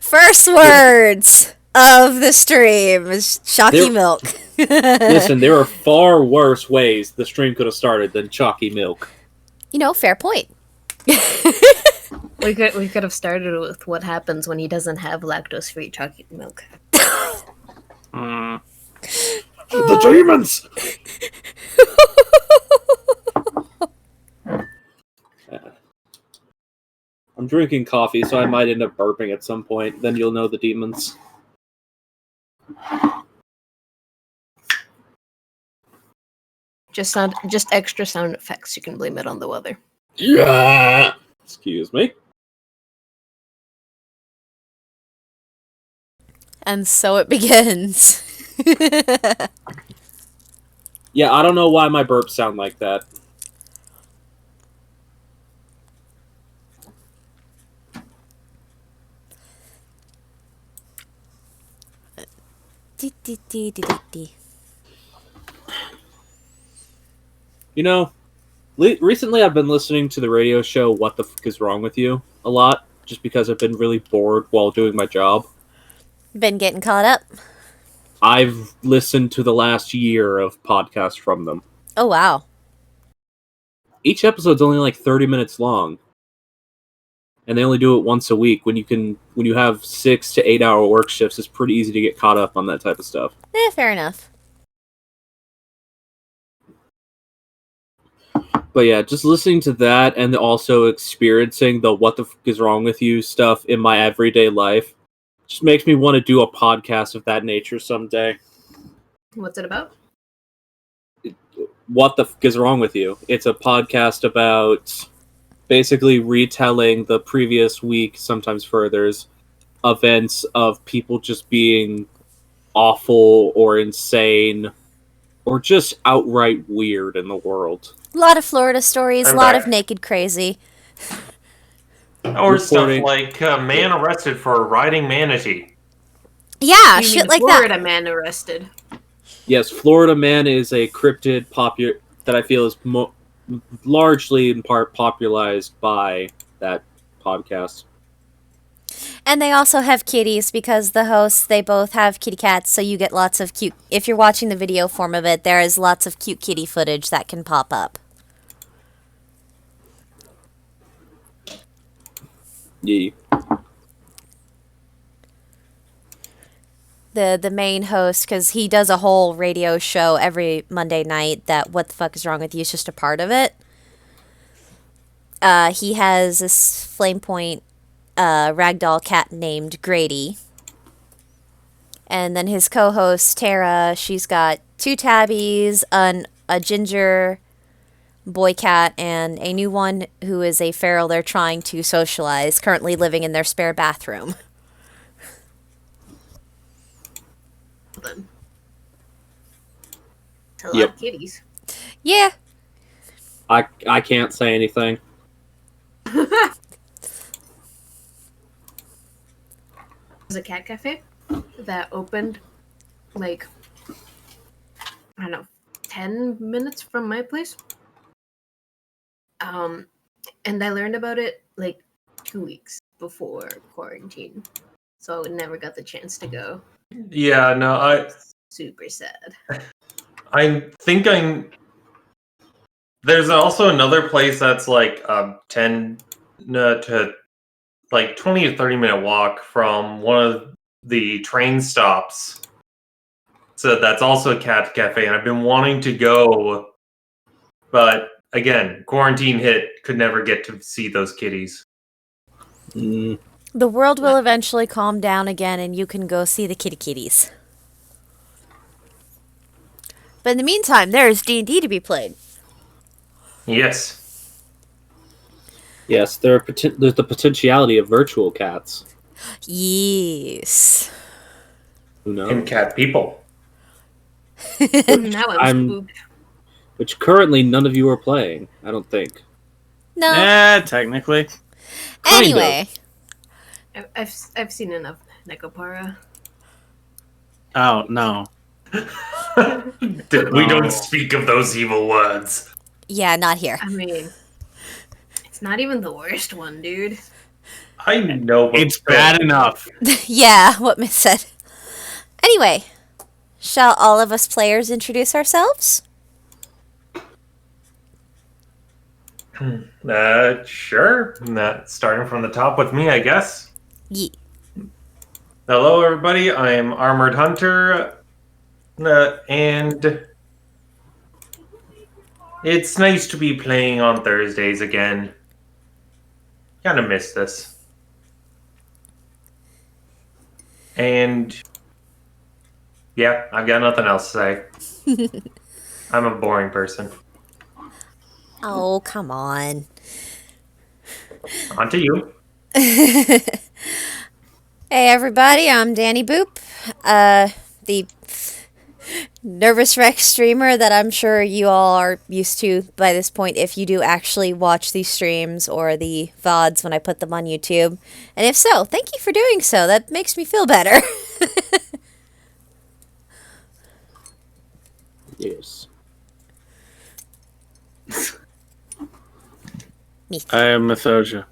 First words of the stream is chalky milk. Listen, there are far worse ways the stream could have started than chalky milk. You know, fair point. We could have started with what happens when he doesn't have lactose-free chocolate milk. The demons! I'm drinking coffee, so I might end up burping at some point. Then you'll know the demons. Just extra sound effects. You can blame it on the weather. Yeah. Excuse me. And so it begins. Yeah, I don't know why my burps sound like that. You know, recently I've been listening to the radio show What the Fuck Is Wrong With You a lot, just because I've been really bored while doing my job. Been getting caught up? I've listened to the last year of podcasts from them. Oh, wow. Each episode's only like 30 minutes long. And they only do it once a week. When you have 6 to 8 hour work shifts, it's pretty easy to get caught up on that type of stuff. Fair enough. But yeah, just listening to that and also experiencing the what the fuck is wrong with you stuff in my everyday life just makes me want to do a podcast of that nature someday. What's it about? What the fuck is wrong with you? It's a podcast about basically retelling the previous week, sometimes further's, events of people just being awful or insane or just outright weird in the world. A lot of Florida stories, a lot of naked crazy. Or stuff like man arrested for riding manatee. Yeah, shit like that. Florida man arrested. Yes, Florida Man is a cryptid that I feel is largely in part popularized by that podcast. And they also have kitties because the hosts, they both have kitty cats, so you get lots of cute... If you're watching the video form of it, there is lots of cute kitty footage that can pop up. Yeah. The main host, because he does a whole radio show every Monday night that What the Fuck Is Wrong With You is just a part of it. He has this flame point ragdoll cat named Grady. And then his co-host, Tara, she's got 2 tabbies, a ginger boy cat, and a new one who is a feral they're trying to socialize, currently living in their spare bathroom. A lot of kitties. Yeah. I can't say anything. There's a cat cafe that opened like, I don't know, 10 minutes from my place. And I learned about it like 2 weeks before quarantine. So I never got the chance to go. Yeah, no, Super sad. I think there's also another place that's like 10 to like 20 to 30 minute walk from one of the train stops. So that's also a cat cafe, and I've been wanting to go, but again, quarantine hit, could never get to see those kitties. Mm. The world will eventually calm down again and you can go see the kitties. But in the meantime, there is D&D to be played. Yes. Yes, there's the potentiality of virtual cats. Yes. Who knows? And cat people. Now I'm spooked. Which currently none of you are playing, I don't think. No. Technically. Anyway. I've seen enough Necopara. Oh, no. We don't speak of those evil words. Yeah, not here. I mean, it's not even the worst one, dude. I know, but It's bad enough. Yeah, what Miss said. Anyway, shall all of us players introduce ourselves? Sure. Starting from the top with me, I guess. Ye. Hello, everybody. I'm Armored Hunter, and it's nice to be playing on Thursdays again. Kind of miss this. And yeah, I've got nothing else to say. I'm a boring person. Oh, come on. On to you. Hey everybody, I'm Danny Boop, the nervous wreck streamer that I'm sure you all are used to by this point if you do actually watch these streams or the VODs when I put them on YouTube. And if so, thank you for doing so. That makes me feel better. Yes. I am Methoja.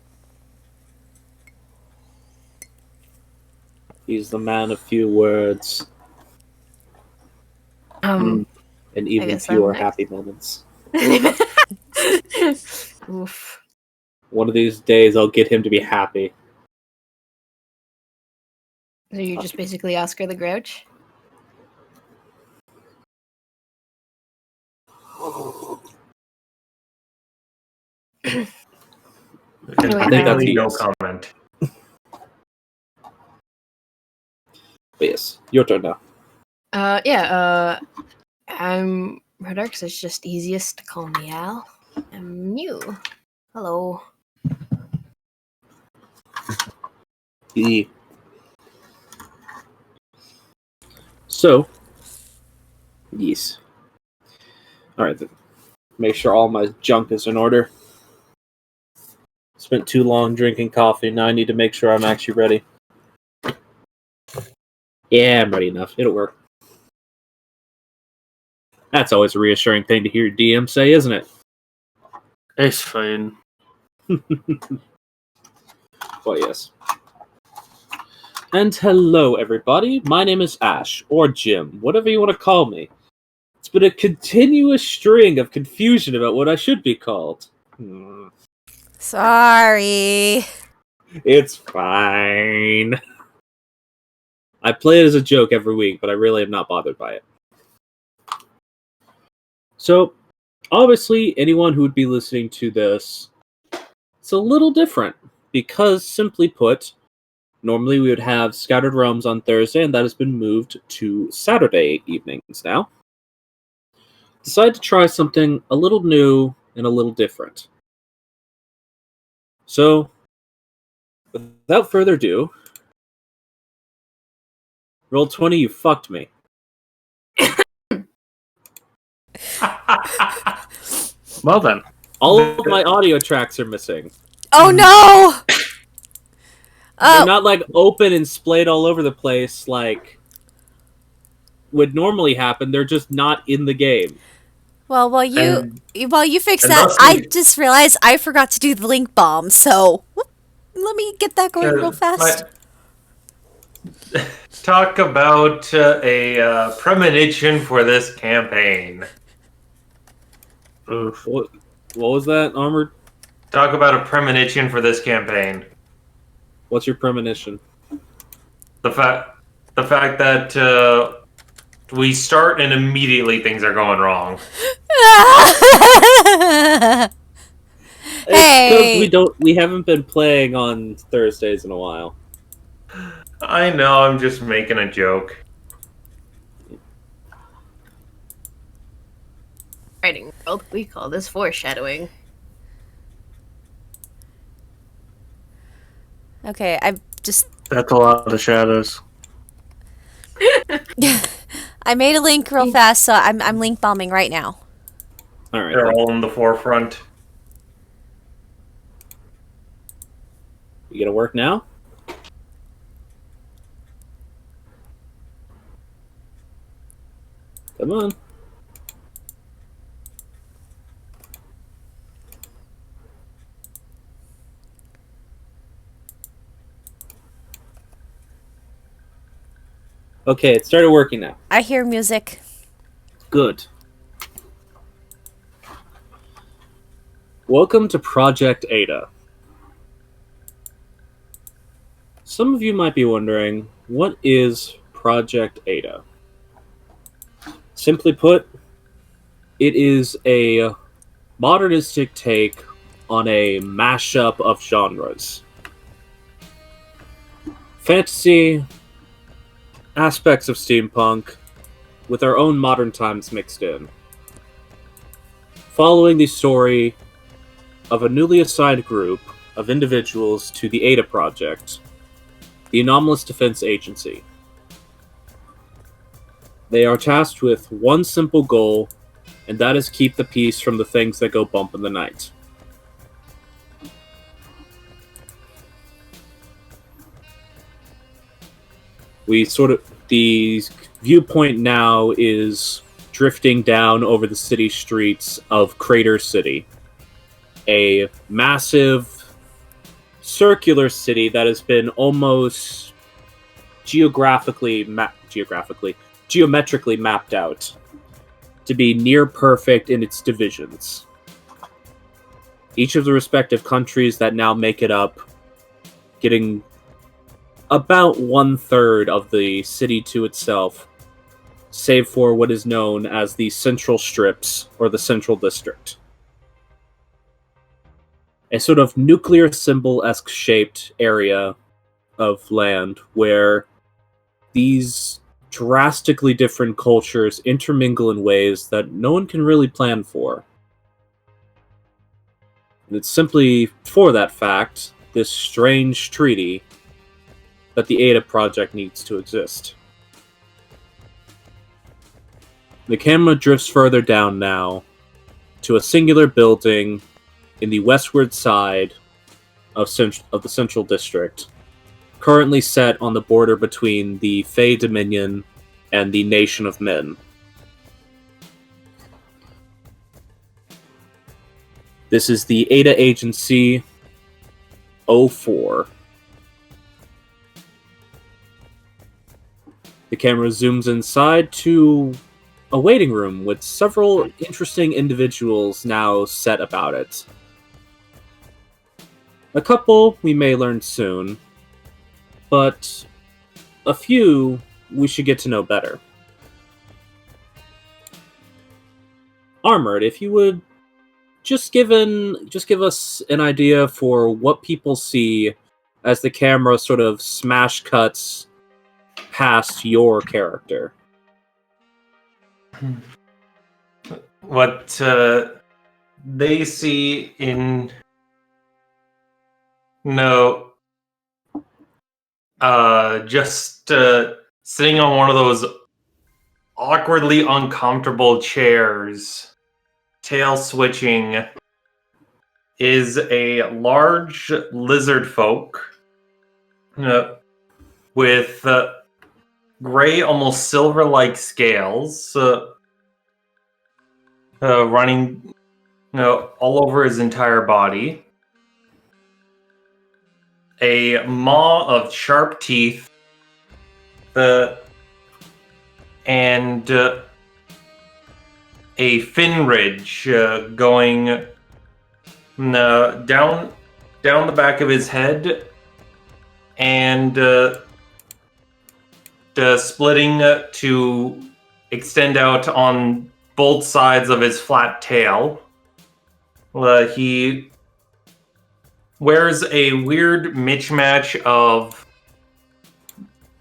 He's the man of few words and even guess fewer I'm next. happy moments. Oof. One of these days, I'll get him to be happy. So you're just basically Oscar the Grouch? I think that's no yes. comment. But yes, your turn now. I'm Redar because it's just easiest to call me Al. I'm new. Hello. So, yes. Alright then. Make sure all my junk is in order. Spent too long drinking coffee. Now I need to make sure I'm actually ready. Yeah, I'm ready enough. It'll work. That's always a reassuring thing to hear your DM say, isn't it? It's fine. Well, yes. And hello, everybody. My name is Ash, or Jim, whatever you want to call me. It's been a continuous string of confusion about what I should be called. Sorry. It's fine. I play it as a joke every week, but I really am not bothered by it. So, obviously, anyone who would be listening to this, it's a little different, because, simply put, normally we would have Scattered Realms on Thursday, and that has been moved to Saturday evenings now. Decided to try something a little new and a little different. So, without further ado, Roll20, you fucked me. Well then. All of my audio tracks are missing. Oh no! They're Oh, not like open and splayed all over the place like would normally happen. They're just not in the game. well, while you fix and that, thus I we- just realized I forgot to do the link bomb, so let me get that going real fast. Talk about a premonition for this campaign. Oof. What was that, Armored? Talk about a premonition for this campaign. What's your premonition? The fact that we start and immediately things are going wrong. Hey! Because we haven't been playing on Thursdays in a while. I know, I'm just making a joke. Writing world, we call this foreshadowing. Okay, I just That's a lot of shadows. I made a link real fast, so I'm link bombing right now. Alright. They're all in the forefront. You gonna work now? Come on. Okay, it started working now. I hear music. Good. Welcome to Project Ada. Some of you might be wondering, what is Project Ada? Simply put, it is a modernistic take on a mashup of genres. Fantasy, aspects of steampunk, with our own modern times mixed in. Following the story of a newly assigned group of individuals to the Ada Project, the Anomalous Defense Agency. They are tasked with one simple goal, and that is keep the peace from the things that go bump in the night. The viewpoint now is drifting down over the city streets of Crater City, a massive circular city that has been almost geometrically mapped out to be near perfect in its divisions. Each of the respective countries that now make it up getting about 1/3 of the city to itself, save for what is known as the Central Strips or the Central District. A sort of nuclear symbol-esque shaped area of land where these drastically different cultures intermingle in ways that no one can really plan for. And it's simply for that fact, this strange treaty, that the Ada Project needs to exist. The camera drifts further down now to a singular building in the westward side of the Central District, currently set on the border between the Fey Dominion and the Nation of Men. This is the Ada Agency 04. The camera zooms inside to a waiting room with several interesting individuals now set about it. A couple we may learn soon, but a few we should get to know better. Armored, if you would just give us an idea for what people see as the camera sort of smash cuts past your character. What they see in just sitting on one of those awkwardly uncomfortable chairs, tail switching, is a large lizard folk with gray, almost silver-like scales running all over his entire body. A maw of sharp teeth and a fin ridge going down the back of his head and splitting to extend out on both sides of his flat tail. He wears a weird mismatch of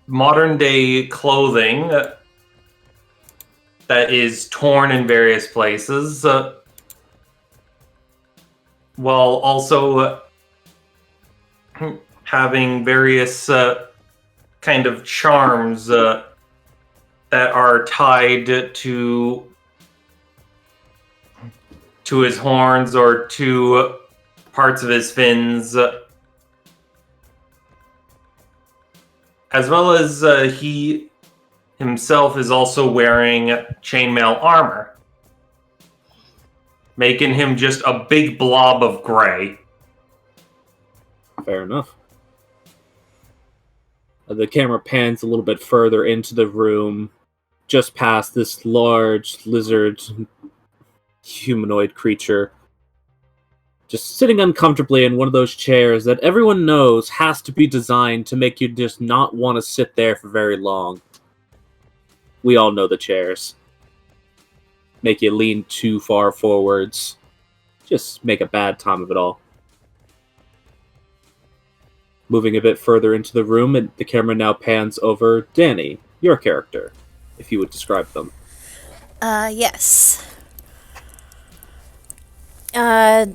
modern day clothing that is torn in various places, while also having various kind of charms that are tied to his horns or to parts of his fins, as well as he himself is also wearing chainmail armor, making him just a big blob of gray. Fair enough. The camera pans a little bit further into the room, just past this large lizard humanoid creature, just sitting uncomfortably in one of those chairs that everyone knows has to be designed to make you just not want to sit there for very long. We all know the chairs. Make you lean too far forwards. Just make a bad time of it all. Moving a bit further into the room, and the camera now pans over Danny, your character, if you would describe them. Yes. At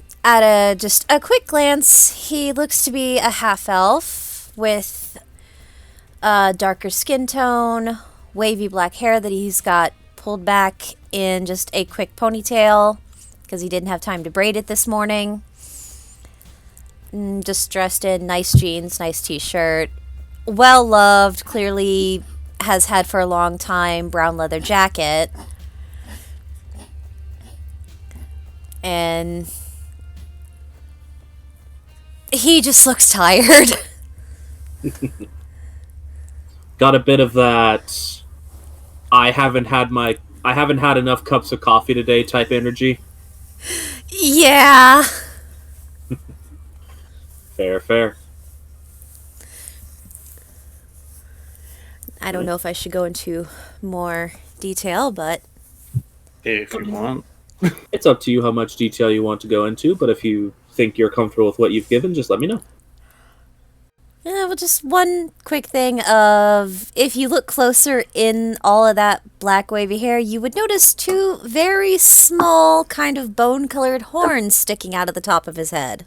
just a quick glance, he looks to be a half-elf with a darker skin tone, wavy black hair that he's got pulled back in just a quick ponytail because he didn't have time to braid it this morning. Just dressed in nice jeans, nice t-shirt. Well loved, clearly has had for a long time, brown leather jacket. And he just looks tired. Got a bit of that I haven't had enough cups of coffee today type energy. Yeah. Fair. I don't know if I should go into more detail, but If you want. It's up to you how much detail you want to go into, but if you think you're comfortable with what you've given, just let me know. yeah, well, just one quick thing of if you look closer in all of that black wavy hair, you would notice two very small kind of bone-colored horns sticking out of the top of his head.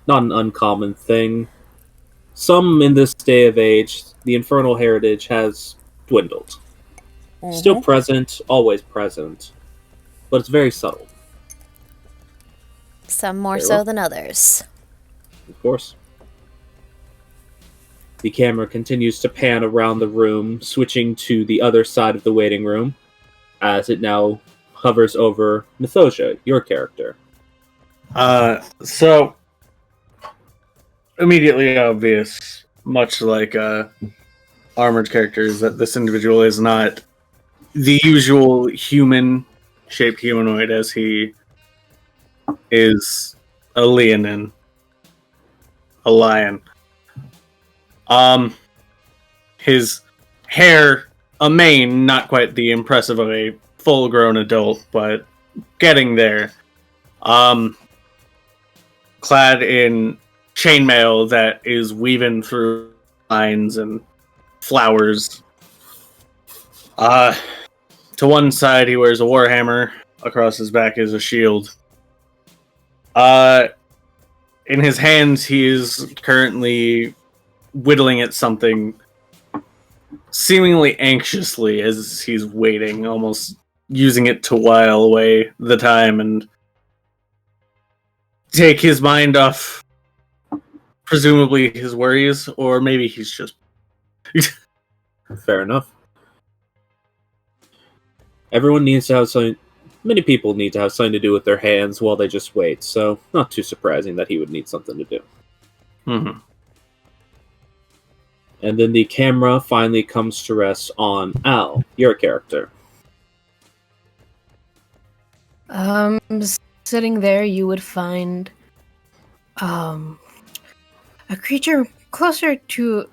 Not an uncommon thing. Some in this day of age, the infernal heritage has dwindled. Still present, always present, but it's very subtle, Some more Very so well. than others. of course. The camera continues to pan around the room, switching to the other side of the waiting room, as it now hovers over Mythosia, your character. So immediately obvious, much like armored characters, that this individual is not the usual human-shaped humanoid, as he is a leonin, a lion. His hair, a mane, not quite the impressive of a full-grown adult, but getting there. Clad in chainmail that is weaving through lines and flowers. To one side, he wears a warhammer. Across his back is a shield. In his hands, he is currently whittling at something, seemingly anxiously as he's waiting, almost using it to while away the time and take his mind off presumably his worries, or maybe he's just Fair enough. Everyone needs to have something. Many people need to have something to do with their hands while they just wait, so not too surprising that he would need something to do. Mhm. And then the camera finally comes to rest on Al, your character. Sitting there, you would find a creature closer to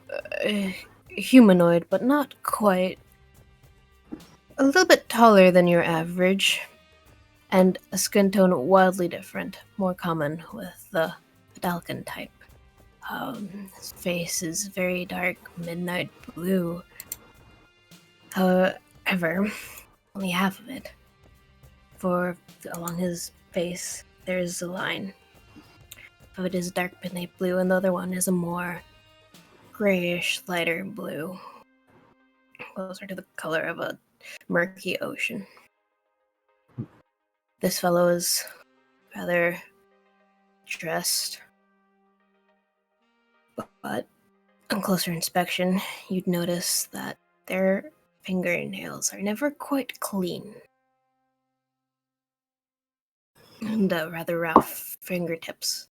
humanoid, but not quite. A little bit taller than your average, and a skin tone wildly different, more common with the Dalkin type. His face is very dark, midnight blue. However, only half of it. For along his face, there's a line. Of it is dark midnight blue, and the other one is a more grayish, lighter blue, closer to the color of a murky ocean. This fellow is rather dressed, but on closer inspection, you'd notice that their fingernails are never quite clean, and rather rough fingertips.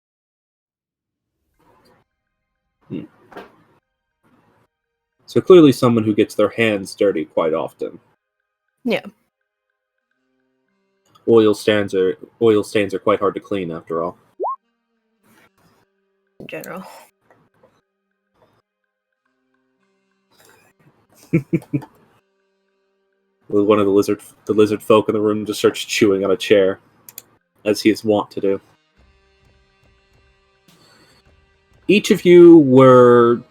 So clearly someone who gets their hands dirty quite often. Yeah. Oil stains are quite hard to clean after all. In general. Well, one of the lizard folk in the room just starts chewing on a chair, as he is wont to do. Each of you were,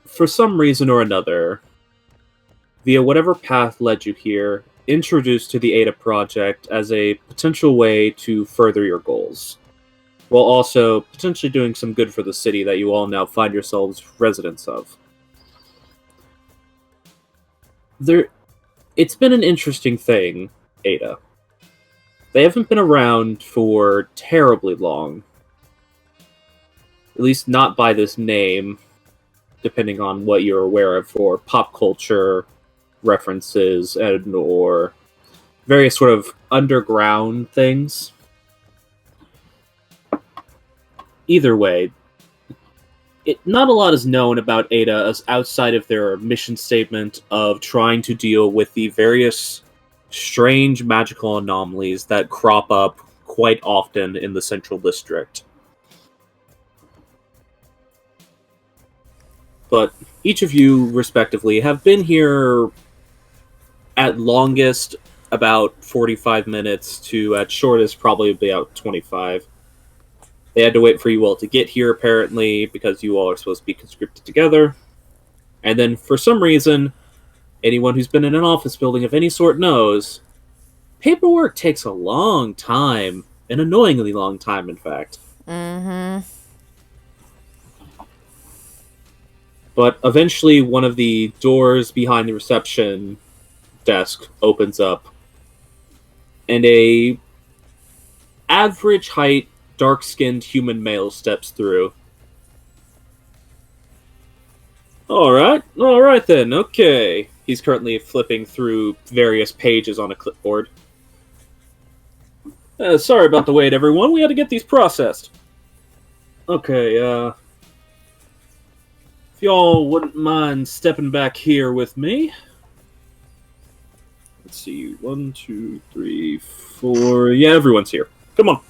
for some reason or another, via whatever path led you here, introduced to the Ada Project as a potential way to further your goals, while also potentially doing some good for the city that you all now find yourselves residents of. It's been an interesting thing, Ada. They haven't been around for terribly long. At least not by this name, depending on what you're aware of for pop culture references and or various sort of underground things. Either way, not a lot is known about Ada as outside of their mission statement of trying to deal with the various strange magical anomalies that crop up quite often in the Central District. But each of you, respectively, have been here at longest about 45 minutes to at shortest probably about 25. They had to wait for you all to get here, apparently, because you all are supposed to be conscripted together. And then, for some reason, anyone who's been in an office building of any sort knows, paperwork takes a long time. An annoyingly long time, in fact. Mm-hmm. But eventually, one of the doors behind the reception desk opens up, and a average height, dark-skinned human male steps through. Alright then, okay. He's currently flipping through various pages on a clipboard. Sorry about the wait, everyone. We had to get these processed. Okay, if y'all wouldn't mind stepping back here with me. Let's see, 1, 2, 3, 4... Yeah, everyone's here. Come on.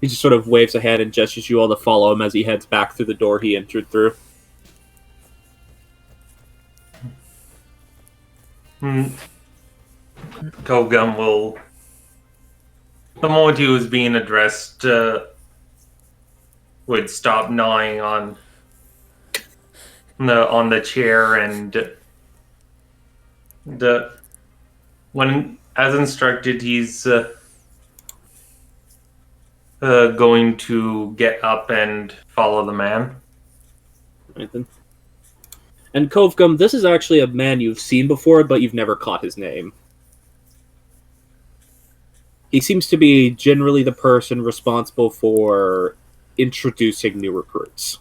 He just sort of waves a hand and gestures you all to follow him as he heads back through the door he entered through. Kogum will... The moment he was being addressed, would stop gnawing on the chair and when, as instructed, he's going to get up and follow the man. Right then. And Kovgum, this is actually a man you've seen before, but you've never caught his name. He seems to be generally the person responsible for introducing new recruits.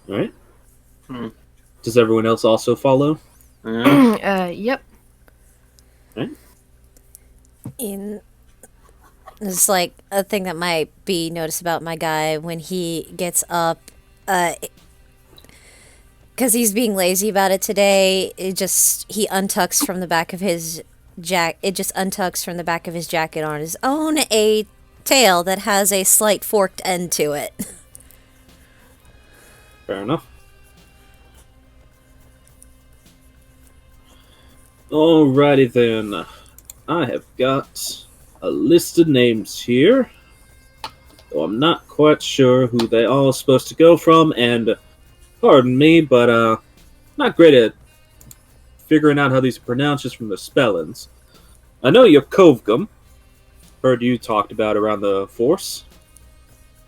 Alright? Does everyone else also follow? Yep. Right? It's like a thing that might be noticed about my guy when he gets up, because he's being lazy about it today. He untucks from the back of his jacket on his own a tail that has a slight forked end to it. Fair enough. Alrighty then. I have got a list of names here, though I'm not quite sure who they all are supposed to go from, and pardon me, but not great at figuring out how these are pronounced just from the spellings. I know you're Kovgum. Heard you talked about around the force.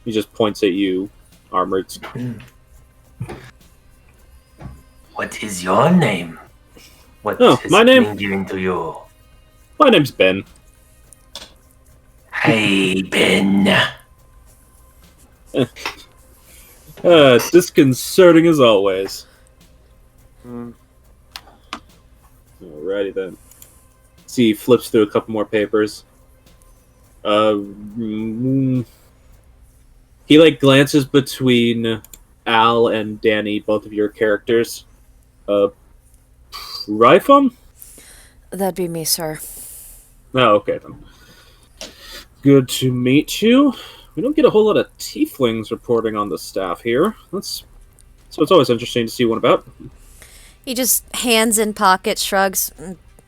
He just points at you, armored. What is your name? What has my name? been given to you? My name's Ben. Hey, Ben. Disconcerting as always. Alrighty then. See, he flips through a couple more papers. He like glances between Al and Danny, both of your characters. Rifum? That'd be me, sir. Oh, okay then. Good to meet you. We don't get a whole lot of tieflings reporting on the staff here. So it's always interesting to see one about. He just hands in pocket, shrugs.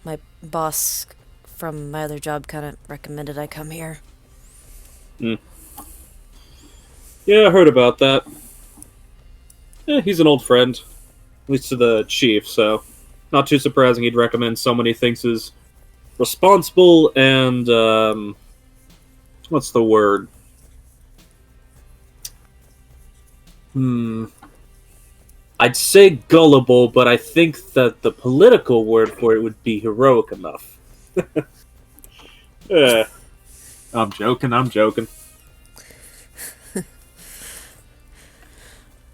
My boss from my other job kind of recommended I come here. Yeah, I heard about that. He's an old friend, at least to the chief, so not too surprising he'd recommend someone he thinks is responsible and, what's the word? I'd say gullible, but I think that the political word for it would be heroic enough. I'm joking.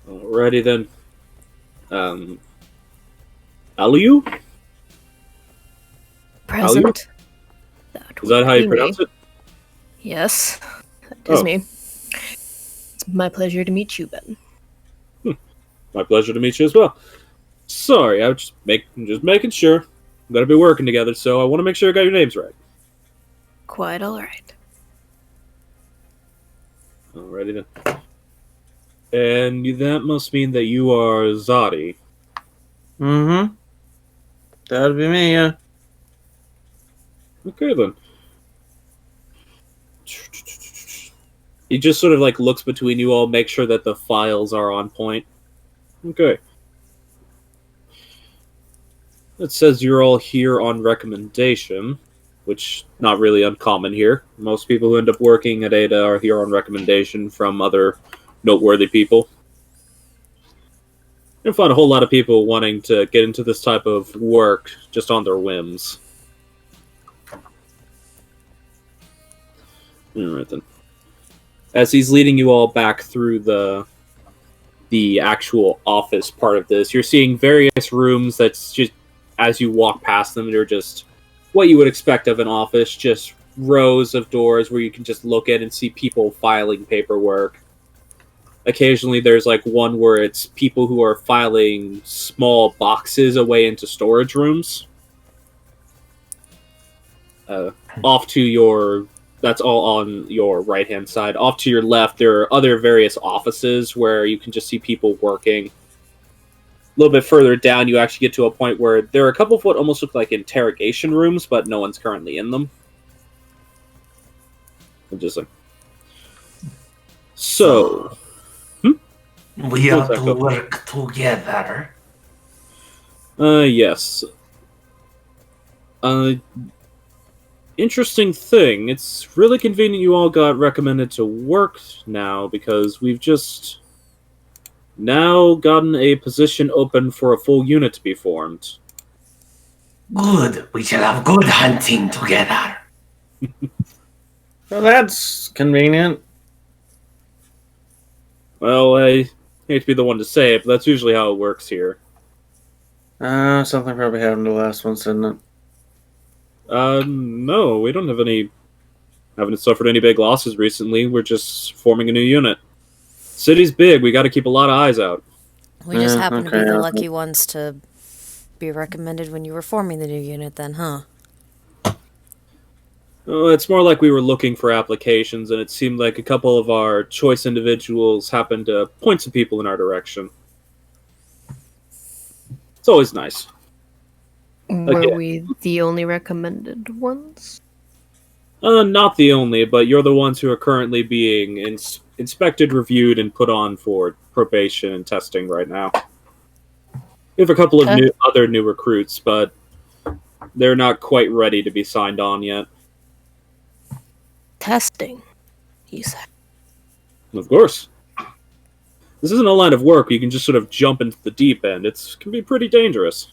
Alrighty then. Aliu? Present. Is that how you would be pronounce me. it? Yes, that is Oh. me. It's my pleasure to meet you, Ben. My pleasure to meet you as well. Sorry, I was just making sure. We gotta be working together, so I want to make sure I got your names right. Quite alright. Alrighty then. And that must mean that you are Zadi. Mm-hmm. That'd be me, yeah. Okay then. He just sort of like looks between you all, make sure that the files are on point. Okay. It says you're all here on recommendation, which not really uncommon here. Most people who end up working at Ada are here on recommendation from other noteworthy people. You'll find a whole lot of people wanting to get into this type of work just on their whims. Alright then. As he's leading you all back through the actual office part of this, you're seeing various rooms that's just, as you walk past them, they're just what you would expect of an office, just rows of doors where you can just look at and see people filing paperwork. Occasionally there's like one where it's people who are filing small boxes away into storage rooms. Off to your... That's all on your right-hand side. Off to your left, there are other various offices where you can just see people working. A little bit further down, you actually get to a point where there are a couple of what almost look like interrogation rooms, but no one's currently in them. Just like... So... We What's have that to called? work together. Yes. Interesting thing. It's really convenient you all got recommended to work now, because we've just now gotten a position open for a full unit to be formed. Good. We shall have good hunting together. Well, that's convenient. Well, I hate to be the one to say it, but that's usually how it works here. Something probably happened to the last one, didn't it? No, we don't have any... Haven't suffered any big losses recently. We're just forming a new unit. City's big. We got to keep a lot of eyes out. We just Yeah, happen to be okay, the okay. lucky ones to be recommended when you were forming the new unit then, huh? It's more like we were looking for applications, and it seemed like a couple of our choice individuals happened to point some people in our direction. It's always nice. Were Okay. we the only recommended ones? Not the only, but you're the ones who are currently being inspected, reviewed, and put on for probation and testing right now. We have a couple of other new recruits, but they're not quite ready to be signed on yet. Testing, you said. Of course. This isn't a line of work where you can just sort of jump into the deep end. It can be pretty dangerous.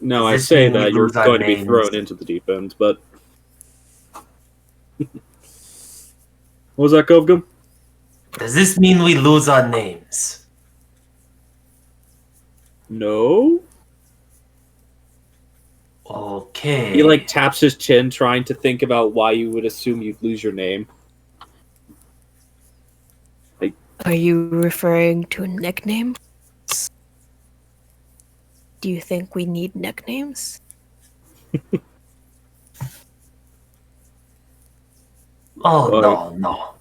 Now, I Does this say mean we that you're lose our going to be names? thrown into the deep end, but... What was that, Govgum? Does this mean we lose our names? No? Okay. He like taps his chin, trying to think about why you would assume you'd lose your name. Are you referring to a nickname? Do you think we need nicknames? Oh, Well, no.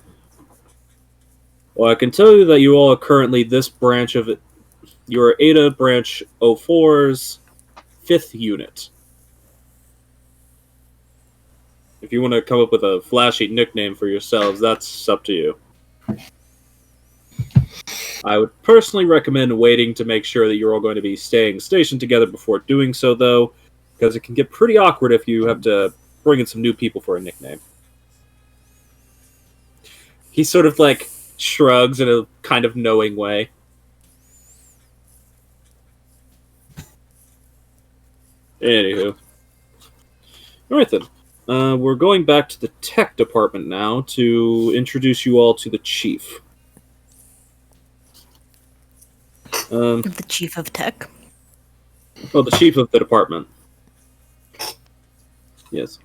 Well, I can tell you that you all are currently this branch of it. You're Ada Branch 04's 5th unit. If you want to come up with a flashy nickname for yourselves, that's up to you. I would personally recommend waiting to make sure that you're all going to be staying stationed together before doing so, though, because it can get pretty awkward if you have to bring in some new people for a nickname. He sort of like shrugs in a kind of knowing way. Anywho. Alright then. We're going back to the tech department now to introduce you all to the chief. The chief of tech? The chief of the department. Yes.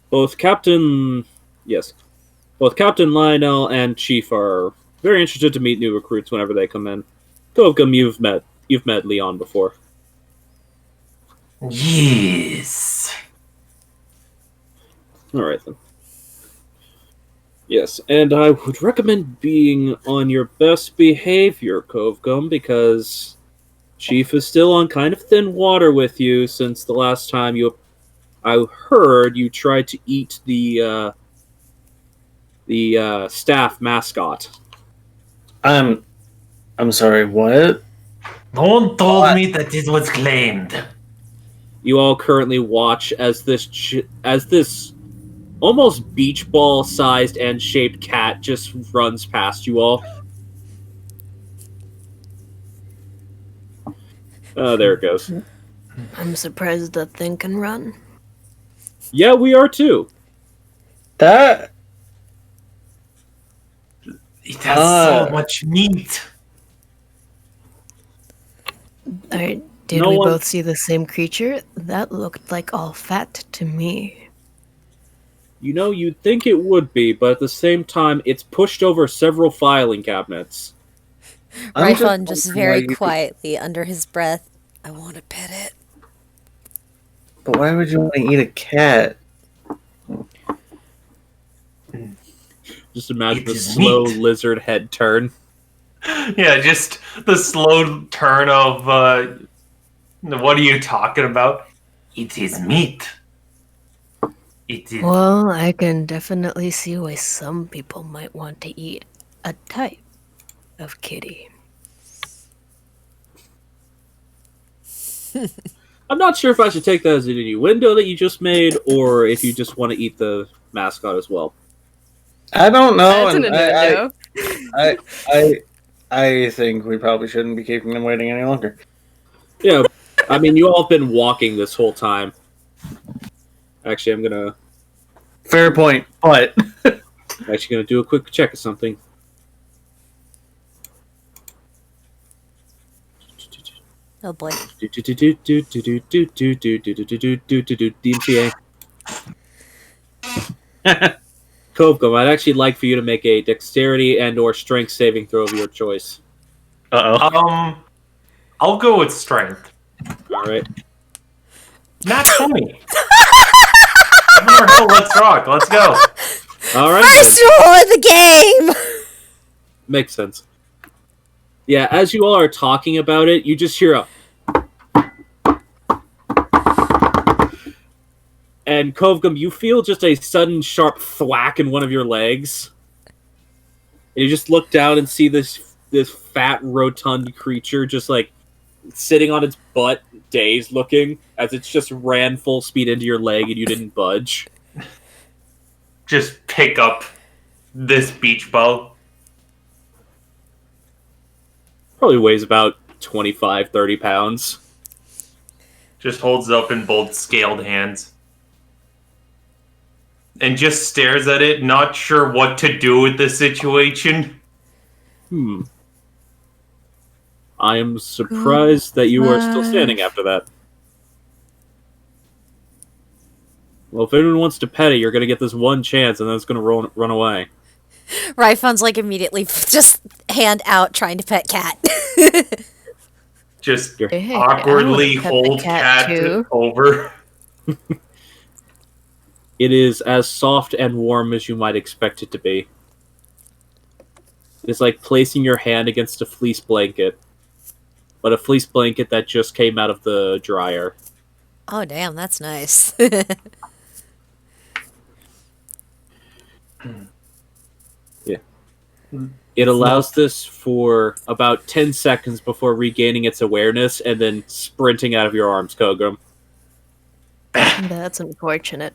Both Captain Lionel and Chief are very interested to meet new recruits whenever they come in. Govgum, you've met Leon before. Yes. Alright then. Yes, and I would recommend being on your best behavior, Govgum, because Chief is still on kind of thin water with you since the last time I heard you tried to eat the staff mascot. I'm sorry, what? No one told me that it was claimed. You all currently watch as this almost beach ball sized and shaped cat just runs past you all. There it goes. I'm surprised that thing can run. Yeah, we are too. That It has so much meat. Did No we one- both see the same creature? That looked like all fat to me. You know, you'd think it would be, but at the same time, it's pushed over several filing cabinets. Rython just wondering why very you- quietly under his breath. I want to pet it. But why would you want to eat a cat? Just imagine It the is slow meat. lizard head turn. Yeah, just the slow turn of what are you talking about? It is meat. It is. Well, I can definitely see why some people might want to eat a type of kitty. I'm not sure if I should take that as an innuendo that you just made, or if you just want to eat the mascot as well. I don't know. That's an and innuendo. I think we probably shouldn't be keeping them waiting any longer. Yeah, I mean, you all have been walking this whole time. Actually, I'm gonna Fair point, but do a quick check of something. Oh boy. DMCA. Kovgum, I'd actually like for you to make a dexterity and/or strength saving throw of your choice. I'll go with strength. All right. Not 20. Let's rock. Let's go. All right. First rule of the game! Makes sense. Yeah, as you all are talking about it, you just hear a... And Kovgum, you feel just a sudden sharp thwack in one of your legs. And you just look down and see this fat, rotund creature just like sitting on its butt, dazed looking, as it's just ran full speed into your leg and you didn't budge. Just pick up this beach ball. Probably weighs about 25, 30 pounds. Just holds it up in both scaled hands. And just stares at it, not sure what to do with the situation. I am surprised that you are still standing after that. Well, if anyone wants to pet it, you're going to get this one chance, and then it's going to run away. Ryfon's like immediately just hand out trying to pet cat. Just Hey, awkwardly I wanna pet the hold cat, cat too. over. It is as soft and warm as you might expect it to be. It's like placing your hand against a fleece blanket, but a fleece blanket that just came out of the dryer. Oh, damn, that's nice. Yeah. It allows this for about 10 seconds before regaining its awareness and then sprinting out of your arms, Kogum. That's unfortunate.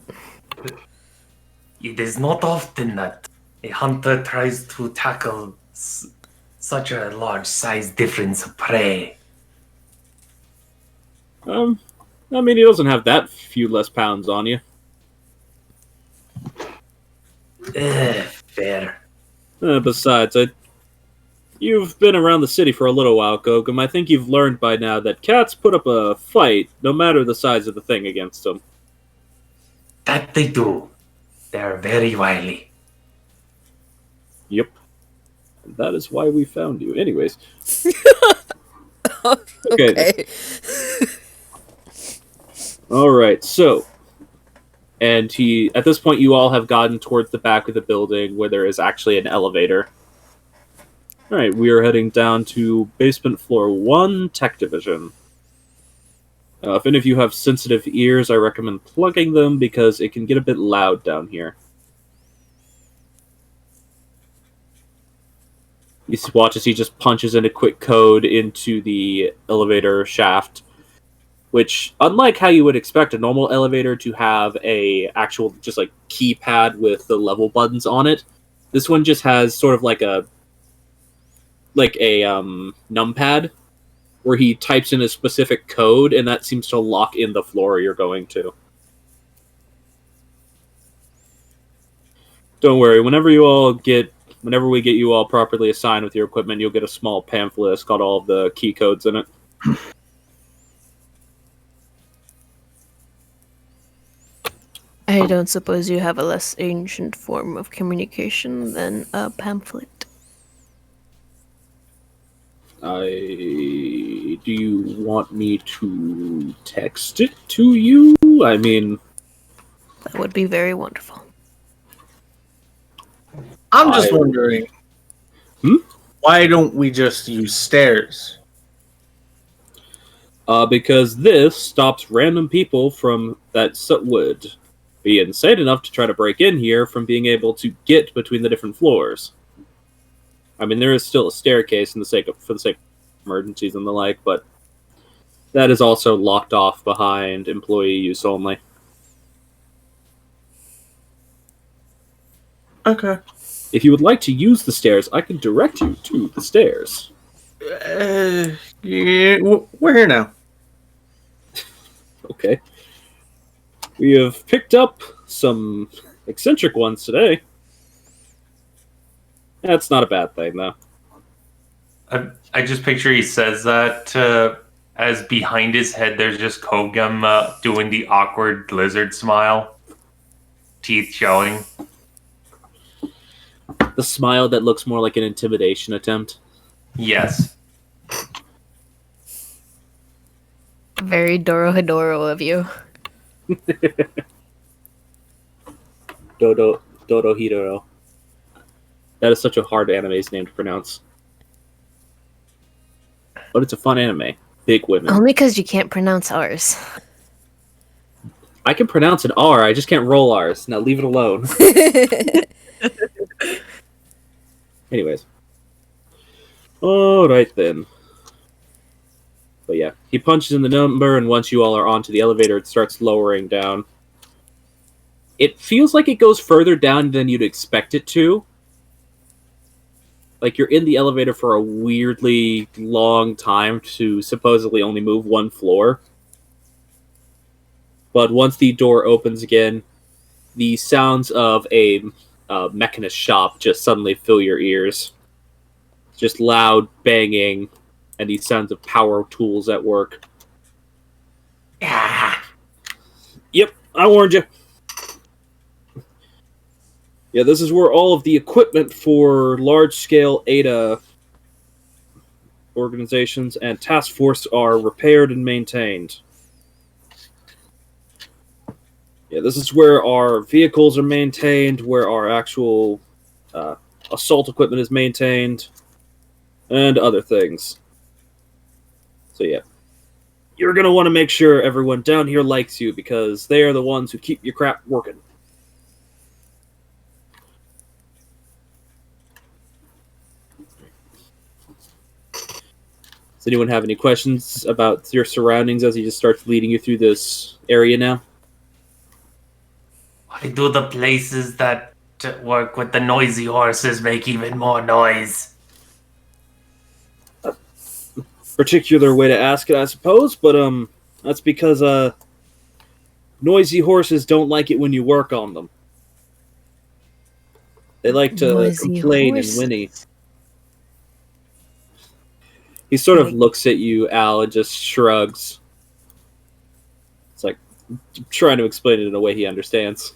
It is not often that a hunter tries to tackle such a large size difference of prey. I mean, he doesn't have that few less pounds on you. Fair. Besides, you've been around the city for a little while, Kogum. I think you've learned by now that cats put up a fight, no matter the size of the thing against them. That they do. They are very wily. Yep. And that is why we found you. Anyways. Okay. Alright, so. And at this point, you all have gotten towards the back of the building where there is actually an elevator. Alright, we are heading down to basement floor 1, Tech Division. If any of you have sensitive ears, I recommend plugging them because it can get a bit loud down here. You watch as he just punches in a quick code into the elevator shaft, which, unlike how you would expect a normal elevator to have a actual just like keypad with the level buttons on it, this one just has sort of like a numpad where he types in a specific code, and that seems to lock in the floor you're going to. Don't worry, whenever we get you all properly assigned with your equipment, you'll get a small pamphlet. It's got all of the key codes in it. I don't suppose you have a less ancient form of communication than a pamphlet. Do you want me to text it to you? I mean, That would be very wonderful. I'm just wondering, why don't we just use stairs? Because this stops random people from that would be insane enough to try to break in here from being able to get between the different floors. I mean, there is still a staircase for the sake of emergencies and the like, but that is also locked off behind employee use only. Okay. If you would like to use the stairs, I can direct you to the stairs. Yeah, we're here now. Okay. We have picked up some eccentric ones today. That's not a bad thing, though. I just picture he says that as behind his head there's just Kogum doing the awkward lizard smile, teeth showing. The smile that looks more like an intimidation attempt. Yes. Very Dorohedoro of you. Dodohiro. That is such a hard anime's name to pronounce. But it's a fun anime. Big women. Only because you can't pronounce ours. I can pronounce an R, I just can't roll R's. Now leave it alone. Anyways. Alright then. But yeah, he punches in the number, and once you all are onto the elevator, it starts lowering down. It feels like it goes further down than you'd expect it to. Like, you're in the elevator for a weirdly long time to supposedly only move one floor. But once the door opens again, the sounds of a mechanist shop just suddenly fill your ears. Just loud banging, and the sounds of power tools at work. Yeah. Yep, I warned you. Yeah, this is where all of the equipment for large-scale ADA organizations and task force are repaired and maintained. Yeah, this is where our vehicles are maintained, where our actual assault equipment is maintained, and other things. So yeah, you're going to want to make sure everyone down here likes you, because they are the ones who keep your crap working. Does anyone have any questions about your surroundings as he just starts leading you through this area now? Why do the places that work with the noisy horses make even more noise? Particular way to ask it, I suppose, but that's because noisy horses don't like it when you work on them. They like to Noisy complain and horses. whinny. He sort of Like- looks at you, Al, and just shrugs. It's like trying to explain it in a way he understands.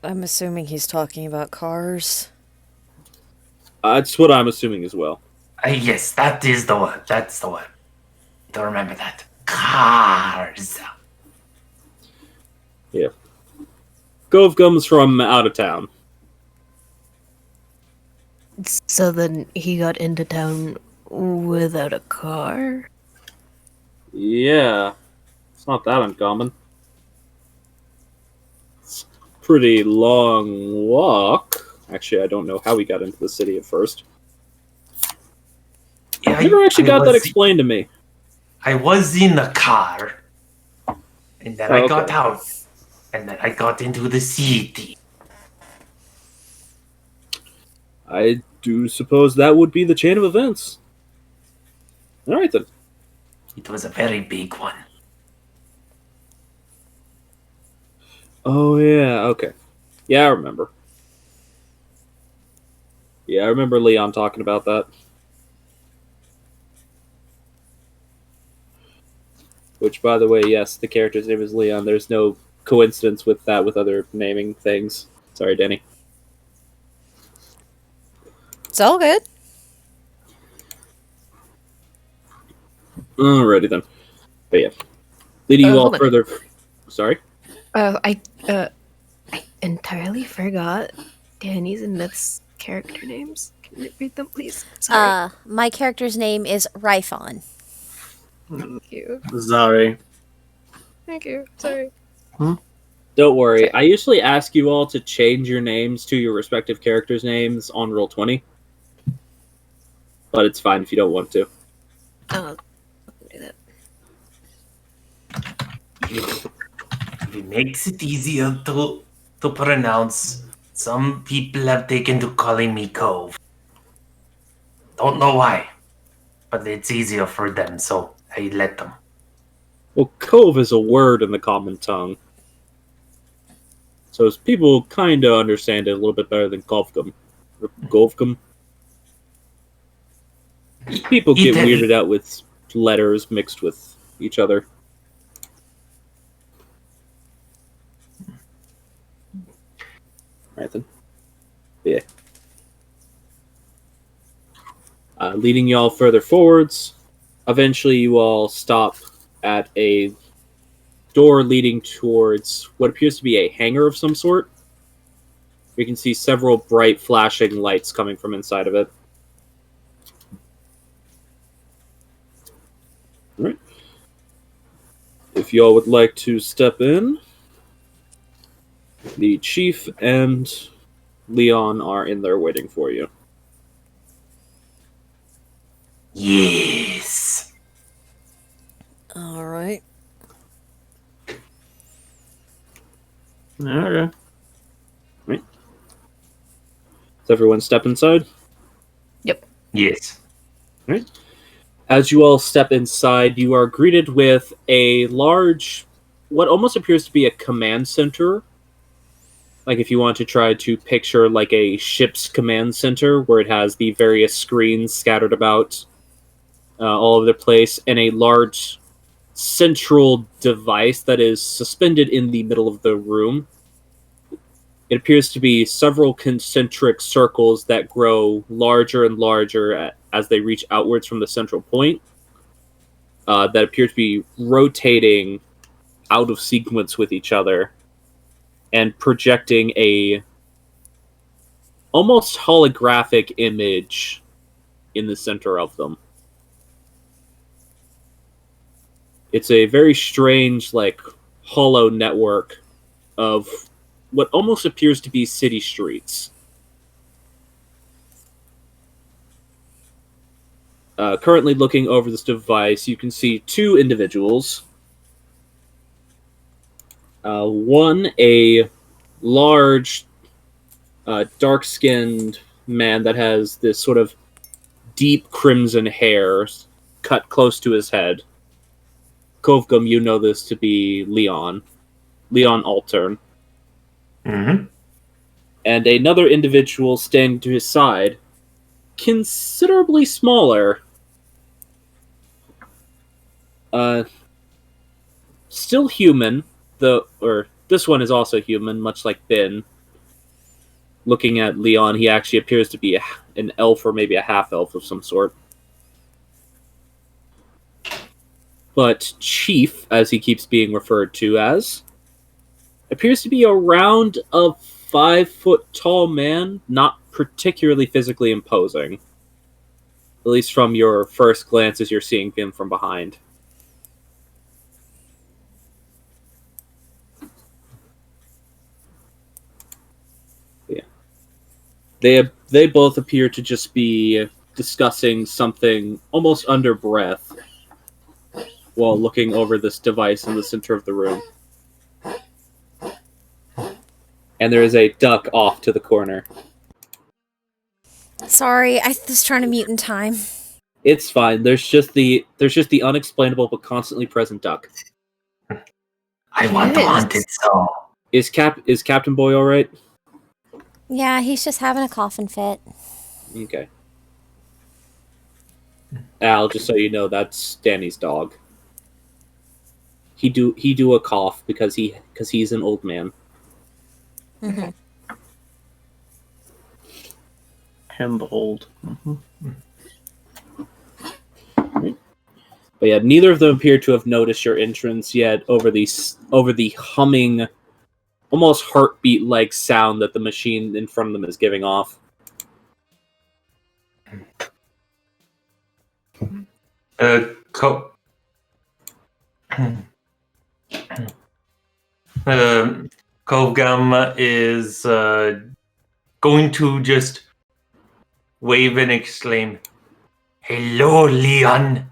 I'm assuming he's talking about cars. That's what I'm assuming as well. Yes, that is the one. That's the one. Don't remember that. Cars. Yeah. Govgum's from out of town. So then he got into town without a car? Yeah. It's not that uncommon. It's a pretty long walk. Actually, I don't know how he got into the city at first. Yeah, Never actually got that was- explained to me. I was in the car, and then I got Okay. out, and then I got into the city. I do suppose that would be the chain of events. Alright then. It was a very big one. Oh yeah, okay. Yeah, I remember. Yeah, I remember Leon talking about that. Which, by the way, yes, the character's name is Leon. There's no coincidence with that with other naming things. Sorry, Danny. It's all good. Alrighty then. But yeah. Leading you all hold on. further... Sorry? I entirely forgot Danny's and Myth's character names. Can you read them, please? Sorry. My character's name is Rifon. Thank you. Sorry. Thank you. Sorry. Don't worry. I usually ask you all to change your names to your respective characters' names on Roll20. But it's fine if you don't want to. I'll do that. It makes it easier to pronounce. Some people have taken to calling me Cove. Don't know why, but it's easier for them, so I let them. Well, cove is a word in the common tongue. So people kind of understand it a little bit better than Golfgum. Or Golfgum. People get weirded out with letters mixed with each other. Right then. Yeah. Leading you all further forwards. Eventually, you all stop at a door leading towards what appears to be a hangar of some sort. You can see several bright flashing lights coming from inside of it. Alright. If y'all would like to step in, the chief and Leon are in there waiting for you. Yes. All right. Okay. Does everyone step inside? Yes. As you all step inside, you are greeted with a large, what almost appears to be a command center. Like if you want to try to picture like a ship's command center where it has the various screens scattered about all over the place, and a large central device that is suspended in the middle of the room. It appears to be several concentric circles that grow larger and larger as they reach outwards from the central point, that appear to be rotating out of sequence with each other and projecting a almost holographic image in the center of them. It's a very strange, like, hollow network of what almost appears to be city streets. Currently looking over this device, you can see two individuals. One, a large, dark-skinned man that has this sort of deep crimson hair cut close to his head. Kovgum, you know this to be Leon Altern. Mm-hmm. And another individual standing to his side, considerably smaller. Still human, or this one is also human, much like Ben. Looking at Leon, he actually appears to be an elf or maybe a half-elf of some sort. But Chief, as he keeps being referred to as, appears to be around a 5-foot-tall man, not particularly physically imposing. At least from your first glance as you're seeing him from behind. Yeah. They both appear to just be discussing something almost under breath while looking over this device in the center of the room. And there is a duck off to the corner. Sorry, I was trying to mute in time. It's fine. There's just the unexplainable but constantly present duck. I want to hunt it so. Is Captain Boy all right? Yeah, he's just having a coughing fit. Okay. Al, just so you know, that's Danny's dog. He do a cough because he's an old man. Mm-hmm. And behold. Mm-hmm. But yeah, neither of them appear to have noticed your entrance yet over the humming, almost heartbeat-like sound that the machine in front of them is giving off. Kovgam is going to just wave and exclaim, "Hello, Leon.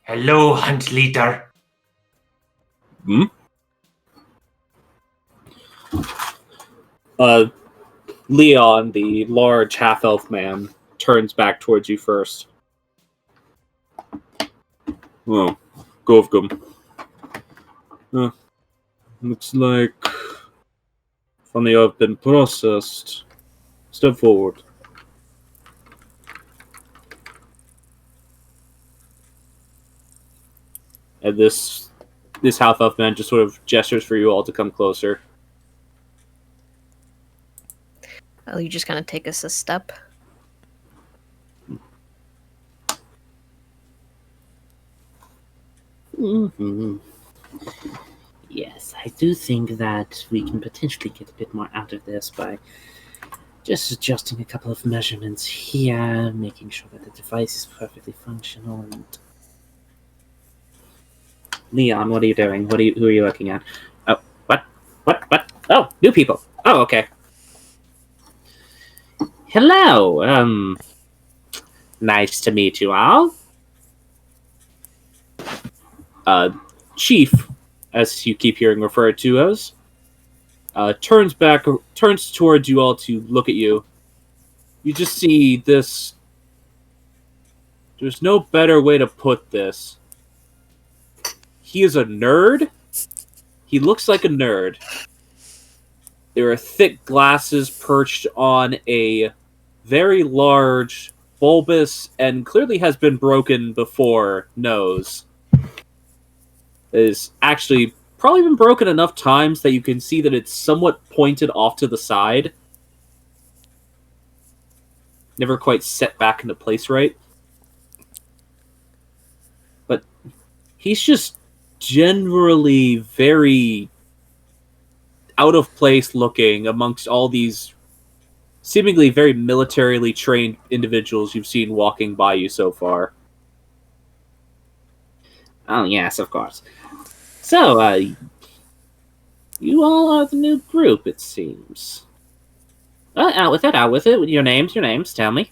Hello, Hunt Leader." Hmm? Leon, the large half-elf man, turns back towards you first. Oh, Govgum. Looks like funny I've been processed. Step forward. And this half-elf man just sort of gestures for you all to come closer. Oh, you just kind of take us a step. Mm-hmm. Yes, I do think that we can potentially get a bit more out of this by just adjusting a couple of measurements here, making sure that the device is perfectly functional. And Leon, what are you doing? Who are you looking at? Oh, what? Oh, new people. Oh, okay. Hello. Nice to meet you all. Chief, as you keep hearing referred to as, turns towards you all to look at you. You just see this. There's no better way to put this. He is a nerd. He looks like a nerd. There are thick glasses perched on a very large, bulbous, and clearly has been broken before nose. Is actually probably been broken enough times that you can see that it's somewhat pointed off to the side. Never quite set back into place right. But he's just generally very out of place looking amongst all these seemingly very militarily trained individuals you've seen walking by you so far. Oh, yes, of course. So, you all are the new group, it seems. Out with it, out with it. Your names, tell me.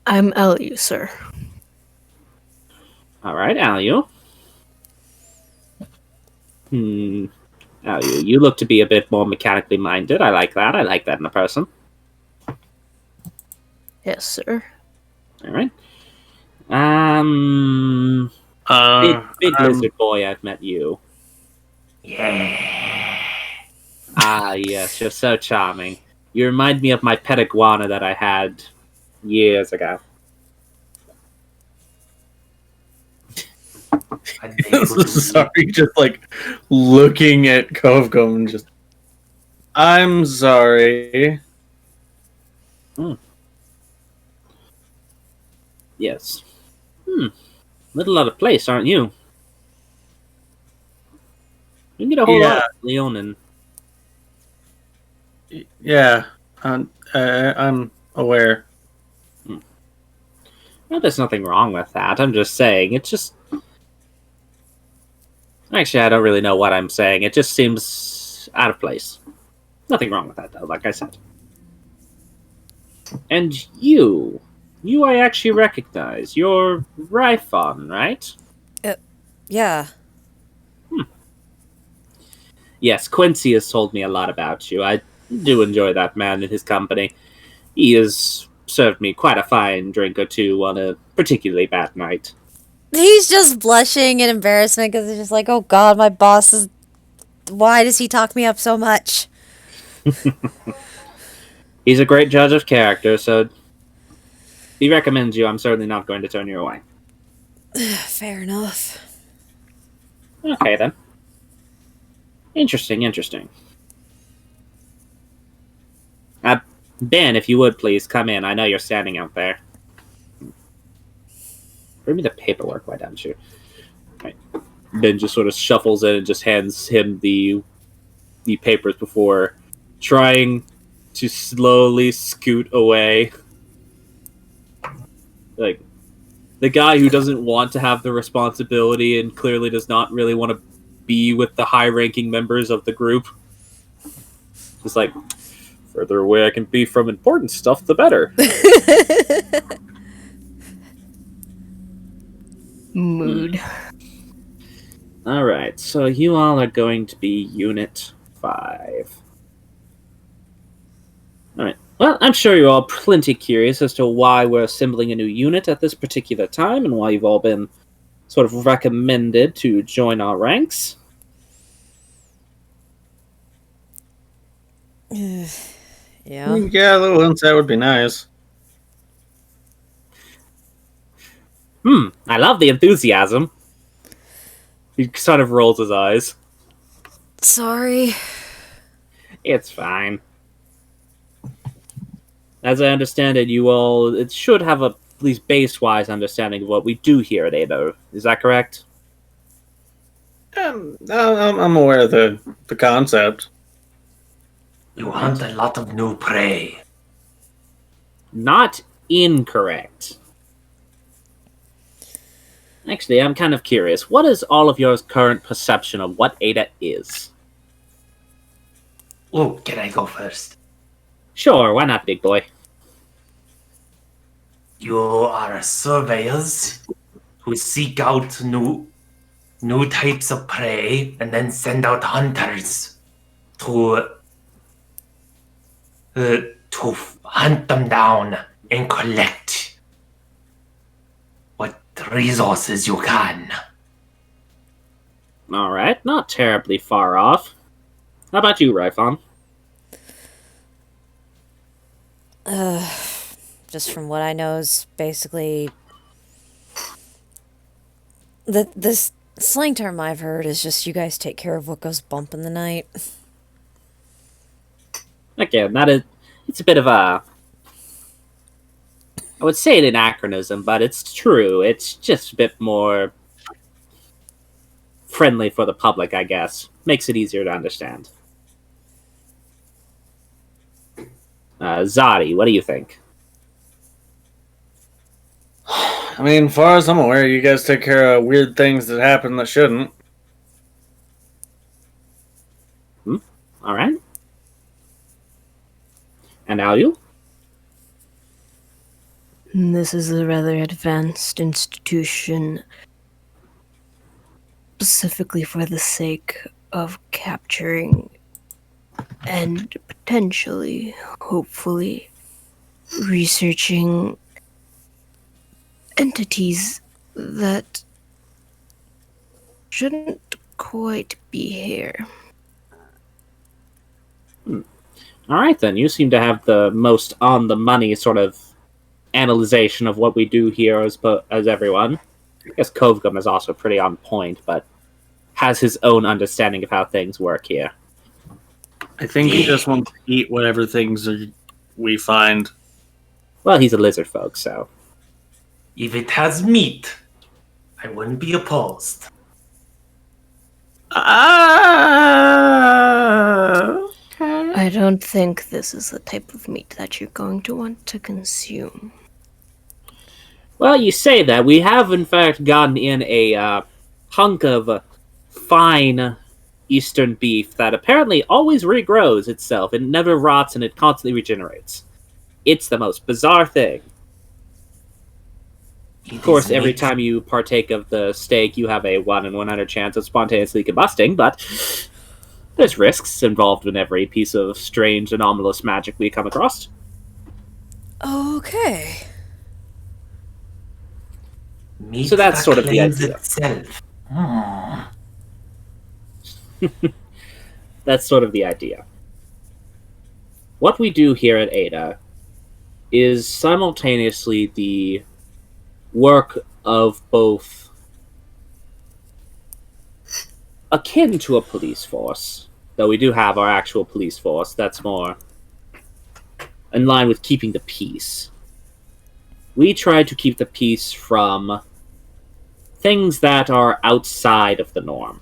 I'm Elu, sir. Alright, Alu. Alu, you look to be a bit more mechanically minded. I like that. I like that in a person. Yes, sir. Alright. Big lizard boy, I've met you. Yeah. Ah, yes, you're so charming. You remind me of my pet iguana that I had years ago. Sorry, just like looking at Kovgum and just. I'm sorry. Yes. Little out of place, aren't you? You can get a whole lot of Leonin. Yeah, I'm aware. Well, there's nothing wrong with that. I'm just saying, it just... Actually, I don't really know what I'm saying. It just seems out of place. Nothing wrong with that, though, like I said. And you I actually recognize. You're Ryphon, right? Yeah. Yes, Quincy has told me a lot about you. I do enjoy that man and his company. He has served me quite a fine drink or two on a particularly bad night. He's just blushing in embarrassment because he's just like, oh god, my boss is... Why does he talk me up so much? He's a great judge of character, so if he recommends you, I'm certainly not going to turn you away. Fair enough. Okay, then. Interesting. Ben, if you would please come in. I know you're standing out there. Bring me the paperwork, why don't you? Right. Ben just sort of shuffles in and just hands him the papers before trying to slowly scoot away. Like, the guy who doesn't want to have the responsibility and clearly does not really want to be with the high-ranking members of the group. Just like, further away I can be from important stuff, the better. Mood. Alright, so you all are going to be Unit 5. Alright, well, I'm sure you're all plenty curious as to why we're assembling a new unit at this particular time and why you've all been sort of recommended to join our ranks. Yeah. Yeah, a little insight would be nice. I love the enthusiasm. He sort of rolls his eyes. Sorry. It's fine. As I understand it, you all should have a at least base-wise understanding of what we do here at Ado. Is that correct? I'm aware of the concept. You hunt a lot of new prey. Not incorrect. Actually, I'm kind of curious. What is all of your current perception of what Ada is? Oh, can I go first? Sure, why not, big boy? You are surveyors who seek out new types of prey and then send out hunters to hunt them down and collect what resources you can. Alright, not terribly far off. How about you, Ryphon? Just from what I know is basically... This Slang term I've heard is just you guys take care of what goes bump in the night. Again, it's a bit of a, I would say an anachronism, but it's true. It's just a bit more friendly for the public, I guess. Makes it easier to understand. Zadi, what do you think? I mean, far as I'm aware, you guys take care of weird things that happen that shouldn't. All right. And Alu? This is a rather advanced institution, specifically for the sake of capturing and potentially, hopefully, researching entities that shouldn't quite be here. All right, then. You seem to have the most on-the-money sort of analyzation of what we do here as everyone. I guess Kovgum is also pretty on point, but has his own understanding of how things work here. I think he just wants to eat whatever things we find. Well, he's a lizard folk, so. If it has meat, I wouldn't be opposed. I don't think this is the type of meat that you're going to want to consume. Well, you say that. We have, in fact, gotten in a hunk of fine eastern beef that apparently always regrows itself. It never rots and it constantly regenerates. It's the most bizarre thing. Of course, every time you partake of the steak, you have a 1 in 100 chance of spontaneously combusting, but there's risks involved in every piece of strange, anomalous magic we come across. Okay. Meat So that's that sort of the claims idea. itself. That's sort of the idea. What we do here at Ada is simultaneously the work of both akin to a police force, though we do have our actual police force that's more in line with keeping the peace. We try to keep the peace from things that are outside of the norm.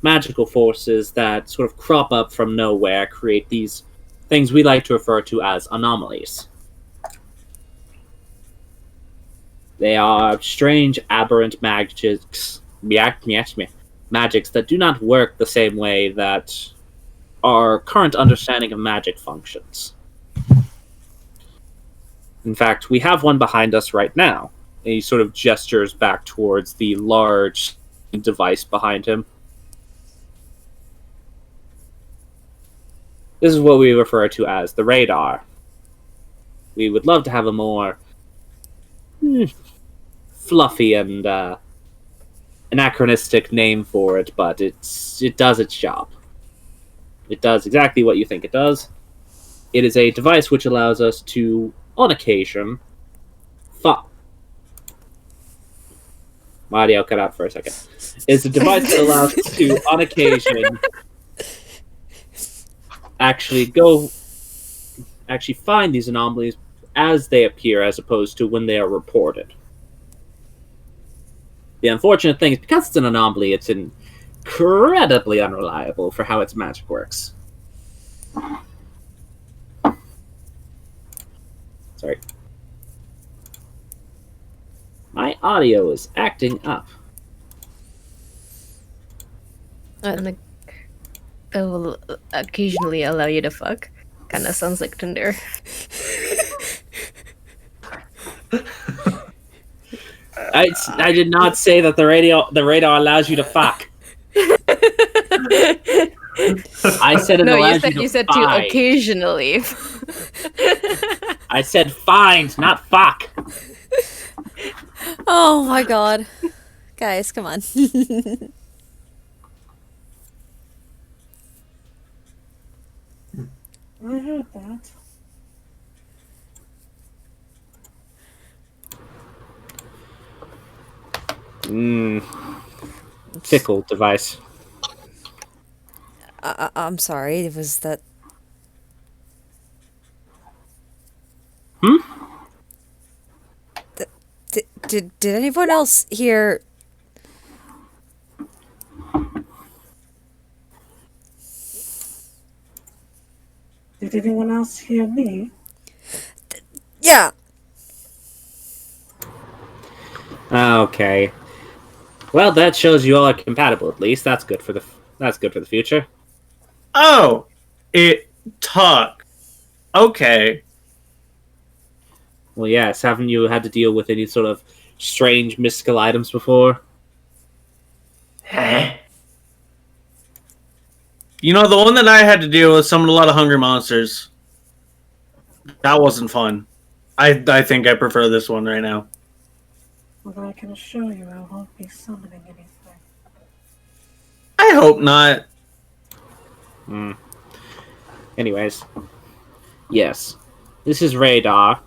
Magical forces that sort of crop up from nowhere create these things we like to refer to as anomalies. They are strange, aberrant magics that do not work the same way that our current understanding of magic functions. In fact, we have one behind us right now. And he sort of gestures back towards the large device behind him. This is what we refer to as the radar. We would love to have a more fluffy and anachronistic name for it, but it does its job. It does exactly what you think it does. It is a device which allows us to, on occasion, my audio cut out for a second. It's a device that allows us to, on occasion, actually find these anomalies as they appear, as opposed to when they are reported. The unfortunate thing is, because it's an anomaly, it's incredibly unreliable for how its magic works. Sorry. My audio is acting up. And I will occasionally allow you to fuck. Kinda sounds like Tinder. I did not say that the radar allows you to fuck. I said it No, allows you said to to find. occasionally. I said find, not fuck. Oh my god. Guys, come on. I heard that. Fickle device. I'm sorry. Was that? Hmm? Did anyone else hear? Did anyone else hear me? Yeah. Okay. Well, that shows you all are compatible. At least that's good for the future. Oh, it talk. Okay. Well, yes. Haven't you had to deal with any sort of strange mystical items before? Huh? You know, the one that I had to deal with summoned a lot of hungry monsters. That wasn't fun. I think I prefer this one right now. Well, I can assure you I won't be summoning anything. I hope not. Anyways, yes, this is radar.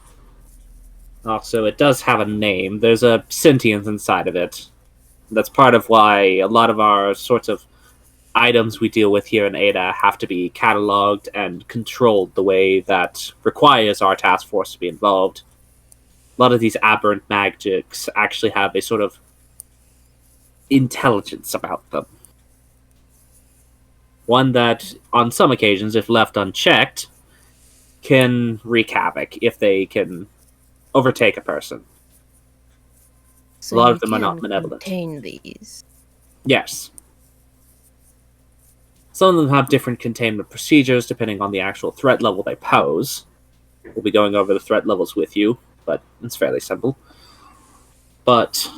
Also, it does have a name. There's a sentience inside of it. That's part of why a lot of our sorts of items we deal with here in Ada have to be cataloged and controlled the way that requires our task force to be involved. A lot of these aberrant magics actually have a sort of intelligence about them. One that, on some occasions, if left unchecked, can wreak havoc if they can overtake a person. So A lot you of them are not can benevolent. contain these. Yes. Some of them have different containment procedures depending on the actual threat level they pose. We'll be going over the threat levels with you, but it's fairly simple. But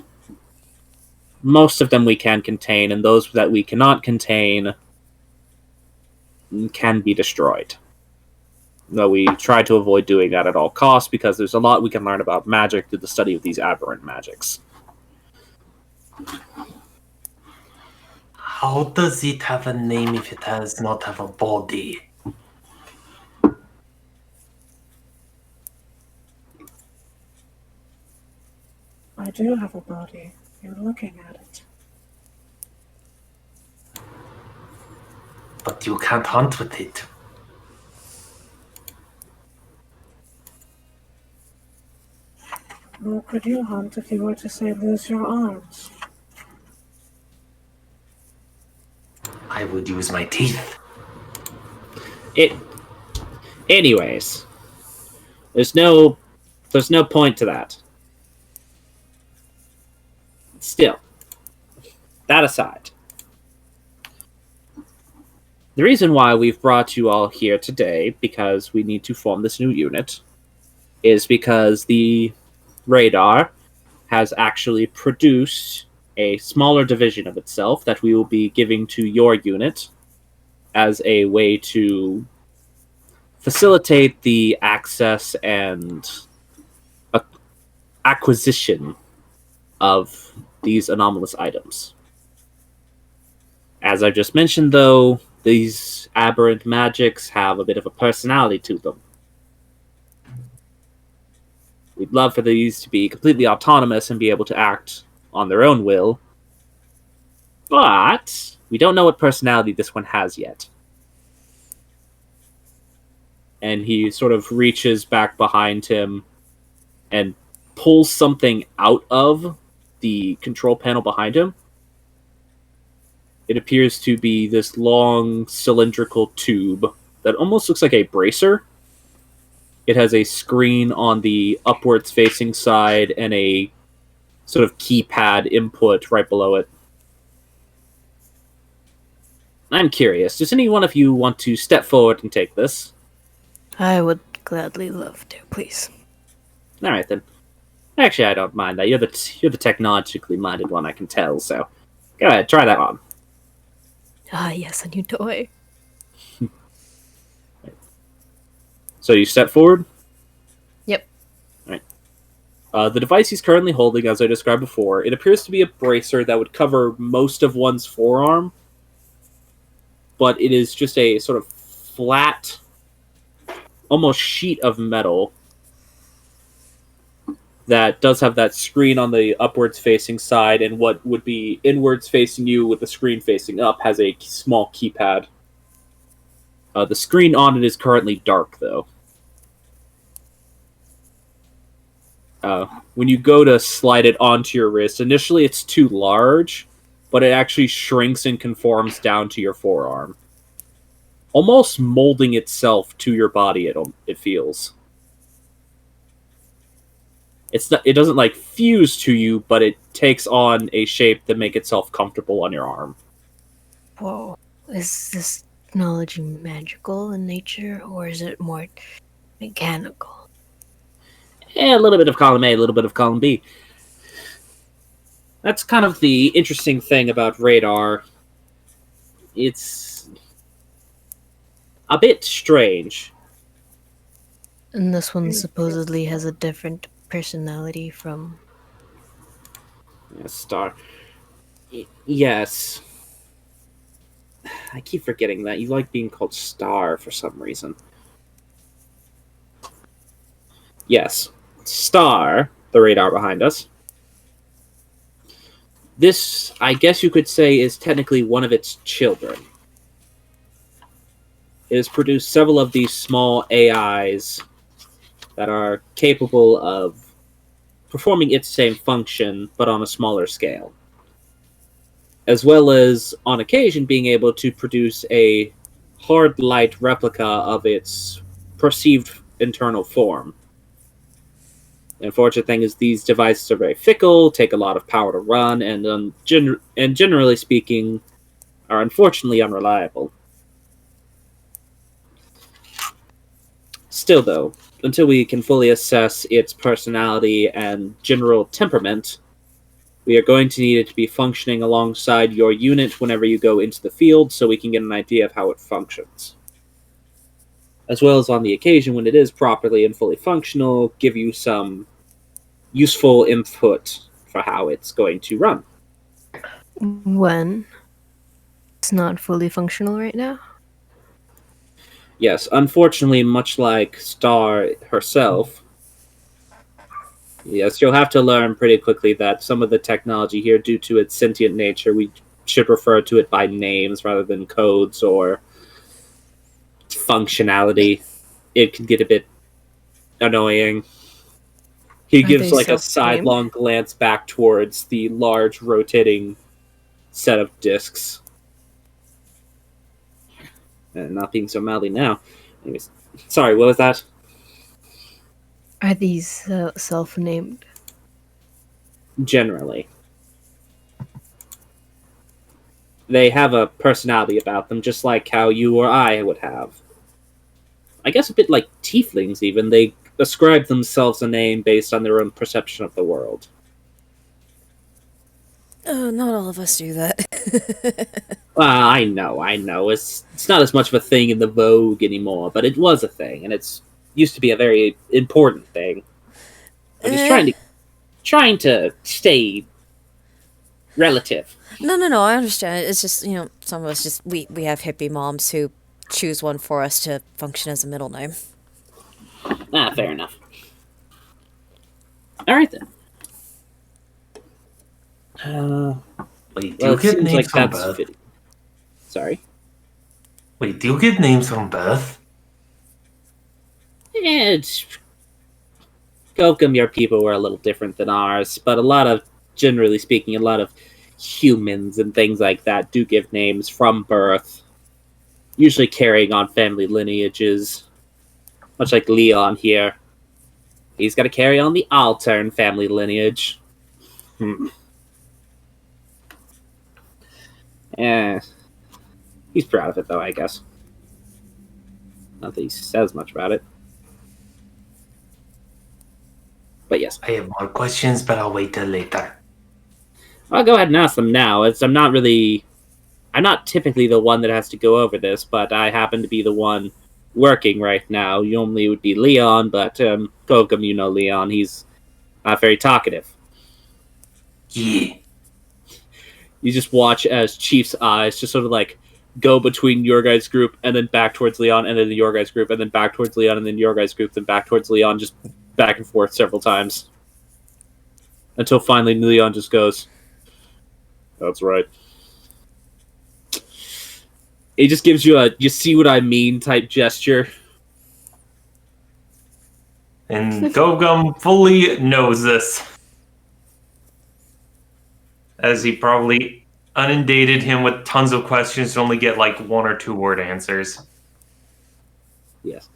most of them we can contain, and those that we cannot contain can be destroyed. Though we try to avoid doing that at all costs, because there's a lot we can learn about magic through the study of these aberrant magics. How does it have a name if it does not have a body? I do have a body. You're looking at it. But you can't hunt with it. Nor could you hunt if you were to, say, lose your arms. I would use my teeth. Anyways, there's no point to that. Still, that aside, the reason why we've brought you all here today, because we need to form this new unit, is because the radar has actually produced a smaller division of itself that we will be giving to your unit as a way to facilitate the access and acquisition of these anomalous items. As I just mentioned, though, these aberrant magics have a bit of a personality to them. We'd love for these to be completely autonomous and be able to act on their own will, but we don't know what personality this one has yet. And he sort of reaches back behind him and pulls something out of the control panel behind him. It appears to be this long cylindrical tube that almost looks like a bracer. It has a screen on the upwards facing side and a sort of keypad input right below it. I'm curious, does any one of you want to step forward and take this? I would gladly love to, please. All right, then. Actually, I don't mind that. You're the technologically minded one, I can tell, so go ahead, try that on. Ah, yes, a new toy. So you step forward? Yep. Alright. The device he's currently holding, as I described before, it appears to be a bracer that would cover most of one's forearm, but it is just a sort of flat, almost sheet of metal that does have that screen on the upwards facing side, and what would be inwards facing you with the screen facing up has a small keypad. The screen on it is currently dark, though. When you go to slide it onto your wrist, initially it's too large, but it actually shrinks and conforms down to your forearm. Almost molding itself to your body, it feels. It doesn't like fuse to you, but it takes on a shape that make itself comfortable on your arm. Whoa. Is this technology magical in nature, or is it more mechanical? Yeah, a little bit of column A, a little bit of column B. That's kind of the interesting thing about radar. It's a bit strange. And this one supposedly has a different personality from... Yeah, Star. Yes. I keep forgetting that. You like being called Star for some reason. Yes. Star, the radar behind us. This, I guess you could say, is technically one of its children. It has produced several of these small AIs that are capable of performing its same function, but on a smaller scale. As well as, on occasion, being able to produce a hard light replica of its perceived internal form. The unfortunate thing is these devices are very fickle, take a lot of power to run, and generally speaking, are unfortunately unreliable. Still, though, until we can fully assess its personality and general temperament, we are going to need it to be functioning alongside your unit whenever you go into the field, so we can get an idea of how it functions. As well as on the occasion when it is properly and fully functional, give you some useful input for how it's going to run. When it's not fully functional right now? Yes, unfortunately, much like Star herself, yes, you'll have to learn pretty quickly that some of the technology here, due to its sentient nature, we should refer to it by names rather than codes or functionality. It can get a bit annoying. He gives they like a self-named? sidelong glance back towards the large rotating set of discs. And not being so mouthy now. Anyways, sorry, what was that? Are these self-named? Generally. They have a personality about them, just like how you or I would have. I guess a bit like tieflings, even. They ascribe themselves a name based on their own perception of the world. Not all of us do that. I know. It's not as much of a thing in the vogue anymore, but it was a thing, and it's used to be a very important thing. I'm just trying to stay relative. No, I understand. It's just, some of us just, we have hippie moms who choose one for us to function as a middle name. Fair enough. Alright then. Wait, do you get names from birth? Fitting. Sorry? Wait, do you get names from birth? Yeah, Gokum, your people were a little different than ours, but generally speaking, a lot of humans and things like that do give names from birth, usually carrying on family lineages, much like Leon here. He's got to carry on the Altern family lineage. Yeah, he's proud of it, though, I guess. Not that he says much about it. But yes. I have more questions, but I'll wait till later. I'll go ahead and ask them now. I'm not typically the one that has to go over this, but I happen to be the one working right now. Normally it would be Leon, but Gokum, Leon, he's not very talkative. Yeah. You just watch as Chief's eyes just sort of like go between your guys' group and then back towards Leon, and then your guys' group, and then back towards Leon, and then your guys' group, then back towards Leon, just back and forth several times. Until finally Leon just goes, "That's right." He just gives you a "you see what I mean" type gesture. And Gogum fully knows this, as he probably inundated him with tons of questions to only get like 1 or 2 word answers. Yes.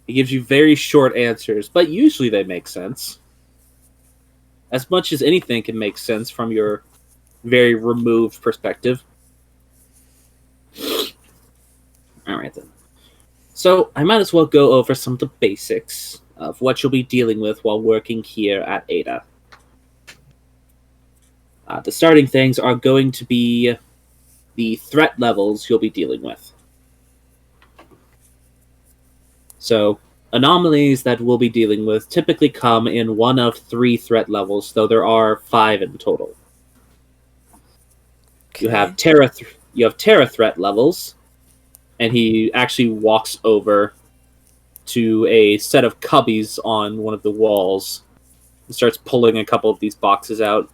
He gives you very short answers, but usually they make sense. As much as anything can make sense from your very removed perspective. Alright then. So, I might as well go over some of the basics of what you'll be dealing with while working here at Ada. The starting things are going to be the threat levels you'll be dealing with. So, anomalies that we'll be dealing with typically come in one of 3 threat levels, though there are 5 in total. You have Terra threat levels, and he actually walks over to a set of cubbies on one of the walls and starts pulling a couple of these boxes out.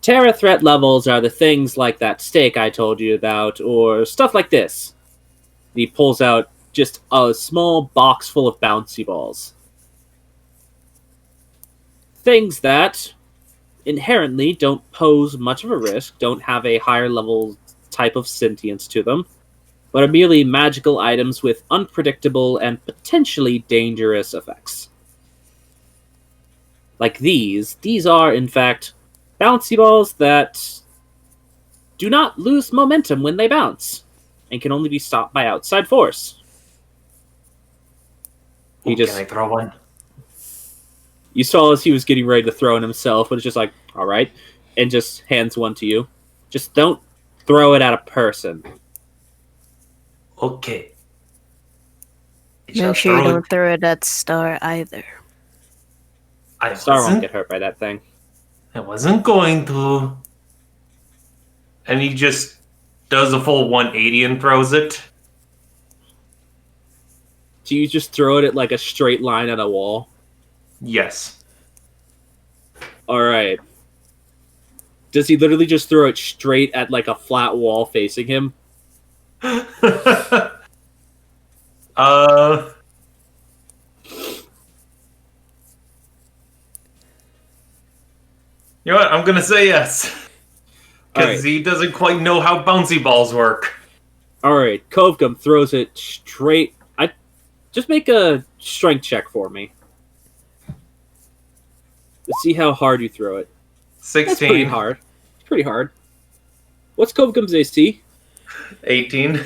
Terra threat levels are the things like that steak I told you about, or stuff like this. He pulls out just a small box full of bouncy balls. Things that inherently don't pose much of a risk, don't have a higher level type of sentience to them, but are merely magical items with unpredictable and potentially dangerous effects. Like these are, in fact, bouncy balls that do not lose momentum when they bounce, and can only be stopped by outside force. Can I throw one? You saw as he was getting ready to throw it himself, but it's just like, alright, and just hands one to you. Just don't throw it at a person. Okay. Make sure you don't throw it at Star either. Star won't get hurt by that thing. I wasn't going to. And he just does a full 180 and throws it. Do you just throw it at like a straight line at a wall? Yes. Alright. Does he literally just throw it straight at like a flat wall facing him? You know what? I'm gonna say yes. Because he doesn't quite know how bouncy balls work. Alright, Kovgum throws it straight. Just make a strength check for me. Let's see how hard you throw it. 16. That's pretty hard. Pretty hard. What's Kovgum's AC? 18.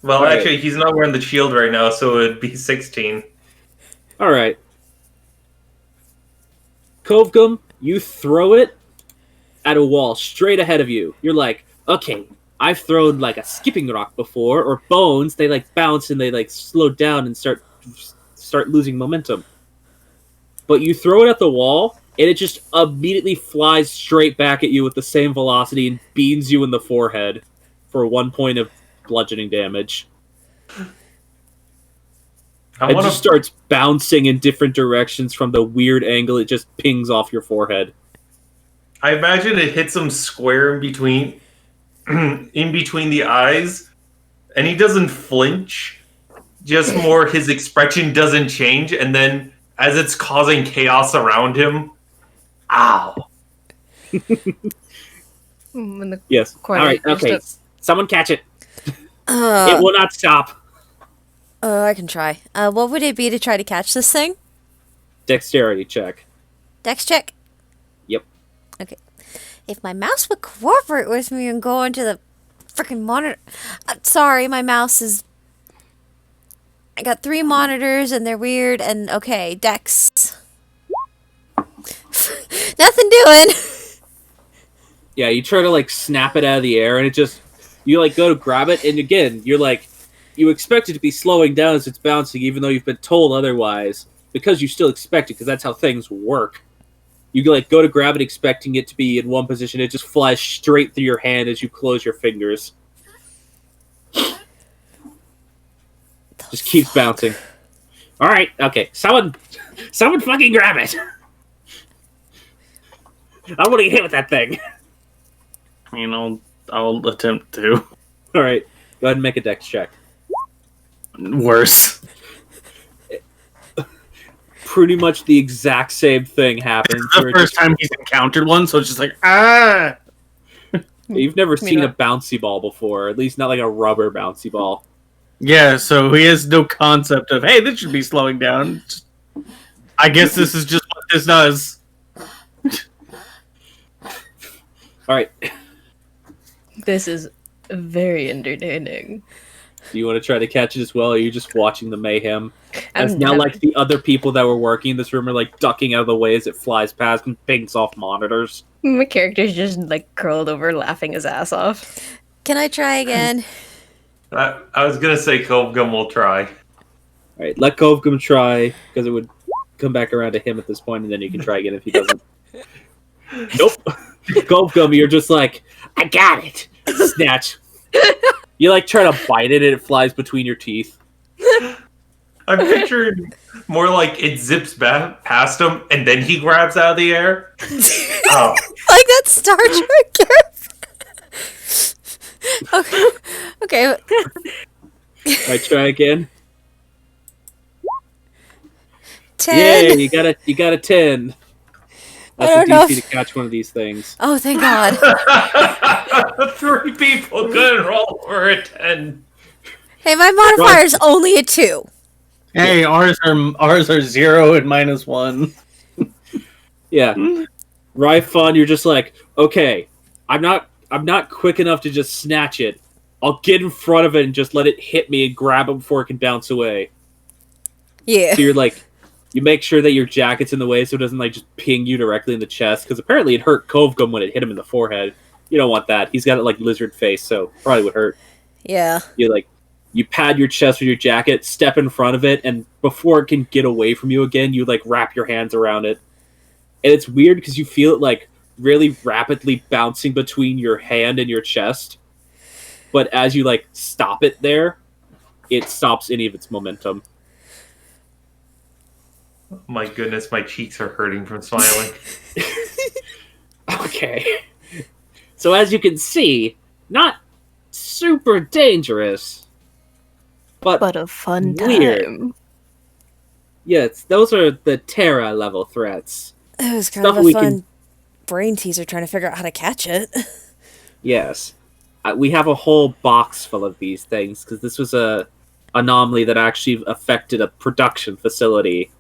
Well, Alright. actually, he's not wearing the shield right now, so it'd be 16. Alright. Kovgum, you throw it at a wall straight ahead of you. You're like, okay, I've thrown like a skipping rock before, or bones. They like bounce and they like slow down and start losing momentum. But you throw it at the wall, and it just immediately flies straight back at you with the same velocity and beans you in the forehead for 1 point of bludgeoning damage. It just starts bouncing in different directions from the weird angle it just pings off your forehead. I imagine it hits him square in between the eyes, and he doesn't flinch. Just more his expression doesn't change, and then as it's causing chaos around him, ow! Yes. All right. Okay. Someone catch it. It will not stop. I can try. What would it be to try to catch this thing? Dexterity check. Dex check? Yep. Okay. If my mouse would cooperate with me and go into the freaking monitor... sorry, my mouse is... I got 3 monitors and they're weird and... Okay, Dex. Nothing doing. Yeah, you try to like snap it out of the air and it just... You like go to grab it and again, you're like... You expect it to be slowing down as it's bouncing even though you've been told otherwise. Because you still expect it because that's how things work. You like go to grab it expecting it to be in one position. It just flies straight through your hand as you close your fingers. Just keeps bouncing. All right, okay. Someone fucking grab it. I want to get hit with that thing. I mean, I'll attempt to. All right, go ahead and make a dex check. Worse. Pretty much the exact same thing happens. The first time he's encountered one, so it's just like, ah! You've never seen a bouncy ball before, at least not like a rubber bouncy ball. Yeah, so he has no concept of, hey, this should be slowing down. I guess this is just what this does. Alright. This is very entertaining. Do you want to try to catch it as well, or are you just watching the mayhem? As I'm now, happy- like, the other people that were working in this room are, like, ducking out of the way as it flies past and pings off monitors. My character's just like curled over laughing his ass off. Can I try again? I was gonna say Kovgum will try. Alright, let Kovgum try, because it would come back around to him at this point, and then you can try again if he doesn't. Nope. Kovgum, you're just like, I got it! Snatch. You, like, try to bite it, and it flies between your teeth. I'm picturing more like it zips past him, and then he grabs out of the air. Oh. Like that Star Trek character. Okay. Alright, try again. 10. Yay, you got a 10. That's I a don't know DC if- to catch one of these things. Oh, thank God. 3 people couldn't roll for a 10. Hey, my modifier's only a 2. Hey, ours are 0 and -1. Yeah. Ryfon, you're just like, okay, I'm not quick enough to just snatch it. I'll get in front of it and just let it hit me and grab it before it can bounce away. Yeah. So you're like, you make sure that your jacket's in the way so it doesn't like just ping you directly in the chest, because apparently it hurt Kovgum when it hit him in the forehead. You don't want that. He's got like lizard face, so probably would hurt. Yeah. You pad your chest with your jacket, step in front of it, and before it can get away from you again, you like wrap your hands around it. And it's weird because you feel it like really rapidly bouncing between your hand and your chest. But as you like stop it there, it stops any of its momentum. My goodness, my cheeks are hurting from smiling. Okay. So as you can see, not super dangerous, But a fun weird. time. Yes, those are the Terra level threats. It was kind Stuff of a we fun can- brain teaser trying to figure out how to catch it. Yes. We have a whole box full of these things, because this was a anomaly that actually affected a production facility.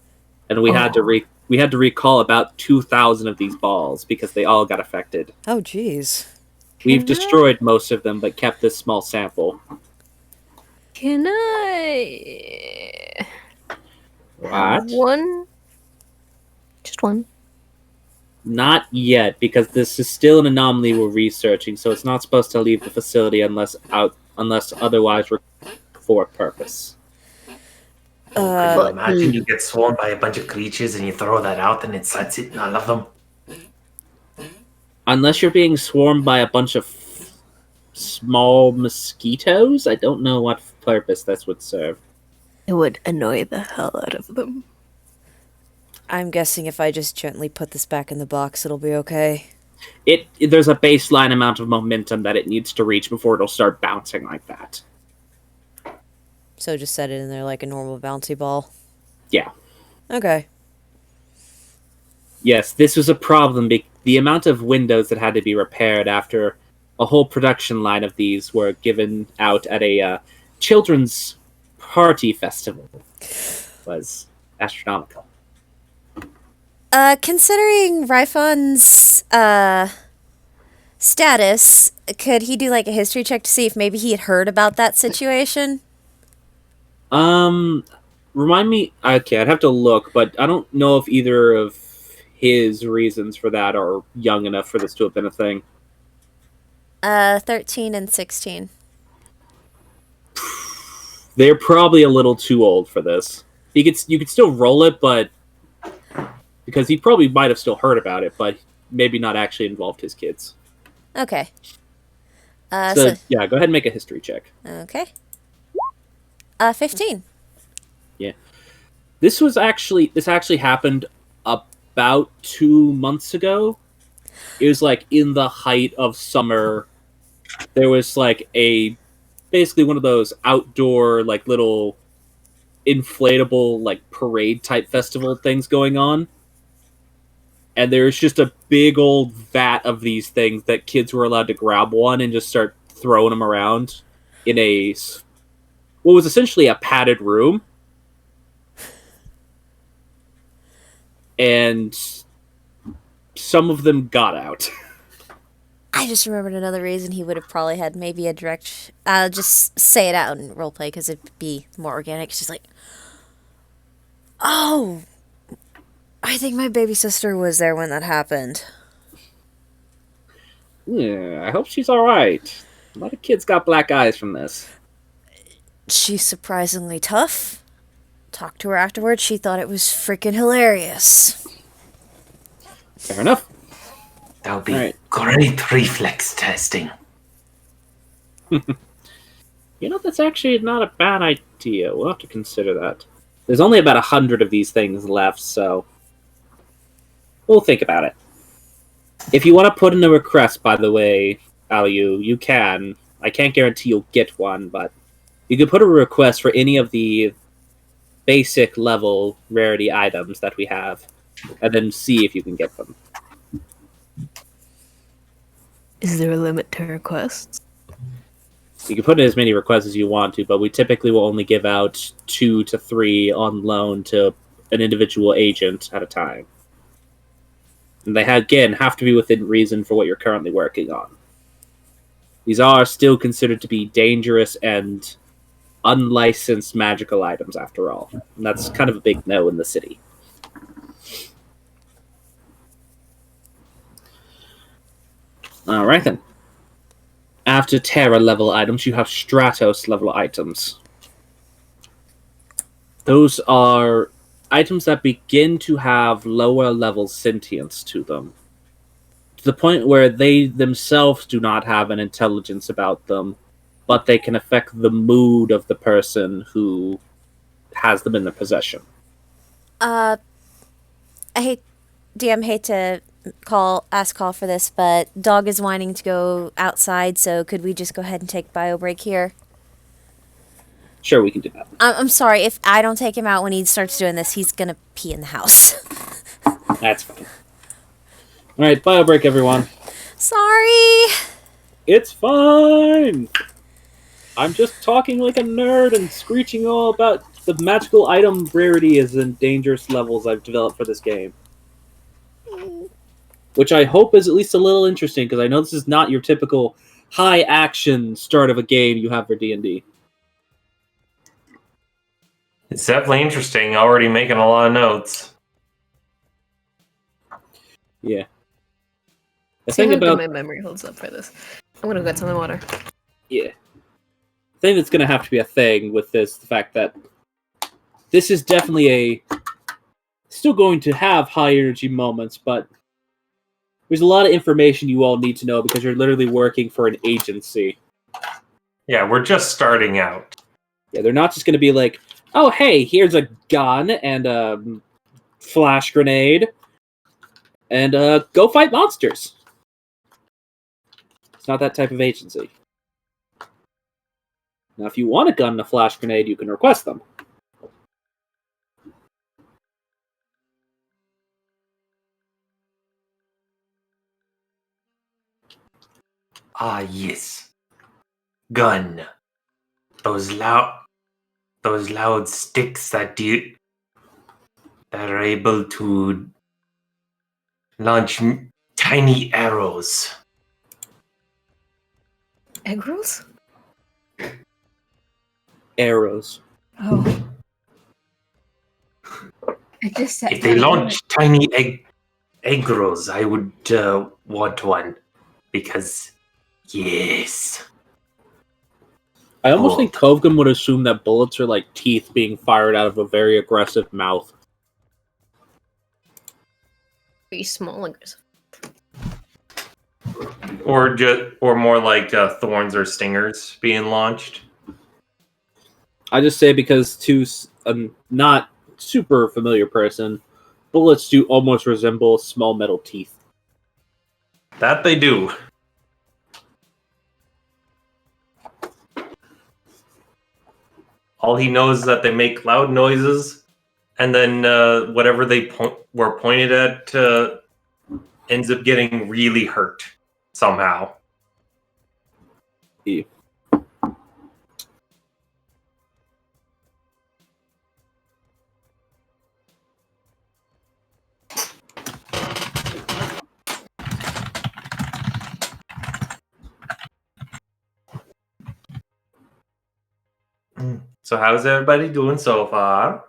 And we had to recall about 2,000 of these balls, because they all got affected. Oh, jeez. We've Can destroyed most of them, but kept this small sample. Can I What? one? Just one. Not yet, because this is still an anomaly we're researching, so it's not supposed to leave the facility unless otherwise for a purpose. Could you imagine you get swarmed by a bunch of creatures and you throw that out and it sets it in all of them? Unless you're being swarmed by a bunch of small mosquitoes, I don't know what purpose this would serve. It would annoy the hell out of them. I'm guessing if I just gently put this back in the box, it'll be okay. There's a baseline amount of momentum that it needs to reach before it'll start bouncing like that. So just set it in there like a normal bouncy ball. Yeah. Okay. Yes, this was a problem. The amount of windows that had to be repaired after a whole production line of these were given out at a children's party festival was astronomical. Considering Ryfon's, status, could he do like a history check to see if maybe he had heard about that situation? Remind me. Okay, I'd have to look, but I don't know if either of his reasons for that are young enough for this to have been a thing. 13 and 16. They're probably a little too old for this. You could still roll it, but because he probably might have still heard about it, but maybe not actually involved his kids. Okay. So yeah, go ahead and make a history check. Okay. 15. This actually happened about 2 months ago. It was like in the height of summer. There was like basically one of those outdoor like little inflatable like parade type festival things going on. And there's just a big old vat of these things that kids were allowed to grab one and just start throwing them around in what was essentially a padded room. And some of them got out. I just remembered another reason he would have probably had maybe a direct. Just say it out in roleplay because it'd be more organic. She's like, "Oh, I think my baby sister was there when that happened." Yeah, I hope she's alright. A lot of kids got black eyes from this. She's surprisingly tough. Talked to her afterwards. She thought it was freaking hilarious. Fair enough. That would be All right. great reflex testing. That's actually not a bad idea. We'll have to consider that. There's only about 100 of these things left, so we'll think about it. If you want to put in a request, by the way, Aliu, you can. I can't guarantee you'll get one, but you can put a request for any of the basic level rarity items that we have, and then see if you can get them. Is there a limit to requests? You can put in as many requests as you want to, but we typically will only give out 2 to 3 on loan to an individual agent at a time. And they, again, have to be within reason for what you're currently working on. These are still considered to be dangerous and unlicensed magical items, after all. And that's kind of a big no in the city. Alright then. After Terra level items, you have Stratos level items. Those are items that begin to have lower level sentience to them, to the point where they themselves do not have an intelligence about them, but they can affect the mood of the person who has them in their possession. I hate to ask call for this, but dog is whining to go outside, so could we just go ahead and take bio break here? Sure, we can do that. I'm sorry, if I don't take him out when he starts doing this, he's gonna pee in the house. That's fine. Alright, bio break, everyone. Sorry! It's fine! I'm just talking like a nerd and screeching all about the magical item rarities and dangerous levels I've developed for this game. Which I hope is at least a little interesting, because I know this is not your typical high-action start of a game you have for D&D. It's definitely interesting. Already making a lot of notes. Yeah. The See thing how good about my memory holds up for this. I'm gonna get some water. yeah, the thing that's going to have to be a thing with this, the fact that this is definitely still going to have high energy moments, but there's a lot of information you all need to know because you're literally working for an agency. Yeah, we're just starting out. Yeah, they're not just going to be like, oh, hey, here's a gun and a flash grenade, and go fight monsters. It's not that type of agency. Now, if you want a gun and a flash grenade, you can request them. Ah, yes. Gun. Those loud sticks that are able to launch tiny arrows. Egg rolls? Arrows. Oh. I just said If they launch tiny egg rolls, I would want one. Because, yes. I almost think Kovgum would assume that bullets are like teeth being fired out of a very aggressive mouth. Pretty small aggressive. Or more like thorns or stingers being launched. I just say because to not super familiar person. Bullets do almost resemble small metal teeth. That they do. All he knows is that they make loud noises, and then whatever they were pointed at ends up getting really hurt somehow. Yeah. So how's everybody doing so far?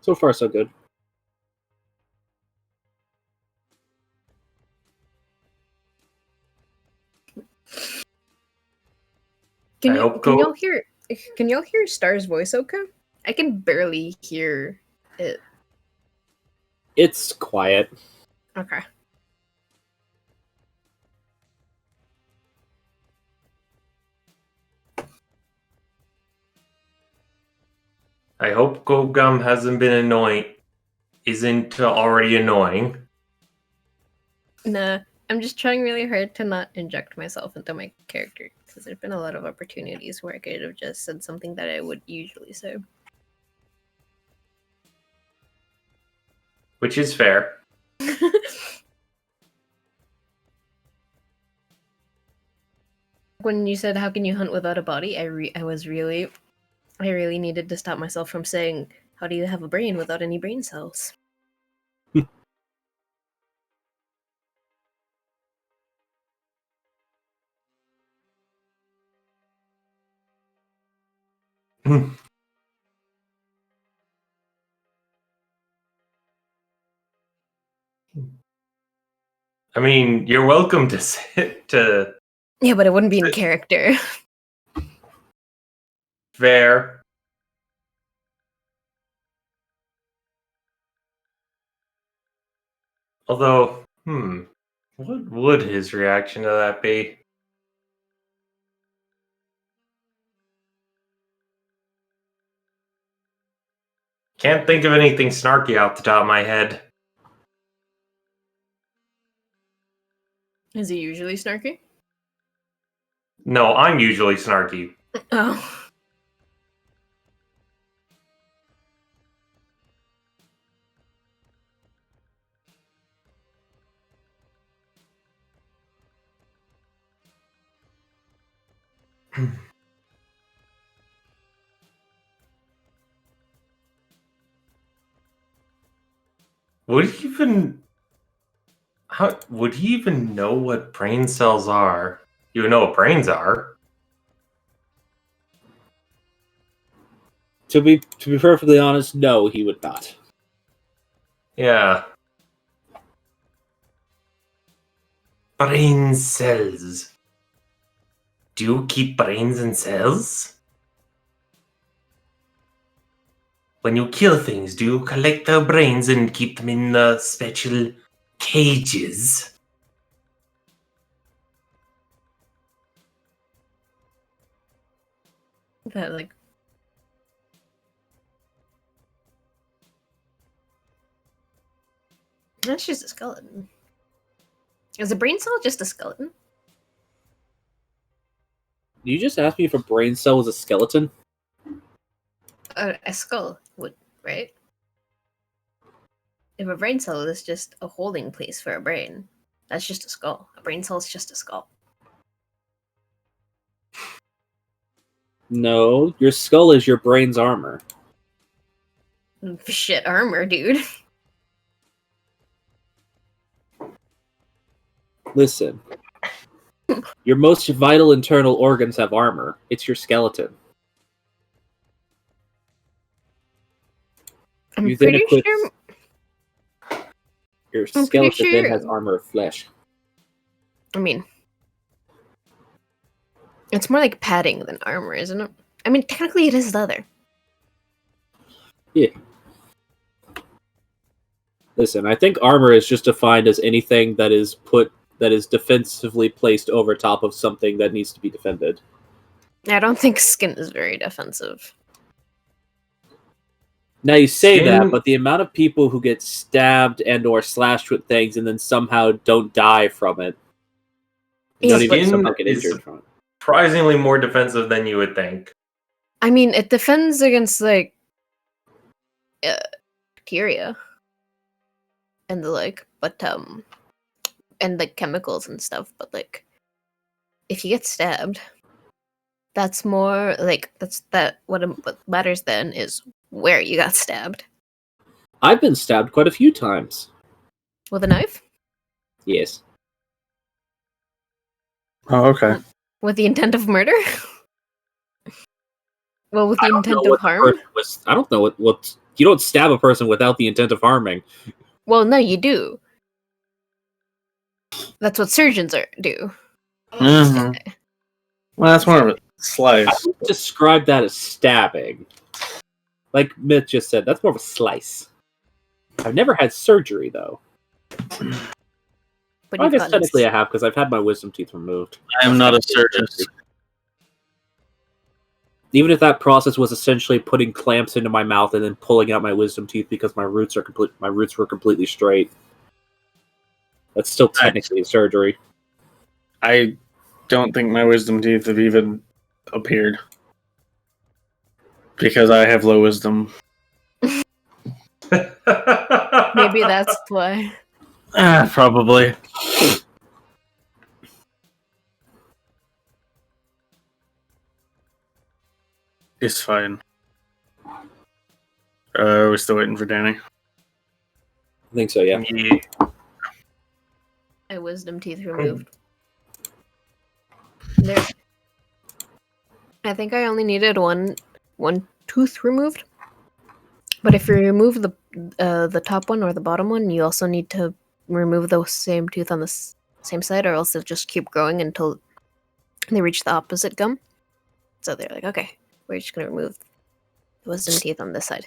So far, so good. Can I you hope can go- y'all hear can y'all hear Star's voice okay? I can barely hear it. It's quiet. Okay. I hope Gogum hasn't been isn't already annoying. Nah, I'm just trying really hard to not inject myself into my character because there's been a lot of opportunities where I could have just said something that I would usually say. Which is fair. When you said how can you hunt without a body, I really needed to stop myself from saying how do you have a brain without any brain cells? I mean, you're welcome to sit to Yeah, but it wouldn't be in character. fair. Although, what would his reaction to that be? Can't think of anything snarky off the top of my head. Is he usually snarky? No, I'm usually snarky. Oh. Would he even how would he even know what brain cells are? You would know what brains are. To be perfectly honest, no, he would not. Yeah. Brain cells. Do you keep brains in cells? When you kill things, do you collect their brains and keep them in special cages? That like that's just a skeleton. Is a brain cell just a skeleton? You just asked me if a brain cell was a skeleton? A skull would, right? If a brain cell is just a holding place for a brain, that's just a skull. A brain cell is just a skull. No, your skull is your brain's armor. Shit armor, dude. Listen. Your most vital internal organs have armor. It's your skeleton. I'm You then pretty equip sure. your I'm pretty skeleton then sure- has armor of flesh. I mean, it's more like padding than armor, isn't it? I mean, technically, it is leather. Yeah. Listen, I think armor is just defined as anything that is defensively placed over top of something that needs to be defended. I don't think skin is very defensive. Now you say Skin- that, but the amount of people who get stabbed and or slashed with things and then somehow don't die from it, and Yeah, don't even Skin somehow get is injured from it. surprisingly more defensive than you would think. I mean, it defends against like bacteria and the like, but and like chemicals and stuff. But like, if you get stabbed, that's more like what matters then is where you got stabbed. I've been stabbed quite a few times. With a knife? Yes. Oh, okay. With the intent of murder? Well, with the I don't know intent what of the harm? person was. I don't know what. You don't stab a person without the intent of harming. Well, no, you do. That's what surgeons do. Mhm. Well, that's more of a I slice. would describe that as stabbing. Like Myth just said, that's more of a slice. I've never had surgery though. But I you've guess gotten technically I have because I've had my wisdom teeth removed. I am not a surgeon. Even if that process was essentially putting clamps into my mouth and then pulling out my wisdom teeth because my roots were completely straight. That's still technically a surgery. I don't think my wisdom teeth have even appeared. Because I have low wisdom. Maybe that's why. Probably. It's fine. We're still waiting for Danny. I think so, yeah. My wisdom teeth removed. There. I think I only needed one tooth removed. But if you remove the top one or the bottom one, you also need to remove the same tooth on the same side, or else they'll just keep growing until they reach the opposite gum. So they're like, okay, we're just gonna remove the wisdom teeth on this side.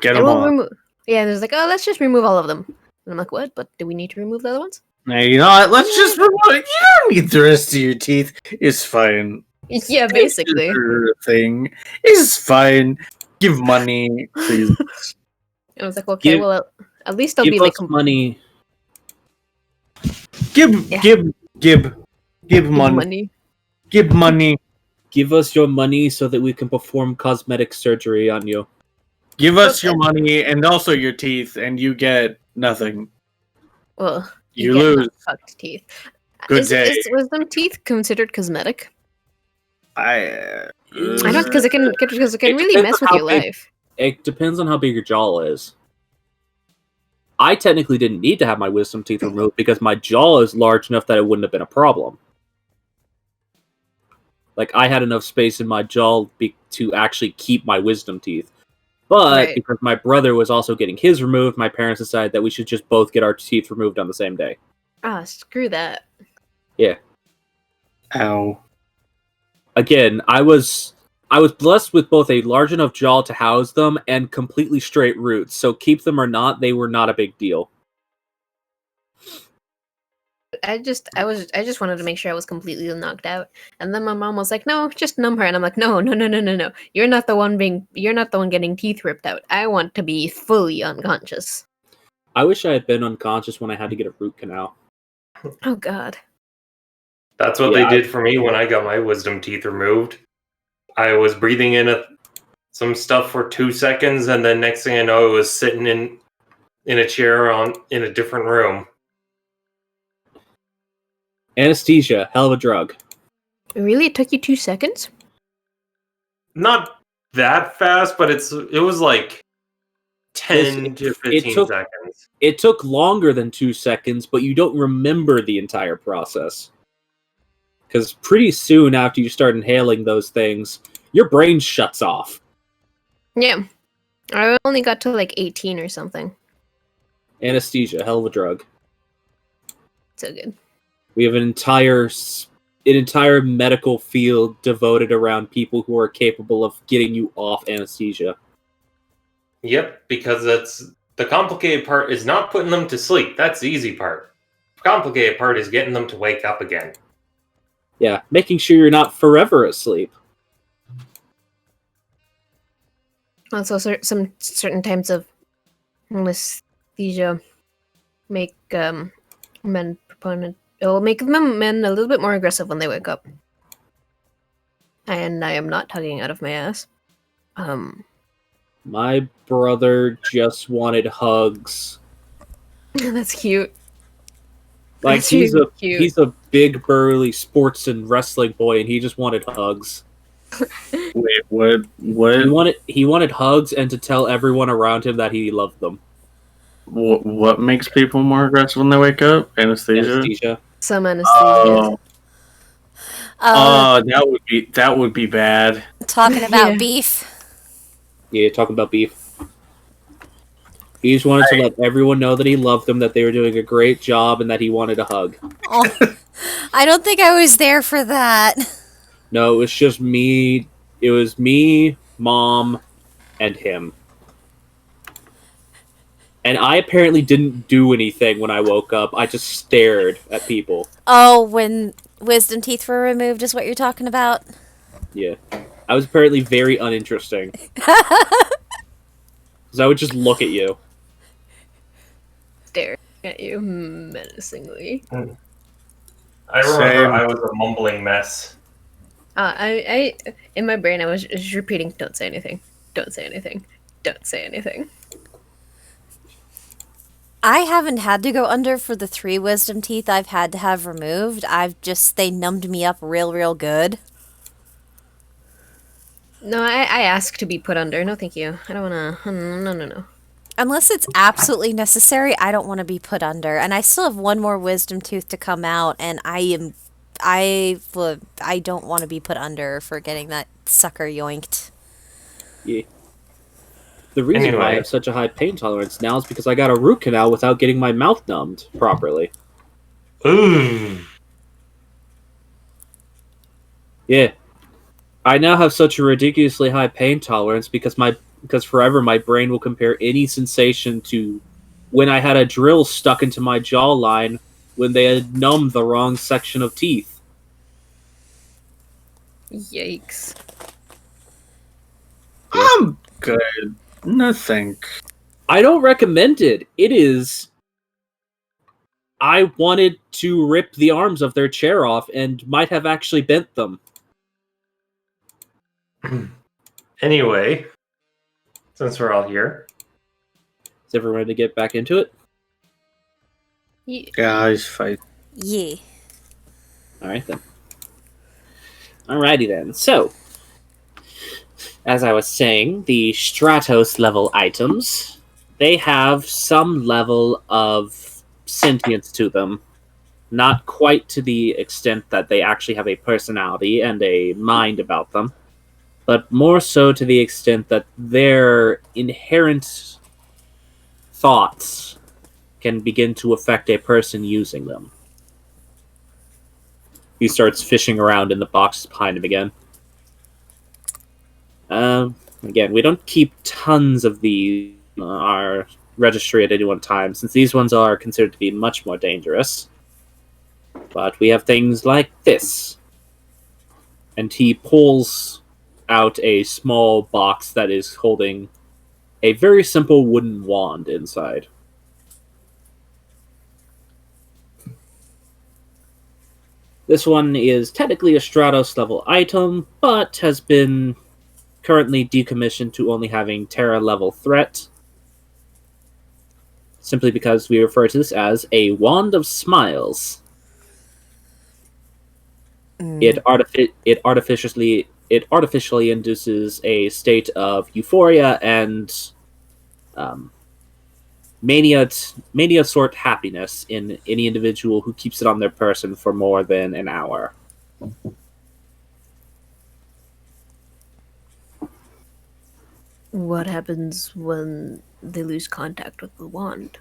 Get And them we'll all. remove. Yeah, there's like, oh, let's just remove all of them. And I'm like, what? But do we need to remove the other ones? Hey, you know what? Let's just remove it. You don't need the rest of your teeth. It's fine. Yeah, basically. Thing is fine. Give money, please. And I was like, okay, Give- well, at least I'll Give be us like money. Give money. Give money. Give us your money so that we can perform cosmetic surgery on you. Give us Okay. your money and also your teeth, and you get nothing. Well, You get lose. fucked teeth. Good day. Is wisdom teeth considered cosmetic? I I know because it can really depends mess on with how your big- life. It depends on how big your jaw is. I technically didn't need to have my wisdom teeth removed because my jaw is large enough that it wouldn't have been a problem. Like, I had enough space in my jaw to actually keep my wisdom teeth. But Right. because my brother was also getting his removed, my parents decided that we should just both get our teeth removed on the same day. Ah, screw that. Ow. Again, I was blessed with both a large enough jaw to house them and completely straight roots. So keep them or not, they were not a big deal. I just wanted to make sure I was completely knocked out. And then my mom was like, "No, just numb her." And I'm like, "No. You're not the one getting teeth ripped out. I want to be fully unconscious." I wish I had been unconscious when I had to get a root canal. Oh god. That's what Yeah, they did for me when I got my wisdom teeth removed. I was breathing in some stuff for 2 seconds, and then next thing I know, I was sitting in a chair in a different room. Anesthesia, hell of a drug. Really? It took you 2 seconds? Not that fast, but it was like 10 to 15 seconds. It took longer than 2 seconds, but you don't remember the entire process. Because pretty soon after you start inhaling those things, your brain shuts off. Yeah. I only got to like 18 or something. Anesthesia, hell of a drug. So good. We have an entire medical field devoted around people who are capable of getting you off anesthesia. Yep, because the complicated part is not putting them to sleep. That's the easy part. The complicated part is getting them to wake up again. Yeah, making sure you're not forever asleep. Also, some certain types of anesthesia make men proponent. It will make men a little bit more aggressive when they wake up. And I am not tugging out of my ass. My brother just wanted hugs. That's cute. Like That's really cute. he's a big burly sports and wrestling boy, and he just wanted hugs. Wait, what? He wanted hugs and to tell everyone around him that he loved them. What makes people more aggressive when they wake up? Anesthesia. Some anesthesia. Oh, that would be bad. Talking about Yeah. beef. Yeah, talking about beef. He just wanted to let everyone know that he loved them, that they were doing a great job, and that he wanted a hug. Oh, I don't think I was there for that. No, it was just me. It was me, Mom, and him. And I apparently didn't do anything when I woke up. I just stared at people. Oh, when wisdom teeth were removed is what you're talking about? Yeah. I was apparently very uninteresting. Because I would just look at you. Staring at you menacingly. I remember I was a mumbling mess. I in my brain I was just repeating, "Don't say anything. Don't say anything. Don't say anything." I haven't had to go under for the 3 wisdom teeth I've had to have removed. They numbed me up real good. No, I asked to be put under. No, thank you. I don't wanna. No. Unless it's absolutely necessary, I don't want to be put under. And I still have 1 more wisdom tooth to come out, and I don't want to be put under for getting that sucker yoinked. Yeah. The reason why I have such a high pain tolerance now is because I got a root canal without getting my mouth numbed properly. Ooh. Yeah. I now have such a ridiculously high pain tolerance because forever my brain will compare any sensation to when I had a drill stuck into my jawline when they had numbed the wrong section of teeth. Yikes! I'm good. Nothing. I don't recommend it. It is. I wanted to rip the arms of their chair off and might have actually bent them. Anyway, since we're all here, Is everyone ready to get back into it? Yeah, he's fine. Yeah. Alright then. Alrighty then. So, as I was saying, the Stratos level items, they have some level of sentience to them. Not quite to the extent that they actually have a personality and a mind about them, but more so to the extent that their inherent thoughts can begin to affect a person using them. He starts fishing around in the boxes behind him again. Again, we don't keep tons of these in our registry at any one time, since these ones are considered to be much more dangerous. But we have things like this. And he pulls out a small box that is holding a very simple wooden wand inside. This one is technically a Stratos level item, but has been currently decommissioned to only having Terra level threat, simply because we refer to this as a Wand of Smiles. It artificially induces a state of euphoria and mania sort happiness in any individual who keeps it on their person for more than an hour. What happens when they lose contact with the wand?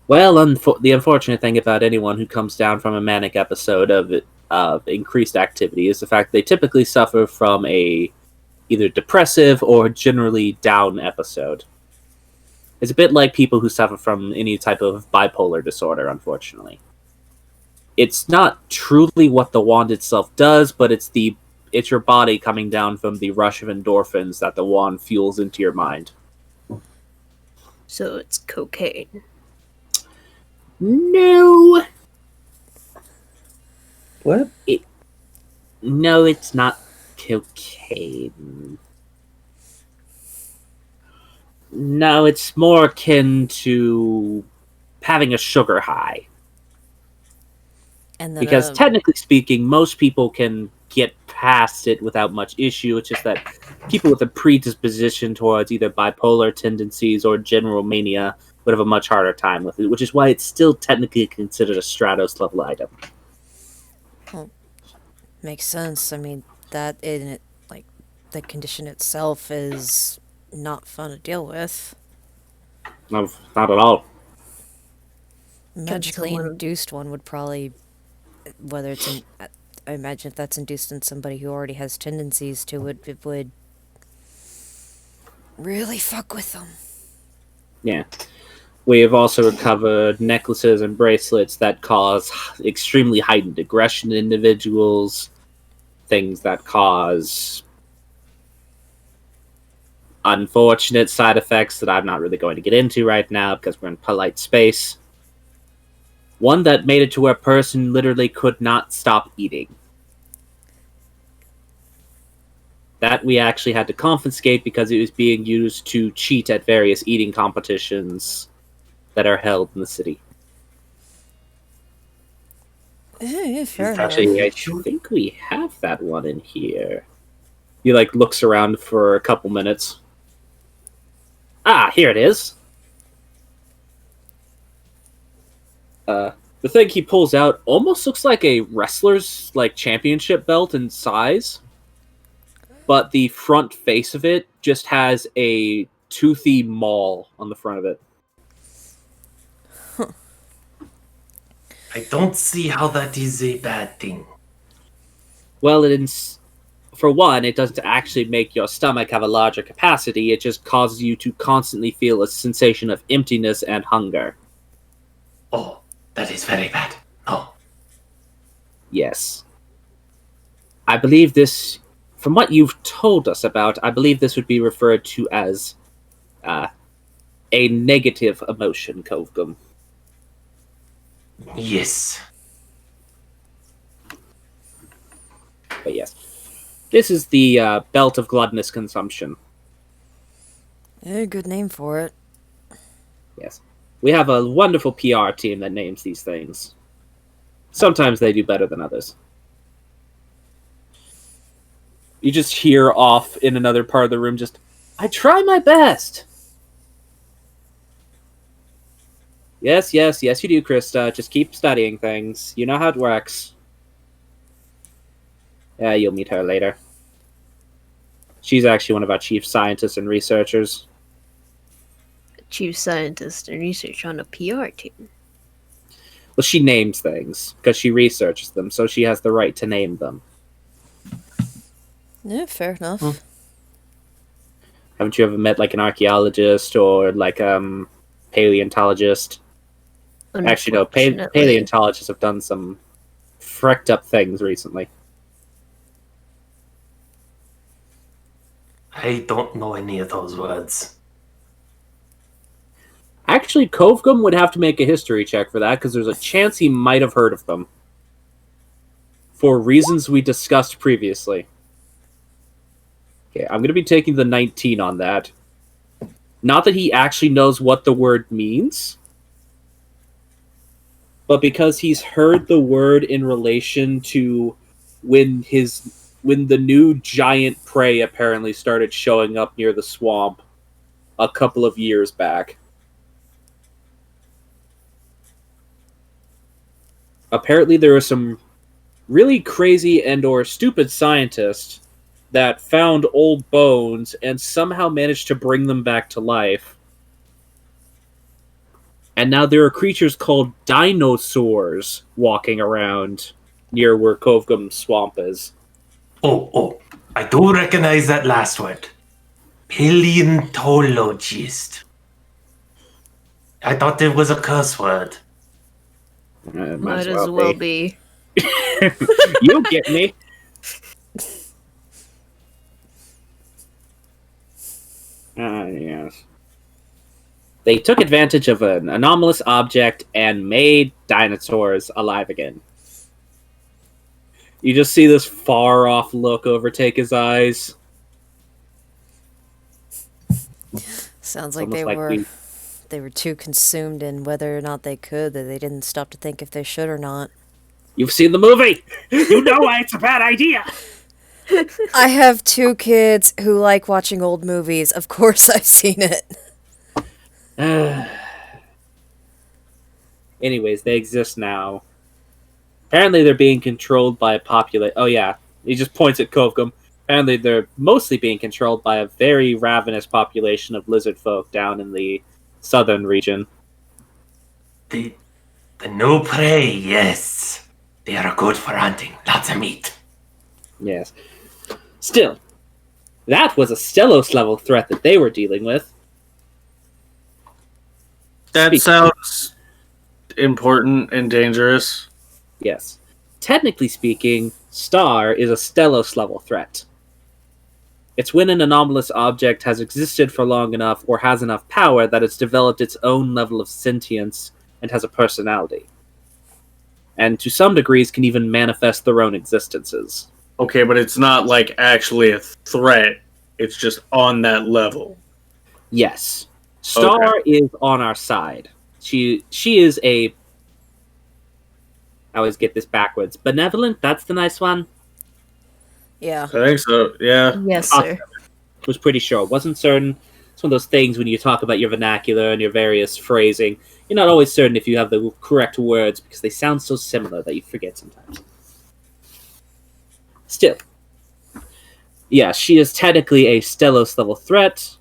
Well, the unfortunate thing about anyone who comes down from a manic episode of increased activity is the fact they typically suffer from a either depressive or generally down episode. It's a bit like people who suffer from any type of bipolar disorder, unfortunately. It's not truly what the wand itself does, but it's It's your body coming down from the rush of endorphins that the wand fuels into your mind. So it's cocaine. No, What? no, it's not cocaine. No, it's more akin to having a sugar high. And then Because technically speaking, most people can get past it without much issue. It's just that people with a predisposition towards either bipolar tendencies or general mania would have a much harder time with it, which is why it's still technically considered a Stratos level item. makes sense. I mean, that in it, like, the condition itself is not fun to deal with. No, not at all. Magically someone- induced one would probably, whether it's in, I imagine if that's induced in somebody who already has tendencies to it, it would really fuck with them. Yeah. We have also recovered necklaces and bracelets that cause extremely heightened aggression in individuals, things that cause unfortunate side effects that I'm not really going to get into right now because we're in polite space. One that made it to where a person literally could not stop eating. That we actually had to confiscate because it was being used to cheat at various eating competitions that are held in the city. Yeah, fair enough. Actually, I think we have that one in here. He looks around for a couple minutes. Ah, here it is. The thing he pulls out almost looks like a wrestler's championship belt in size, but the front face of it just has a toothy maul on the front of it. I don't see how that is a bad thing. Well, for one, it doesn't actually make your stomach have a larger capacity. It just causes you to constantly feel a sensation of emptiness and hunger. Oh, that is very bad. Oh, Yes. I believe this, from what you've told us about, I believe this would be referred to as a negative emotion, Kovgum. yes. But yes. This is the belt of gluttonous consumption. Yeah, good name for it. Yes. We have a wonderful PR team that names these things. Sometimes they do better than others. You just hear off in another part of the room I try my best. Yes, you do, Krista. Just keep studying things. You know how it works. Yeah, you'll meet her later. She's actually one of our chief scientists and researchers. Chief scientist and research on a PR team. Well, she names things, because she researches them, so she has the right to name them. Yeah, fair enough. Haven't you ever met, an archaeologist or, paleontologist? Actually, no, Unfortunately. paleontologists have done some frecked up things recently. I don't know any of those words. Actually, Kovgum would have to make a history check for that, because there's a chance he might have heard of them. For reasons we discussed previously. Okay, I'm going to be taking the 19 on that. Not that he actually knows what the word means, but because he's heard the word in relation to when the new giant prey apparently started showing up near the swamp a couple of years back. Apparently there were some really crazy and or stupid scientists that found old bones and somehow managed to bring them back to life. And now there are creatures called dinosaurs walking around near where Kovgum Swamp is. Oh, I do recognize that last word. Paleontologist. I thought it was a curse word. Might as well be. You get me. Yes. They took advantage of an anomalous object and made dinosaurs alive again. You just see this far-off look overtake his eyes. Sounds It's like almost like we... they were too consumed in whether or not they could that they didn't stop to think if they should or not. You've seen the movie! You know why it's a bad idea! I have 2 kids who like watching old movies. Of course I've seen it. Anyways, they exist now. Apparently they're being controlled by a population... Oh yeah, he just points at Kovkum. Apparently they're mostly being controlled by a very ravenous population of lizard folk down in the southern region. The new prey, yes. They are good for hunting. Lots of meat. Yes. Still, that was a Stelos level threat that they were dealing with. That Speak. sounds important and dangerous. Yes. Technically speaking, Star is a Stelos level threat. It's when an anomalous object has existed for long enough or has enough power that it's developed its own level of sentience and has a personality. And to some degrees can even manifest their own existences. Okay, but it's not like actually a threat. It's just on that level. Yes. Star is on our side. She is a... I always get this backwards. Benevolent? That's the nice one? Yeah. I think so, yeah. Yes, sir. Was pretty sure. Wasn't certain. It's one of those things when you talk about your vernacular and your various phrasing, you're not always certain if you have the correct words because they sound so similar that you forget sometimes. Still. Yeah, she is technically a Stelos level threat.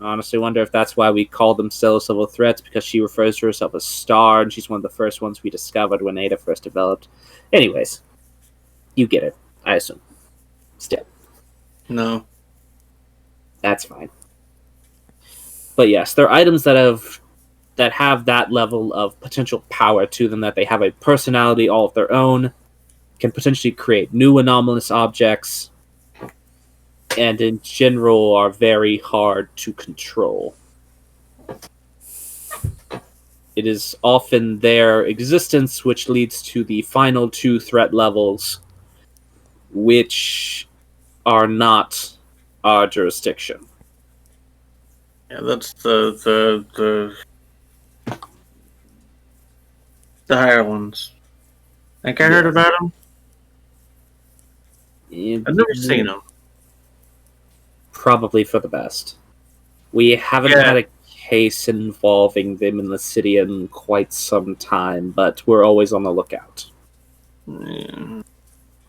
I honestly wonder if that's why we call them Stelos level threats, because she refers to herself as Star, and she's one of the first ones we discovered when Ada first developed. Anyways, you get it, I assume. Still. No. That's fine. But yes, they're items that have that level of potential power to them, that they have a personality all of their own, can potentially create new anomalous objects, and in general are very hard to control. It is often their existence which leads to the final 2 threat levels, which are not our jurisdiction. Yeah, that's the higher ones. Think I heard about them? I've never seen them. Probably for the best. We haven't had a case involving them in the city in quite some time, but we're always on the lookout. Yeah.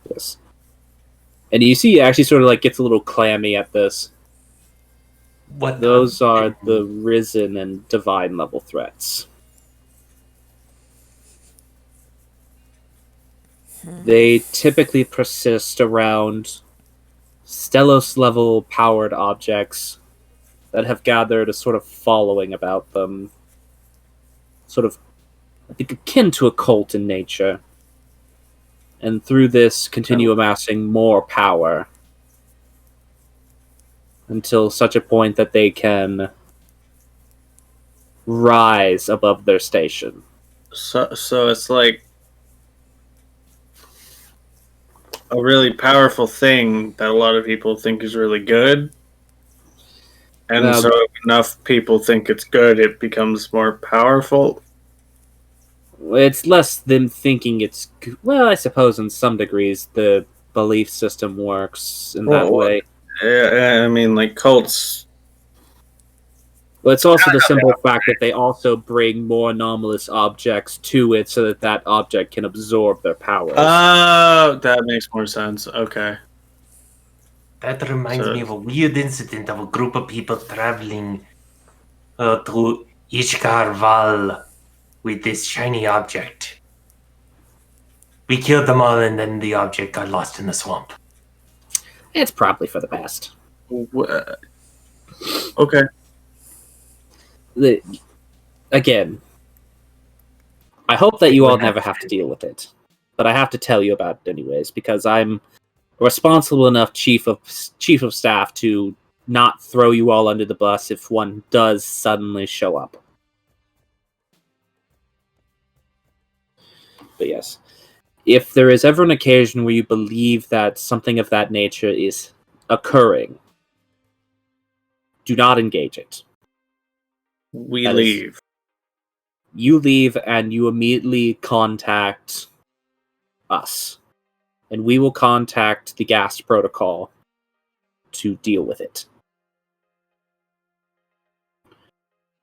Yes. And you see, he actually sort of like gets a little clammy at this. What? Those are the risen and divine level threats. They typically persist around Stelos level powered objects that have gathered a sort of following about them. Sort of, I think, akin to a cult in nature. And through this, continue amassing more power until such a point that they can rise above their station. So it's like a really powerful thing that a lot of people think is really good. And so if enough people think it's good, it becomes more powerful. It's less them thinking it's... Well, I suppose in some degrees the belief system works in that way. Yeah, I mean, like cults. But it's also the simple fact that they also bring more anomalous objects to it so that that object can absorb their powers. Oh, that makes more sense. Okay. That reminds me of a weird incident of a group of people traveling to Ishkar Val with this shiny object. We killed them all, and then the object got lost in the swamp. It's probably for the best. Okay. Again, I hope that you all never have to deal with it. But I have to tell you about it anyways, because I'm a responsible enough chief of staff to not throw you all under the bus if one does suddenly show up. But yes, if there is ever an occasion where you believe that something of that nature is occurring, do not engage it. We That is- leave. You leave and you immediately contact us. And we will contact the Gas Protocol to deal with it.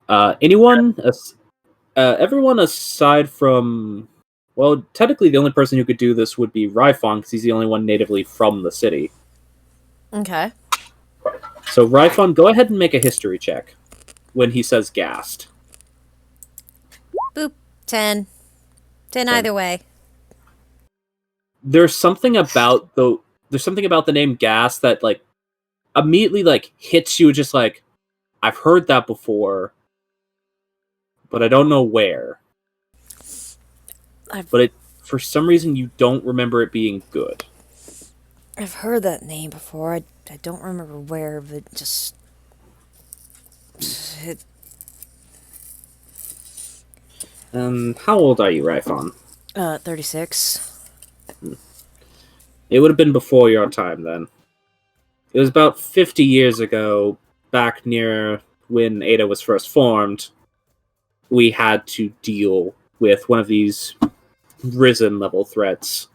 Everyone aside from... Well, technically the only person who could do this would be Ryfon, because he's the only one natively from the city. Okay. So Ryfon, go ahead and make a history check when he says gassed. Boop. 10. 10 either way. There's something about the name gas that like immediately like hits you, just like, I've heard that before, but I don't know where. But for some reason you don't remember it being good. I've heard that name before. I don't remember where, but just... How old are you, Ryfon? 36. It would have been before your time then. It was about 50 years ago, back near when Ada was first formed, we had to deal with one of these risen level threats.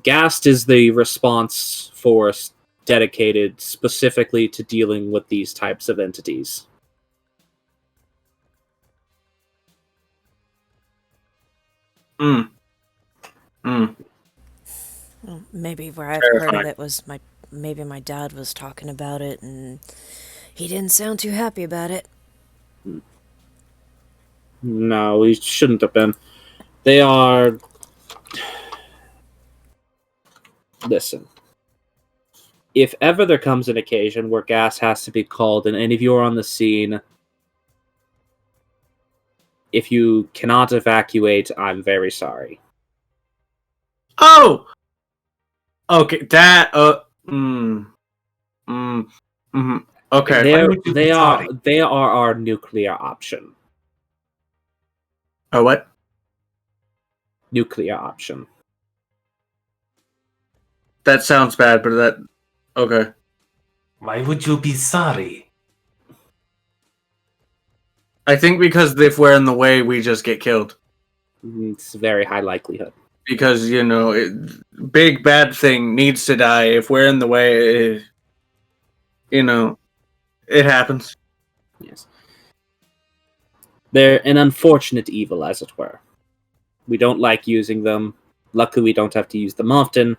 Gast is the response force dedicated specifically to dealing with these types of entities. Well, maybe where I've heard of it was maybe my dad was talking about it and he didn't sound too happy about it. No, we shouldn't have been. They are... Listen. If ever there comes an occasion where gas has to be called and any of you are on the scene, if you cannot evacuate, I'm very sorry. Oh! Okay, that, okay. They are our nuclear option. Oh, what? Nuclear option. That sounds bad, but that, okay. Why would you be sorry? I think because if we're in the way, we just get killed. It's a very high likelihood. Because, big bad thing needs to die. If we're in the way, it happens. Yes. They're an unfortunate evil, as it were. We don't like using them. Luckily, we don't have to use them often.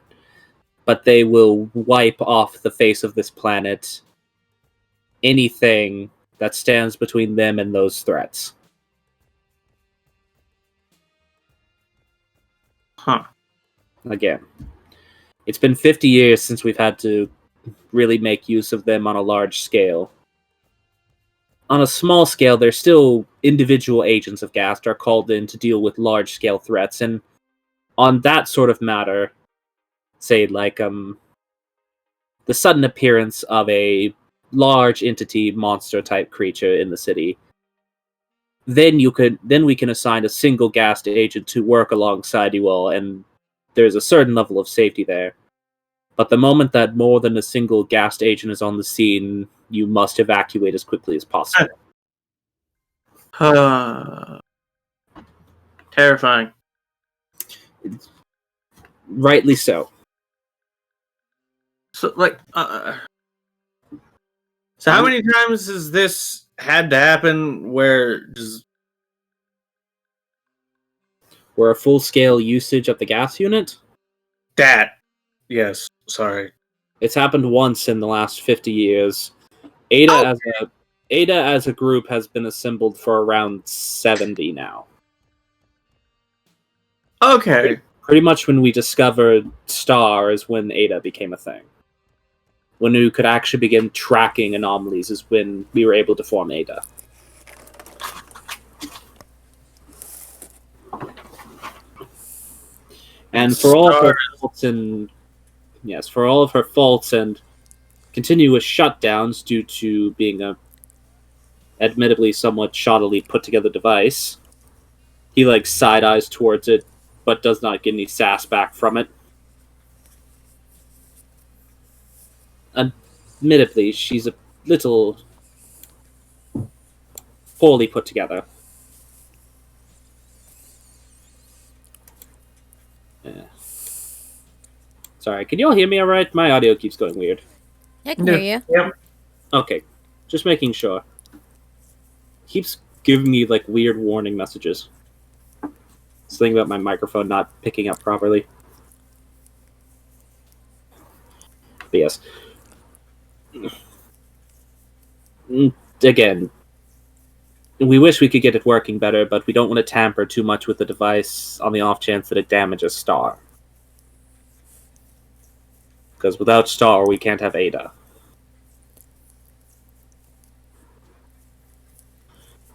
But they will wipe off the face of this planet anything that stands between them and those threats. Huh. Again, it's been 50 years since we've had to really make use of them on a large scale. On a small scale, they're still individual agents of Gast are called in to deal with large-scale threats, and on that sort of matter, say like the sudden appearance of a large entity monster type creature in the city, then we can assign a single Gast agent to work alongside you all, and there's a certain level of safety there. But the moment that more than a single Gast agent is on the scene, you must evacuate as quickly as possible. Terrifying. Rightly so. So, so how many times has this had to happen where just... Where a full-scale usage of the gas unit? That. Yes, sorry. It's happened once in the last 50 years. Ada as a group has been assembled for around 70 now. Okay. Pretty much when we discovered Star is when Ada became a thing. When we could actually begin tracking anomalies is when we were able to form Ada. And for all of her faults and continuous shutdowns due to being a admittedly somewhat shoddily put together device. He like side eyes towards it, but does not get any sass back from it. Admittedly, she's a little poorly put together. Yeah. Sorry, can you all hear me alright? My audio keeps going weird. I can hear you. Yep. Okay, just making sure. Keeps giving me like weird warning messages. Something about my microphone not picking up properly. But yes. Again, we wish we could get it working better, but we don't want to tamper too much with the device on the off chance that it damages Star. Because without Star, we can't have Ada.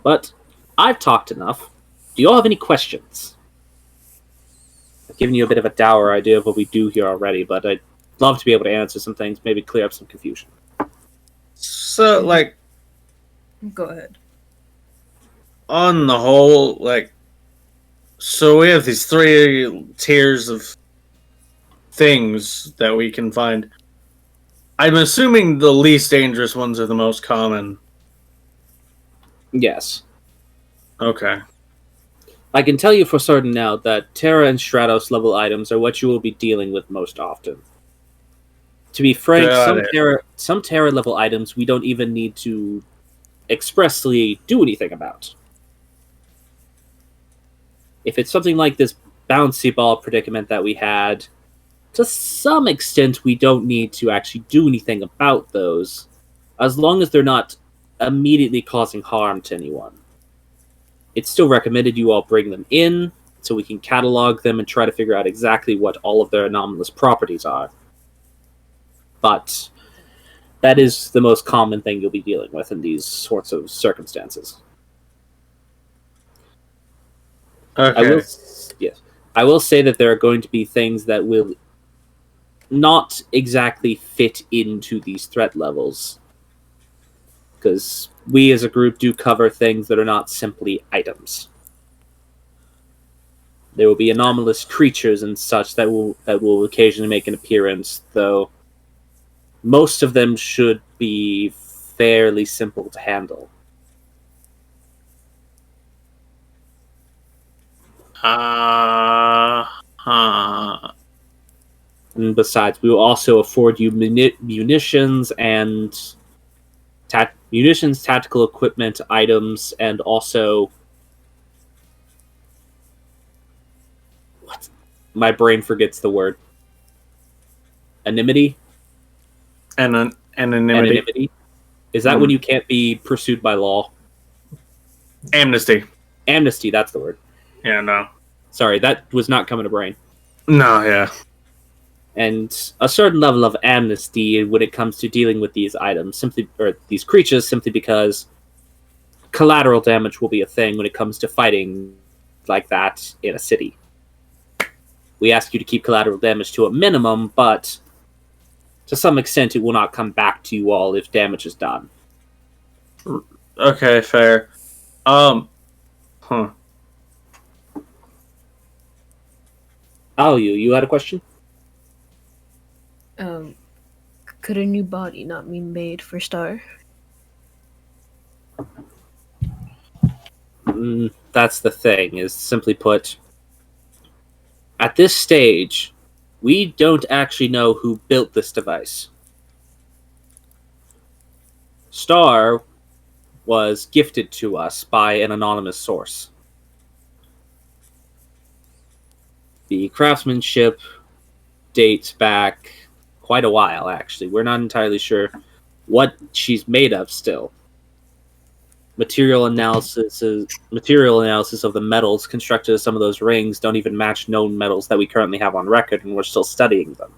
But I've talked enough. Do you all have any questions? I've given you a bit of a dour idea of what we do here already, but I'd love to be able to answer some things, maybe clear up some confusion. So, like, Go ahead. on the whole, like, so we have these 3 tiers of things that we can find. I'm assuming the least dangerous ones are the most common. Yes. Okay. I can tell you for certain now that Terra and Stratos level items are what you will be dealing with most often. To be frank, Got some Terra level items we don't even need to expressly do anything about. If it's something like this bouncy ball predicament that we had, to some extent we don't need to actually do anything about those, as long as they're not immediately causing harm to anyone. It's still recommended you all bring them in, so we can catalog them and try to figure out exactly what all of their anomalous properties are. But that is the most common thing you'll be dealing with in these sorts of circumstances. Okay. I will say that there are going to be things that will not exactly fit into these threat levels. Because we as a group do cover things that are not simply items. There will be anomalous creatures and such that will occasionally make an appearance, though most of them should be fairly simple to handle. And besides, we will also afford you munitions and tactical equipment, items, and also what? My brain forgets the word. Anonymity. Anonymity. Is that when you can't be pursued by law? Amnesty. Amnesty, that's the word. Yeah, no. Sorry, that was not coming to brain. No, yeah. And a certain level of amnesty when it comes to dealing with these items, these creatures, simply because collateral damage will be a thing when it comes to fighting like that in a city. We ask you to keep collateral damage to a minimum, but to some extent it will not come back to you all if damage is done. Okay, fair. You had a question? Could a new body not be made for Star? That's the thing, is simply put, at this stage, we don't actually know who built this device. Star was gifted to us by an anonymous source. The craftsmanship dates back quite a while, actually. We're not entirely sure what she's made of still. Material analysis of the metals constructed of some of those rings don't even match known metals that we currently have on record, and we're still studying them.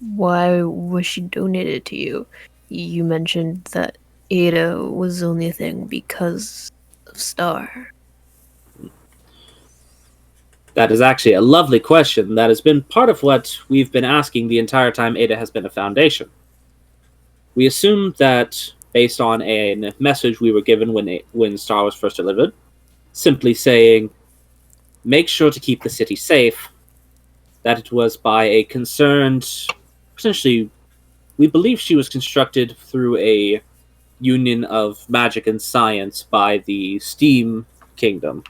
Why was she donated to you? You mentioned that Ada was only a thing because of Star. That is actually a lovely question. That has been part of what we've been asking the entire time Ada has been a foundation. We assumed that, based on a message we were given when Star was first delivered, simply saying, make sure to keep the city safe, that it was by a concerned, essentially, we believe she was constructed through a union of magic and science by the Steam Kingdom.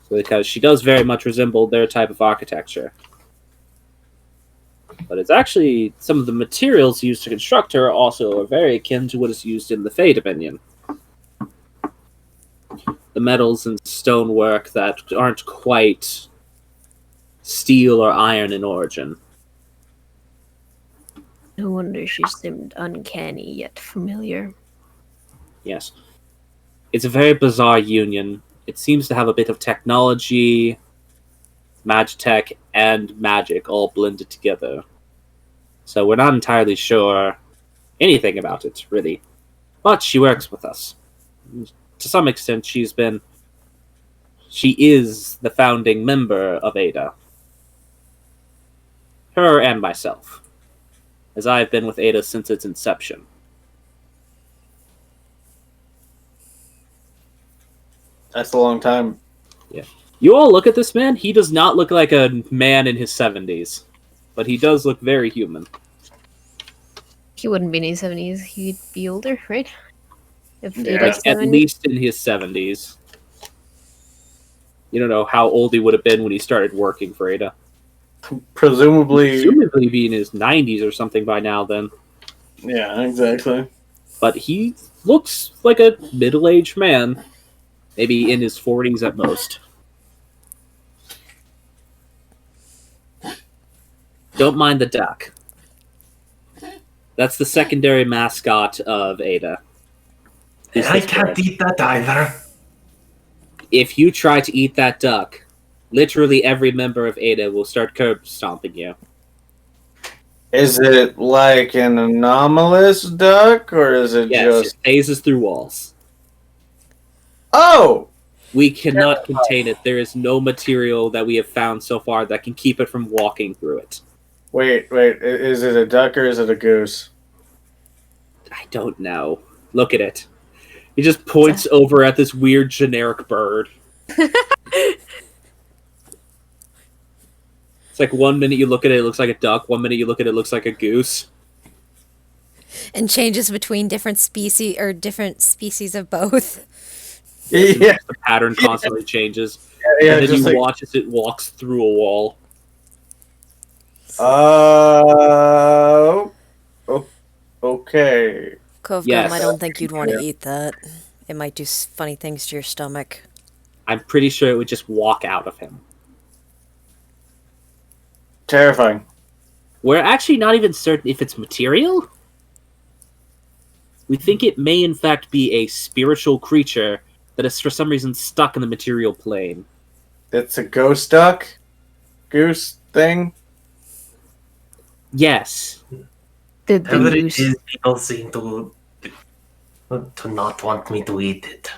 Because she does very much resemble their type of architecture. But it's actually, some of the materials used to construct her also are very akin to what is used in the Fey Dominion. The metals and stonework that aren't quite steel or iron in origin. No wonder she seemed uncanny yet familiar. Yes. It's a very bizarre union. It seems to have a bit of technology, magitech, and magic all blended together. So we're not entirely sure anything about it, really. But she works with us. To some extent, she is the founding member of Ada. Her and myself. As I've been with Ada since its inception. That's a long time. Yeah. You all look at this man, he does not look like a man in his 70s. But he does look very human. He wouldn't be in his 70s. He'd be older, right? If Yeah. Ada's Like, at 70? least in his 70s. You don't know how old he would have been when he started working for Ada. Presumably. Be in his 90s or something by now then. Yeah, exactly. But he looks like a middle-aged man. Maybe in his 40s at most. Don't mind the duck. That's the secondary mascot of Ada. And I can't eat that either. If you try to eat that duck, literally every member of Ada will start curb stomping you. Is it like an anomalous duck, or is it Yes, just... it phases through walls. Oh! We cannot contain it. There is no material that we have found so far that can keep it from walking through it. Wait. Is it a duck or is it a goose? I don't know. Look at it. He just points over at this weird generic bird. It's like 1 minute you look at it, it looks like a duck. 1 minute you look at it, it looks like a goose. And changes between different species or different species of both. Yeah. The pattern constantly changes. Yeah, and then just you like... watch as it walks through a wall. Okay. Kovgum, Yes. I don't think you'd want to eat that. It might do funny things to your stomach. I'm pretty sure it would just walk out of him. Terrifying. We're actually not even certain if it's material. We think it may in fact be a spiritual creature that is for some reason stuck in the material plane. It's a ghost duck? Goose thing? The Yes. Whatever it goose. is, people seem to not want me to eat it.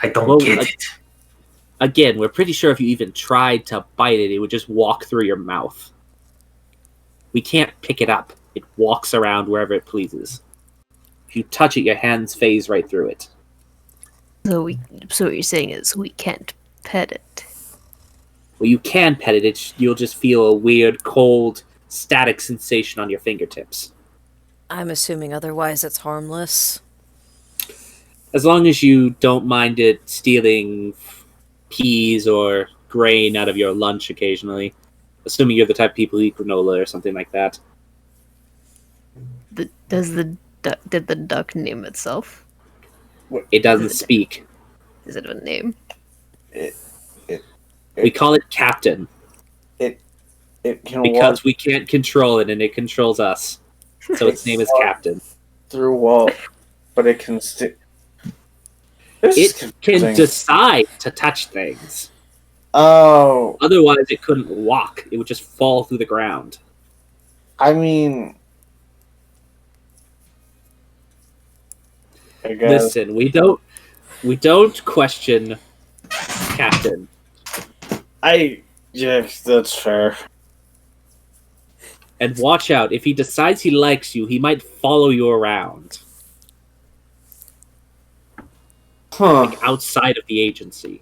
I don't Well, get it. Again, we're pretty sure if you even tried to bite it, it would just walk through your mouth. We can't pick it up. It walks around wherever it pleases. If you touch it, your hands phase right through it. So what you're saying is we can't pet it. Well, you can pet it, you'll just feel a weird, cold, static sensation on your fingertips. I'm assuming otherwise it's harmless. As long as you don't mind it stealing peas or grain out of your lunch occasionally. Assuming you're the type of people who eat granola or something like that. Did the duck name itself? It doesn't speak. Is it a name? We call it Captain. It can Because walk we can't control it and it controls us. So its name is Captain. through wall, but it can stick. It can decide to touch things. Oh, Otherwise, it couldn't walk. It would just fall through the ground. I mean, I guess. Listen, we don't question Captain. Yes, that's fair. And watch out, if he decides he likes you, he might follow you around. Huh. Like outside of the agency.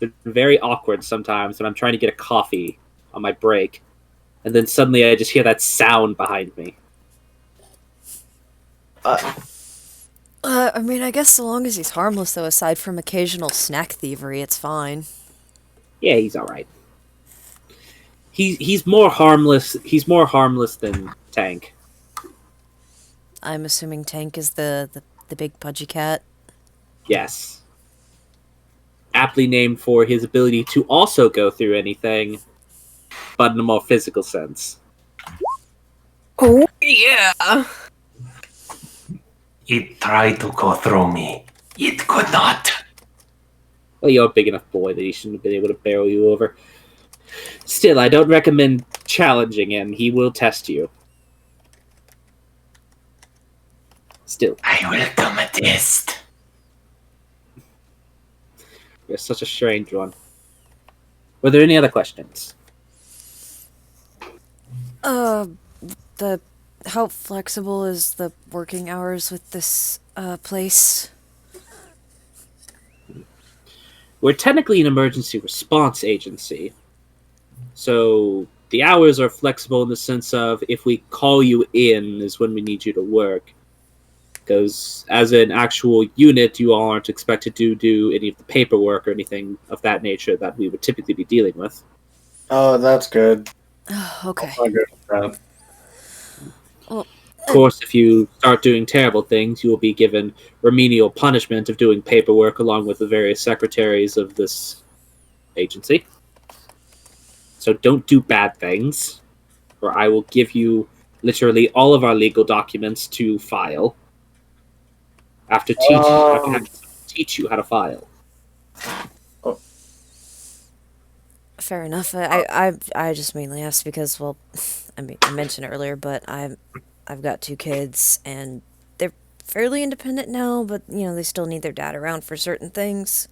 It's very awkward sometimes when I'm trying to get a coffee on my break. And then suddenly I just hear that sound behind me. I mean, I guess so long as he's harmless, though, aside from occasional snack thievery, it's fine. Yeah, he's alright. He's more harmless. He's more harmless than Tank. I'm assuming Tank is the big pudgy cat. Yes. Aptly named for his ability to also go through anything, but in a more physical sense. Oh, yeah. It tried to go through me. It could not. Well, you're a big enough boy that he shouldn't have been able to barrel you over. Still, I don't recommend challenging him. He will test you. Still. I will come a test. You're such a strange one. Were there any other questions? How flexible is the working hours with this, place? We're technically an emergency response agency. So the hours are flexible in the sense of if we call you in is when we need you to work. Because as an actual unit, you all aren't expected to do any of the paperwork or anything of that nature that we would typically be dealing with. Oh, that's good. Okay. I'm good with that. Well, Of course, if you start doing terrible things, you will be given remedial punishment of doing paperwork along with the various secretaries of this agency. So don't do bad things, or I will give you literally all of our legal documents to file. After teach you how to file. fair enough. I just mainly asked because, well, I mean, I mentioned it earlier, but I've got 2 kids, and they're fairly independent now, but, you know, they still need their dad around for certain things.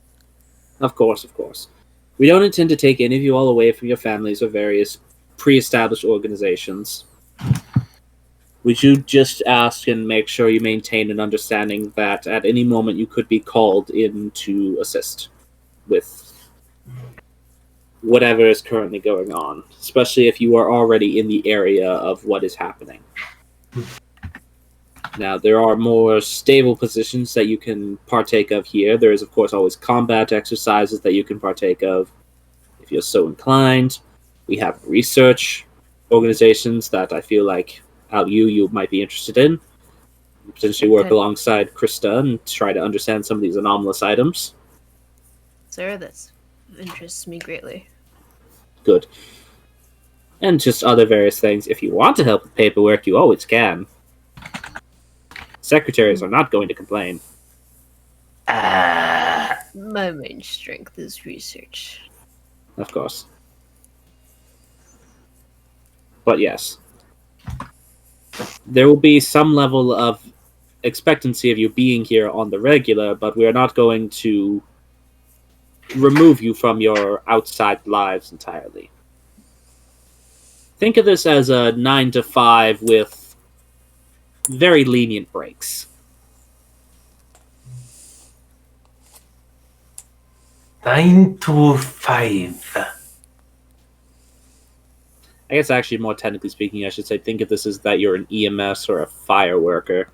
Of course, of course. We don't intend to take any of you all away from your families or various pre-established organizations. We should just ask and make sure you maintain an understanding that at any moment you could be called in to assist with whatever is currently going on, especially if you are already in the area of what is happening. Now, there are more stable positions that you can partake of here. There is, of course, always combat exercises that you can partake of if you're so inclined. We have research organizations that I feel like you might be interested in. Potentially work Okay. alongside Krista and try to understand some of these anomalous items. Sir, that interests me greatly. Good. And just other various things. If you want to help with paperwork, you always can. Secretaries are not going to complain. My main strength is research. Of course. But yes. There will be some level of expectancy of you being here on the regular, but we are not going to remove you from your outside lives entirely. Think of this as a 9 to 5 with very lenient breaks. 9 to 5. I guess actually, more technically speaking, I should say think of this as that you're an EMS or a fire worker.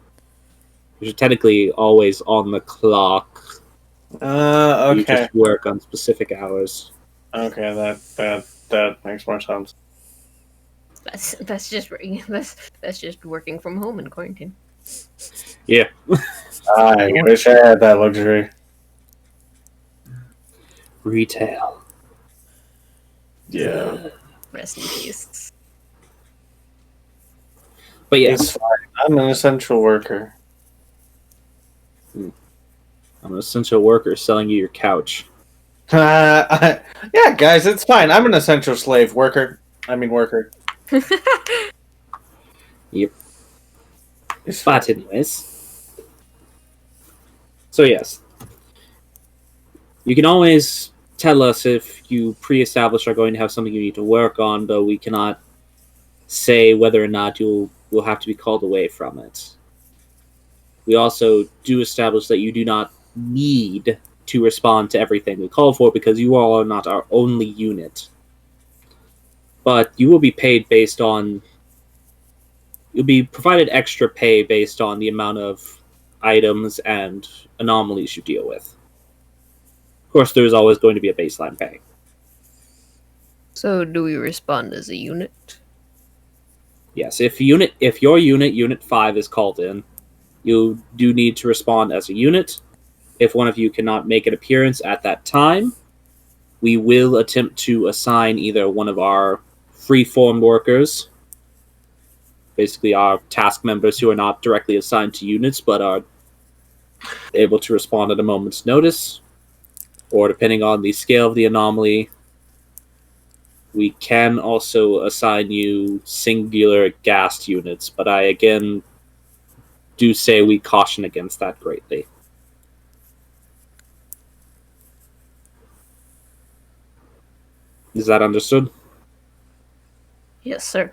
You're technically always on the clock. You Okay. just work on specific hours. Okay, that makes more sense. That's just working from home in quarantine. Yeah. I wish I had that luxury. Retail. Yeah. Rest in peace. But It's yes, fine. I'm an essential worker. I'm an essential worker selling you your couch. Yeah, guys, it's fine. I'm an essential slave worker. Worker. Yep. It's fine. But anyways. So yes. You can always tell us if you pre-established are going to have something you need to work on, though we cannot say whether or not you will have to be called away from it. We also do establish that you do not need to respond to everything we call for because you all are not our only unit. But you will be paid based on... You'll be provided extra pay based on the amount of items and anomalies you deal with. Of course, there is always going to be a baseline pay. So, do we respond as a unit? Yes, if your unit, Unit 5, is called in, you do need to respond as a unit. If one of you cannot make an appearance at that time, we will attempt to assign either one of our free-form workers, basically our task members who are not directly assigned to units but are able to respond at a moment's notice, or depending on the scale of the anomaly, we can also assign you singular gassed units, but I again do say we caution against that greatly. Is that understood? Yes, sir.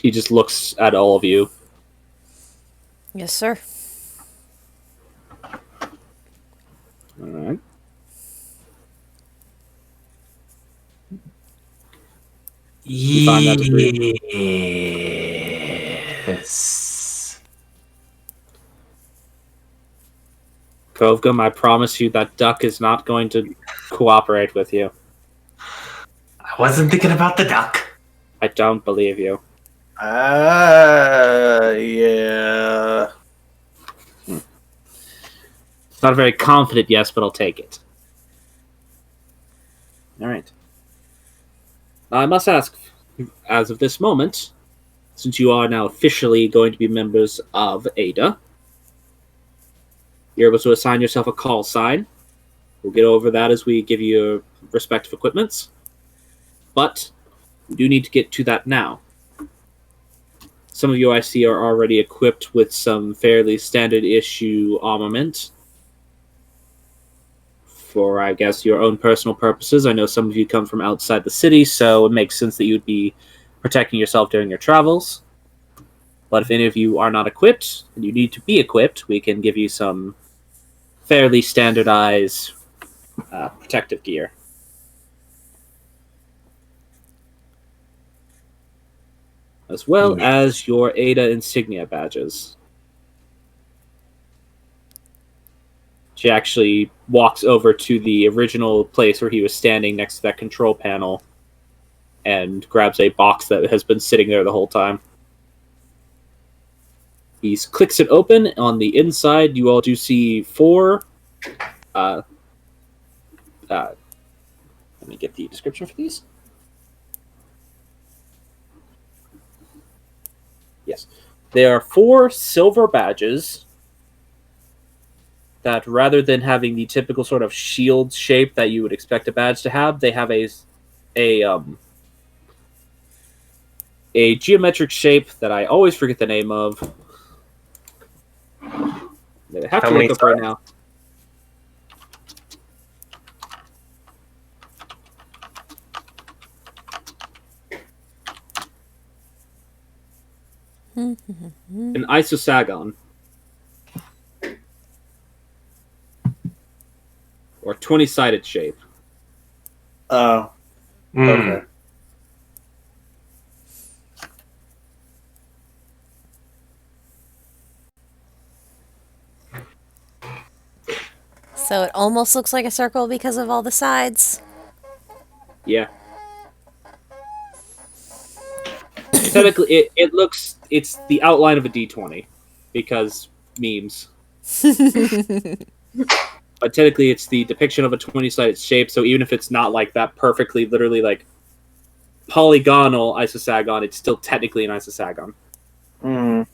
He just looks at all of you. Yes, sir. Alright. You find that agreeable? Yes. Kovgum, I promise you that duck is not going to cooperate with you. I wasn't thinking about the duck. I don't believe you. Yeah. It's not a very confident yes, but I'll take it. Alright. I must ask, as of this moment, since you are now officially going to be members of Ada, you're able to assign yourself a call sign. We'll get over that as we give you your respective equipments. But we do need to get to that now. Some of you I see are already equipped with some fairly standard issue armament for, I guess, your own personal purposes. I know some of you come from outside the city, so it makes sense that you'd be protecting yourself during your travels. But if any of you are not equipped, and you need to be equipped, we can give you some fairly standardized protective gear. As well as your Ada insignia badges. She actually walks over to the original place where he was standing next to that control panel and grabs a box that has been sitting there the whole time. He clicks it open. On the inside, you all do see 4... let me get the description for these. Yes. There are 4 silver badges that, rather than having the typical sort of shield shape that you would expect a badge to have, they have a geometric shape that I always forget the name of. I have to look up right now. An isosagon. Or 20-sided shape. Oh. Okay. So it almost looks like a circle because of all the sides. Yeah. Technically, it's the outline of a D20 because memes. But technically, it's the depiction of a 20-sided shape. So even if it's not like that perfectly, literally like polygonal isosagon, it's still technically an isosagon. Mm.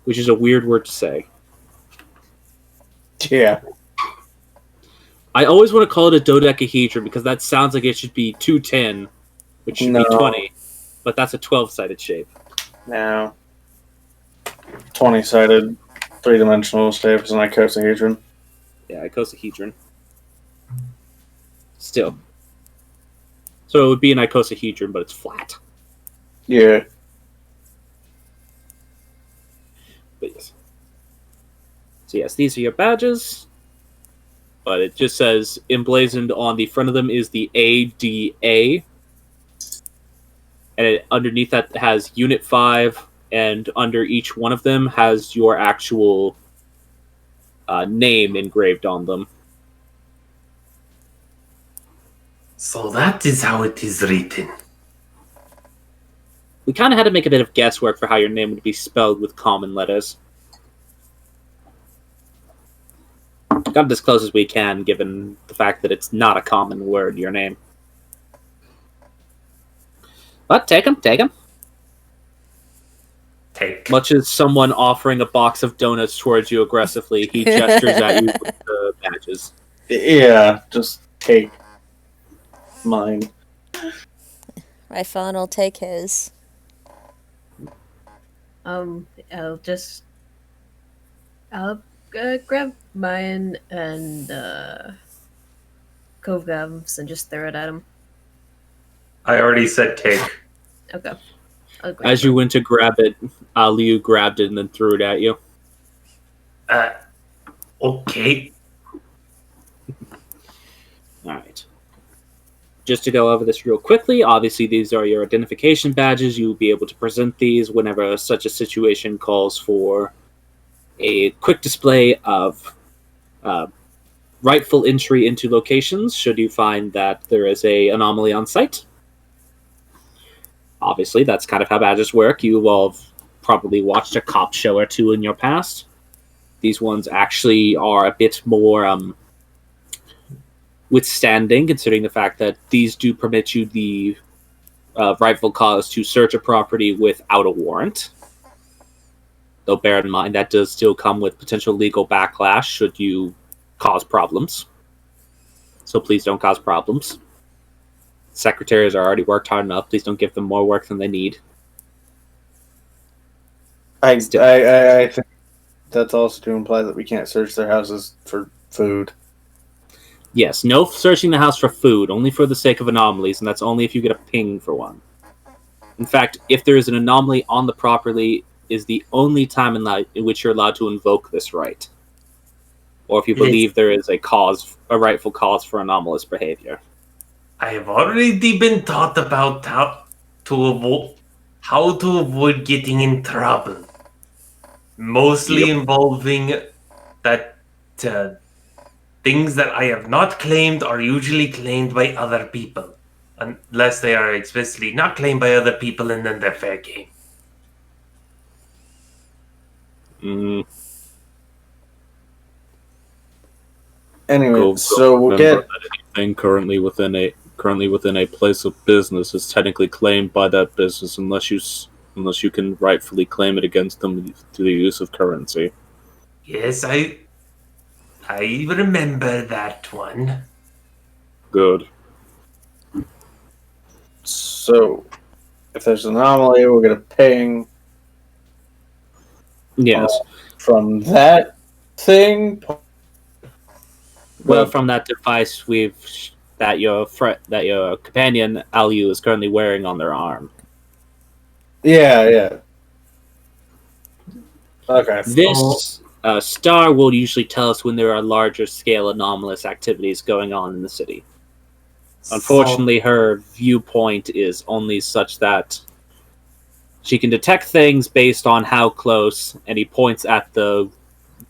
Which is a weird word to say. Yeah. I always want to call it a dodecahedron because that sounds like it should be 210, which should be 20. But that's a 12-sided shape. No. 20-sided 3-dimensional shape is an icosahedron. Yeah, icosahedron. Still. So it would be an icosahedron, but it's flat. Yeah. But yes. So yes, these are your badges. But it just says emblazoned on the front of them is the ADA. And underneath that has Unit 5, and under each one of them has your actual name engraved on them. So that is how it is written. We kind of had to make a bit of guesswork for how your name would be spelled with common letters. Got as close as we can, given the fact that it's not a common word, your name. But take them. Take. Much as someone offering a box of donuts towards you aggressively, he gestures at you with the badges. Yeah, just take mine. Ryphon will take his. I'll grab mine and Kovgav's and just throw it at him. I already said take. Okay. As you went to grab it, Liu grabbed it and then threw it at you. Okay. Alright. Just to go over this real quickly, obviously these are your identification badges. You will be able to present these whenever such a situation calls for a quick display of rightful entry into locations, should you find that there is an anomaly on site. Obviously, that's kind of how badges work. You all have probably watched a cop show or two in your past. These ones actually are a bit more withstanding, considering the fact that these do permit you the rightful cause to search a property without a warrant. Though bear in mind, that does still come with potential legal backlash should you cause problems. So please don't cause problems. Secretaries are already worked hard enough. Please don't give them more work than they need. I think that's also to imply that we can't search their houses for food. Yes, no searching the house for food, only for the sake of anomalies, and that's only if you get a ping for one. In fact, if there is an anomaly on the property, is the only time in which you're allowed to invoke this right. Or if you believe there is a rightful cause for anomalous behavior. I have already been taught about how to avoid getting in trouble. Mostly involving that things that I have not claimed are usually claimed by other people. Unless they are explicitly not claimed by other people, and then they're fair game. Mm. Anyway, so we'll get anything currently within a place of business is technically claimed by that business unless you can rightfully claim it against them through the use of currency. Yes, I remember that one. Good. So, if there's an anomaly, we'll get a ping. Yes. From that thing. Well, from that device that your companion Aliu is currently wearing on their arm. Yeah. Okay. This star will usually tell us when there are larger scale anomalous activities going on in the city. Unfortunately, her viewpoint is only such that she can detect things based on how close, and he points at the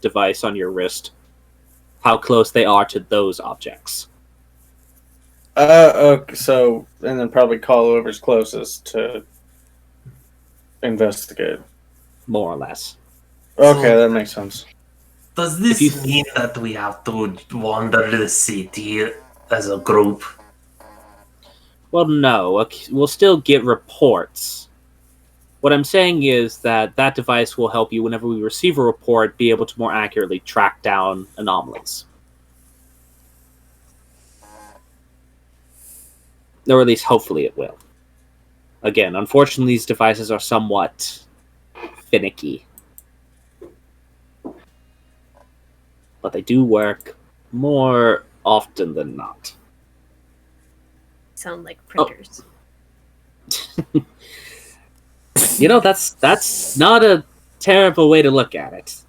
device on your wrist, how close they are to those objects. Okay, so, and then probably call whoever's closest to investigate. More or less. Okay, that makes sense. Does this mean that we have to wander the city as a group? Well, no. We'll still get reports. What I'm saying is that device will help you, whenever we receive a report, be able to more accurately track down anomalies. Or at least, hopefully, it will. Again, unfortunately, these devices are somewhat finicky. but they do work more often than not. Sound like printers. You know, that's not a terrible way to look at it.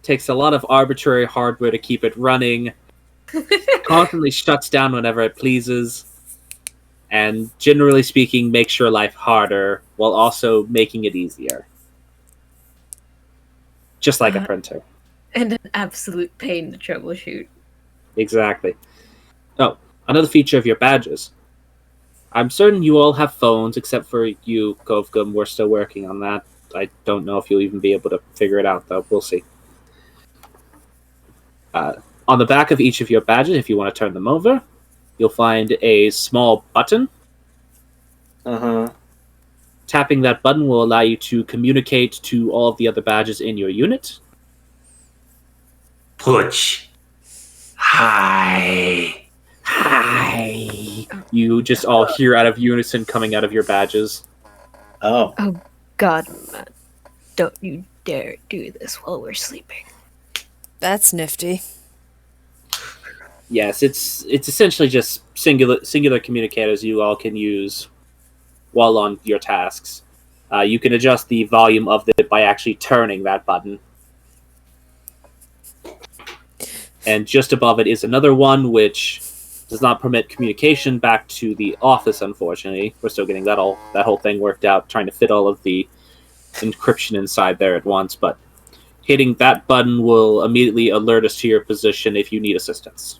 Takes a lot of arbitrary hardware to keep it running, constantly shuts down whenever it pleases, and generally speaking makes your life harder while also making it easier. Just like a printer. And an absolute pain to troubleshoot. Exactly. Oh, another feature of your badges. I'm certain you all have phones, except for you, Kovgum. We're still working on that. I don't know if you'll even be able to figure it out, though. We'll see. On the back of each of your badges, if you want to turn them over, you'll find a small button. Tapping that button will allow you to communicate to all of the other badges in your unit. Push. Hi. Hi. You just all hear out of unison coming out of your badges. Oh. Oh, God, Matt. Don't you dare do this while we're sleeping. That's nifty. Yes, it's essentially just singular communicators you all can use while on your tasks. You can adjust the volume of it by actually turning that button. And just above it is another one which does not permit communication back to the office, unfortunately. We're still getting that whole thing worked out, trying to fit all of the encryption inside there at once, but hitting that button will immediately alert us to your position if you need assistance.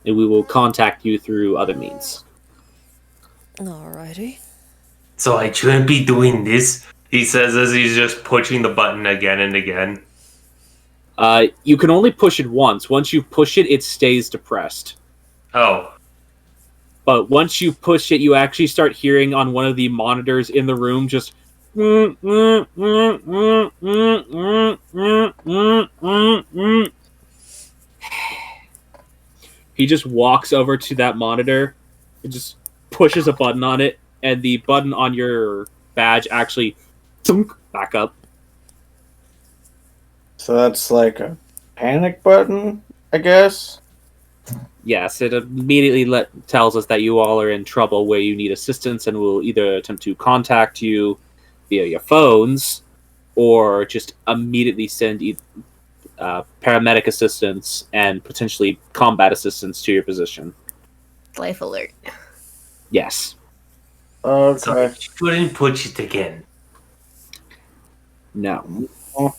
And we will contact you through other means. Alrighty. So I shouldn't be doing this, he says as he's just pushing the button again and again. You can only push it once. Once you push it, it stays depressed. Oh. But once you push it, you actually start hearing on one of the monitors in the room just... He just walks over to that monitor and just pushes a button on it, and the button on your badge actually back up. So that's like a panic button, I guess? Yes, it immediately tells us that you all are in trouble where you need assistance, and will either attempt to contact you via your phones or just immediately send paramedic assistance and potentially combat assistance to your position. Life alert. Yes. Okay. So I shouldn't push it again. No.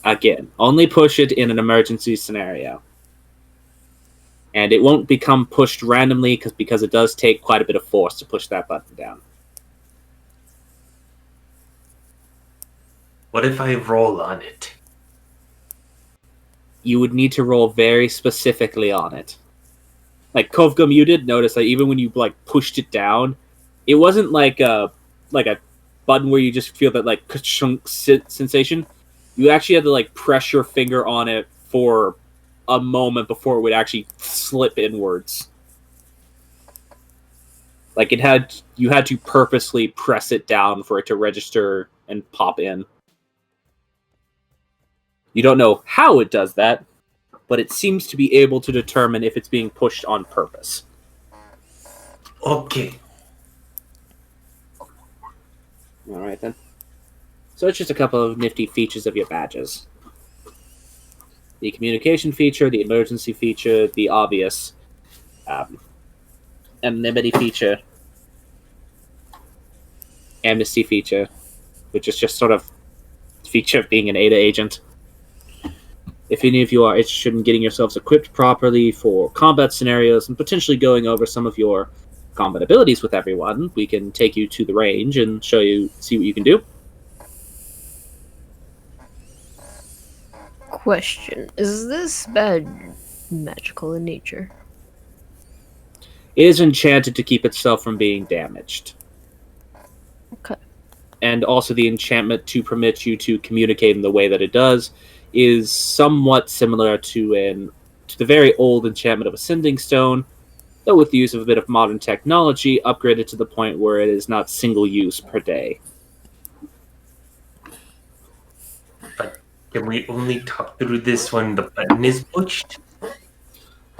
Again, only push it in an emergency scenario. And it won't become pushed randomly because it does take quite a bit of force to push that button down. What if I roll on it? You would need to roll very specifically on it. Like Kovgum, you did notice that even when you pushed it down, it wasn't like a button where you just feel that ka-chunk sensation. You actually had to press your finger on it for a moment before it would actually slip inwards. You had to purposely press it down for it to register and pop in. You don't know how it does that, but it seems to be able to determine if it's being pushed on purpose. Okay. Alright then. So it's just a couple of nifty features of your badges. The communication feature, the emergency feature, the obvious anonymity feature, amnesty feature, which is just sort of feature of being an ADA agent. If any of you are interested in getting yourselves equipped properly for combat scenarios and potentially going over some of your combat abilities with everyone, we can take you to the range and see what you can do. Question. Is this badge magical in nature? It is enchanted to keep itself from being damaged. Okay. And also the enchantment to permit you to communicate in the way that it does is somewhat similar to the very old enchantment of Ascending Stone, though with the use of a bit of modern technology, upgraded to the point where it is not single use per day. But Can we only talk through this when the button is pushed?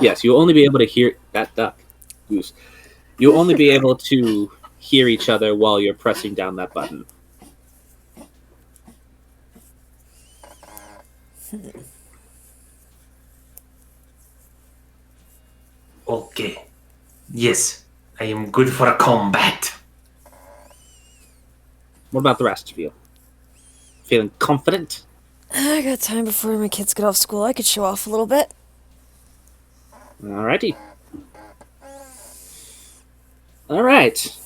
Yes, you'll only be able to hear that duck. Goose. You'll only be able to hear each other while you're pressing down that button. Okay. Yes, I am good for a combat. What about the rest of you? Feeling confident? I got time before my kids get off school. I could show off a little bit. Alrighty. Alright.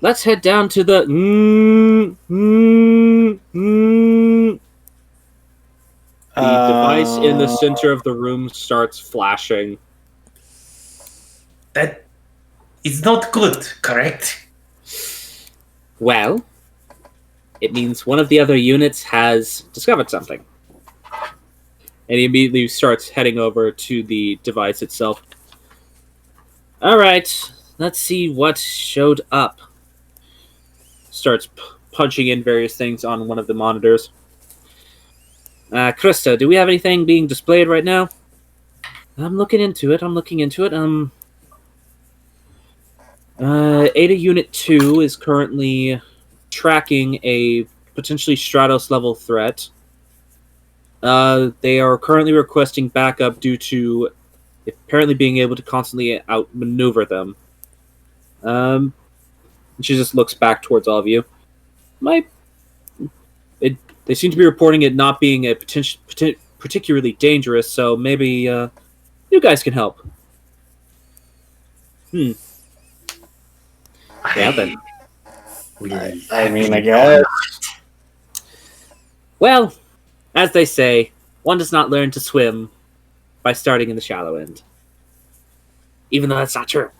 Let's head down to the... The device in the center of the room starts flashing. That is not good, correct? Well, it means one of the other units has discovered something. And he immediately starts heading over to the device itself. Alright, let's see what showed up. Starts punching in various things on one of the monitors. Krista, do we have anything being displayed right now? I'm looking into it. Ada Unit 2 is currently tracking a potentially Stratos level threat. They are currently requesting backup due to apparently being able to constantly outmaneuver them. She just looks back towards all of you. They seem to be reporting it not being a particularly dangerous, so maybe you guys can help. Yeah, then. I mean, I guess. Well, as they say, one does not learn to swim by starting in the shallow end. Even though that's not true.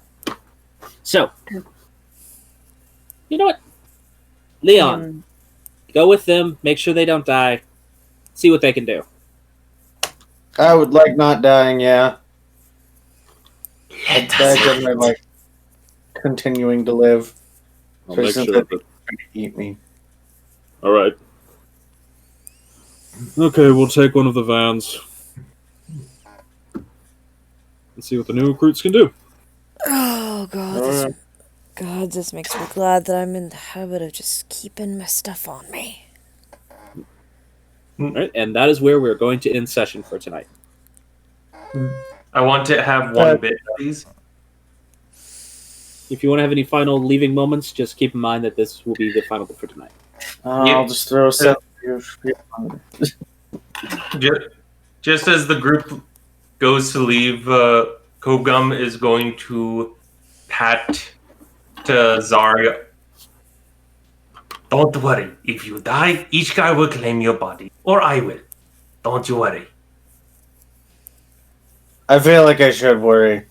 So, you know what? Leon, go with them, make sure they don't die, see what they can do. I would like not dying, yeah. Let That us definitely like continuing to live. I'll make Since sure they're of it. trying to eat me. Alright. Okay, we'll take one of the vans. Let's see what the new recruits can do. Oh, God. This makes me glad that I'm in the habit of just keeping my stuff on me. Alright, and that is where we're going to end session for tonight. I want to have one bit, please. If you want to have any final leaving moments, just keep in mind that this will be the final bit for tonight. I'll just throw stuff. Just as the group goes to leave, Kogum is going to pat to Zarya. Don't worry. If you die, each guy will claim your body. Or I will. Don't you worry. I feel like I should worry.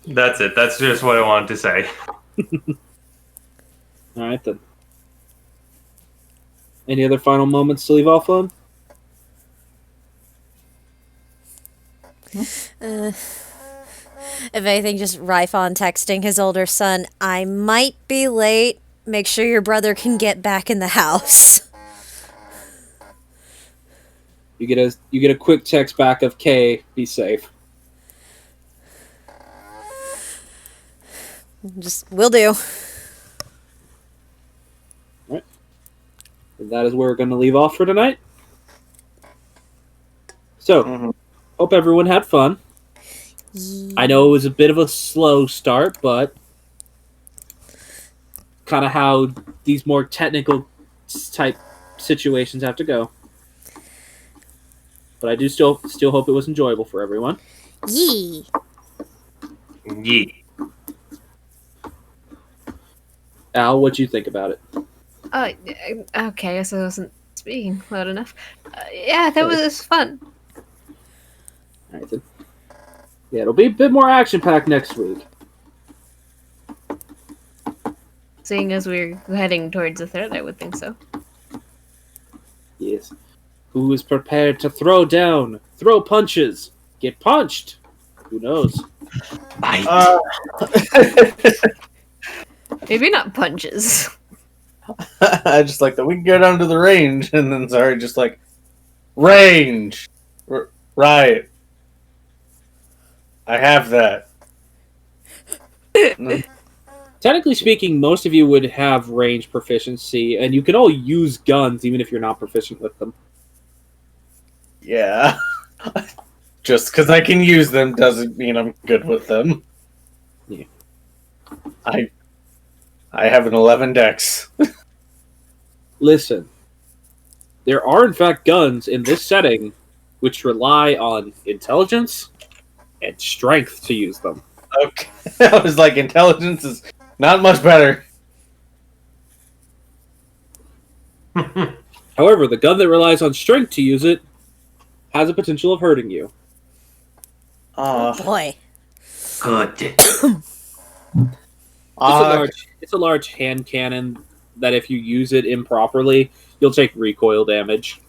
That's it. That's just what I wanted to say. Alright then. Any other final moments to leave off on? If anything, just Ryphon texting his older son, I might be late. Make sure your brother can get back in the house. You get a quick text back of K, be safe. Just will do. Alright. And that is where we're going to leave off for tonight. So, hope everyone had fun. I know it was a bit of a slow start, but kind of how these more technical type situations have to go. But I do still hope it was enjoyable for everyone. Yee. Yeah. Al, what do you think about it? Okay, I guess I wasn't speaking loud enough. Yeah, that was fun. All right, then. Yeah, it'll be a bit more action-packed next week. Seeing as we're heading towards the third, I would think so. Yes. Who is prepared to throw down, throw punches, get punched? Who knows? Bite. Maybe not punches. I just like that we can go down to the range, and then Zari just like range, right? I have that. Technically speaking, most of you would have range proficiency, and you can all use guns even if you're not proficient with them. Yeah. Just because I can use them doesn't mean I'm good with them. Yeah. I have an 11 dex. Listen, there are in fact guns in this setting which rely on intelligence and strength to use them. Okay. I was like, intelligence is not much better. However, the gun that relies on strength to use it has a potential of hurting you. Boy. Good. It's a large hand cannon that if you use it improperly, you'll take recoil damage.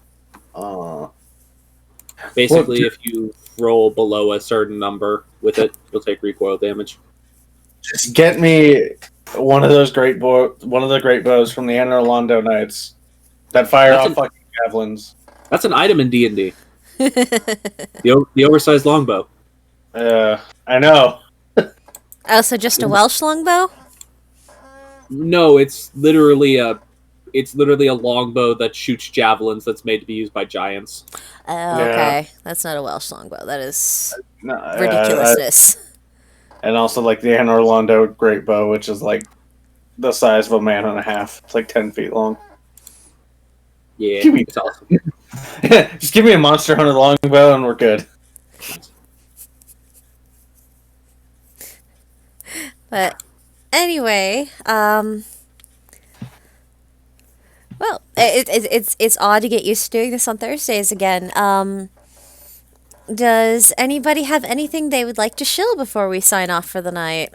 Basically, if you roll below a certain number with it, you'll take recoil damage. Just get me one of the great bows from the Anne Orlando Knights that fire off fucking javelins. That's an item in D&D. The oversized longbow. I know. Oh, so just a Welsh longbow? No, it's literally a longbow that shoots javelins that's made to be used by giants. Oh, okay. That's not a Welsh longbow. That is No, ridiculousness. And also like the Anne Orlando great bow, which is like the size of a man and a half. It's like 10 feet long. Yeah, it's awesome. Just give me a Monster Hunter longbow and we're good. But anyway, well, it's odd to get used to doing this on Thursdays again. Does anybody have anything they would like to shill before we sign off for the night?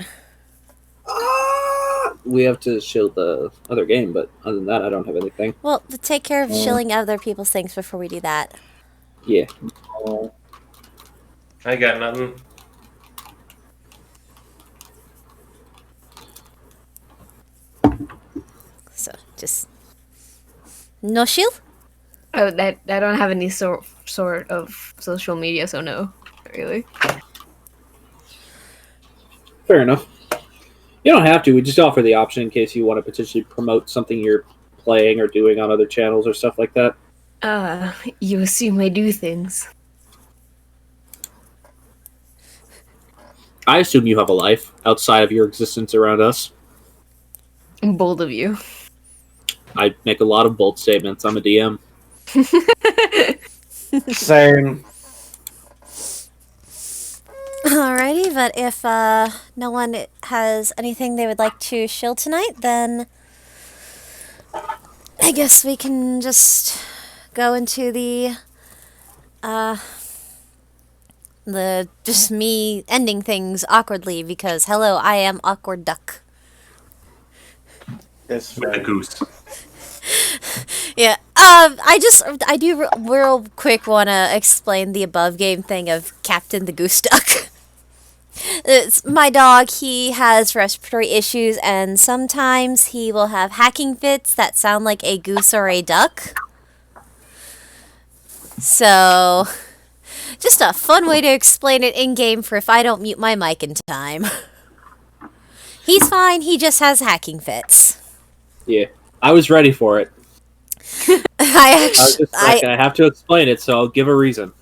We have to shill the other game, but other than that, I don't have anything. Well, take care of shilling other people's things before we do that. Yeah. I got nothing. So, just no shill? Oh, I don't have any sort of social media, so no, not really. Fair enough. You don't have to. We just offer the option in case you want to potentially promote something you're playing or doing on other channels or stuff like that. You assume I do things. I assume you have a life outside of your existence around us. Bold of you. I make a lot of bold statements. I'm a DM. Same. Alrighty, but if no one has anything they would like to shill tonight, then I guess we can just go into the just me ending things awkwardly because hello, I am awkward duck. This With the goose. Yeah. I do real quick want to explain the above game thing of Captain the Goose Duck. It's my dog. He has respiratory issues, and sometimes he will have hacking fits that sound like a goose or a duck. So, just a fun way to explain it in game for if I don't mute my mic in time. He's fine. He just has hacking fits. Yeah. I was ready for it. I was just like, I have to explain it, so I'll give a reason.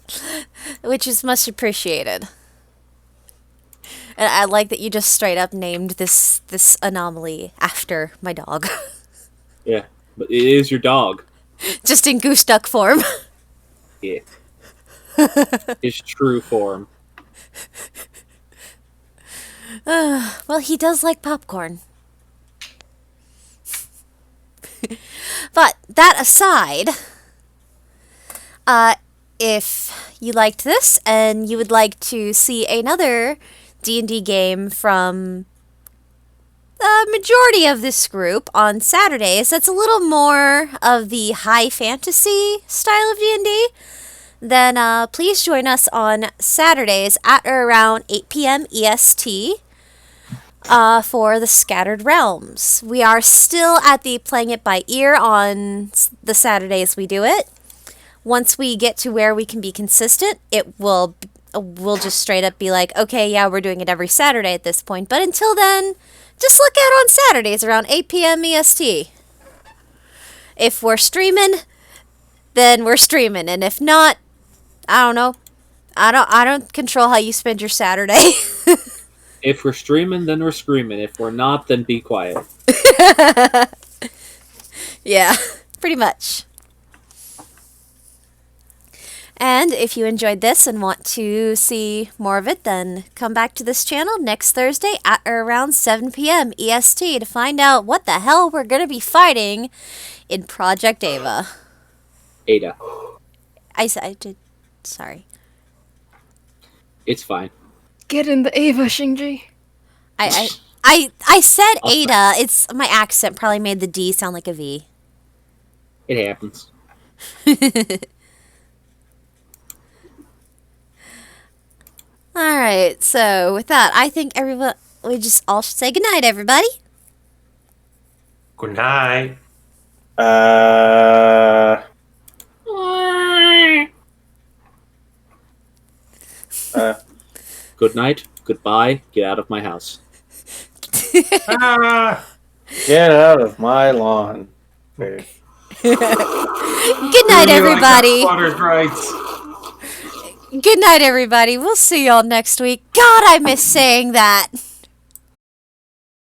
Which is much appreciated. And I like that you just straight up named this anomaly after my dog. Yeah, but it is your dog. Just in goose duck form. Yeah. His true form. Well, he does like popcorn. But that aside, if you liked this and you would like to see another D&D game from the majority of this group on Saturdays, that's a little more of the high fantasy style of D&D, then please join us on Saturdays at or around 8 p.m. EST. for the Scattered Realms. We are still at the playing it by ear on the Saturdays we do it. Once we get to where we can be consistent, we'll just straight up be like, okay, yeah, we're doing it every Saturday at this point. But until then, just look out on Saturdays around 8 p.m. EST. If we're streaming, then we're streaming, and if not, I don't know. I don't control how you spend your Saturday. If we're streaming, then we're screaming. If we're not, then be quiet. Yeah, pretty much. And if you enjoyed this and want to see more of it, then come back to this channel next Thursday at or around 7 p.m. EST to find out what the hell we're going to be fighting in Project Ava. Ada. I did. Sorry. It's fine. Get in the Ava, Shinji. I said Ada. It's my accent probably made the D sound like a V. It happens. All right. So with that, I think we just all should say goodnight, everybody. Good night. Good night. Goodbye. Get out of my house. Get out of my lawn. Good night, everybody. Water's rights. Good night, everybody. We'll see y'all next week. God, I miss saying that.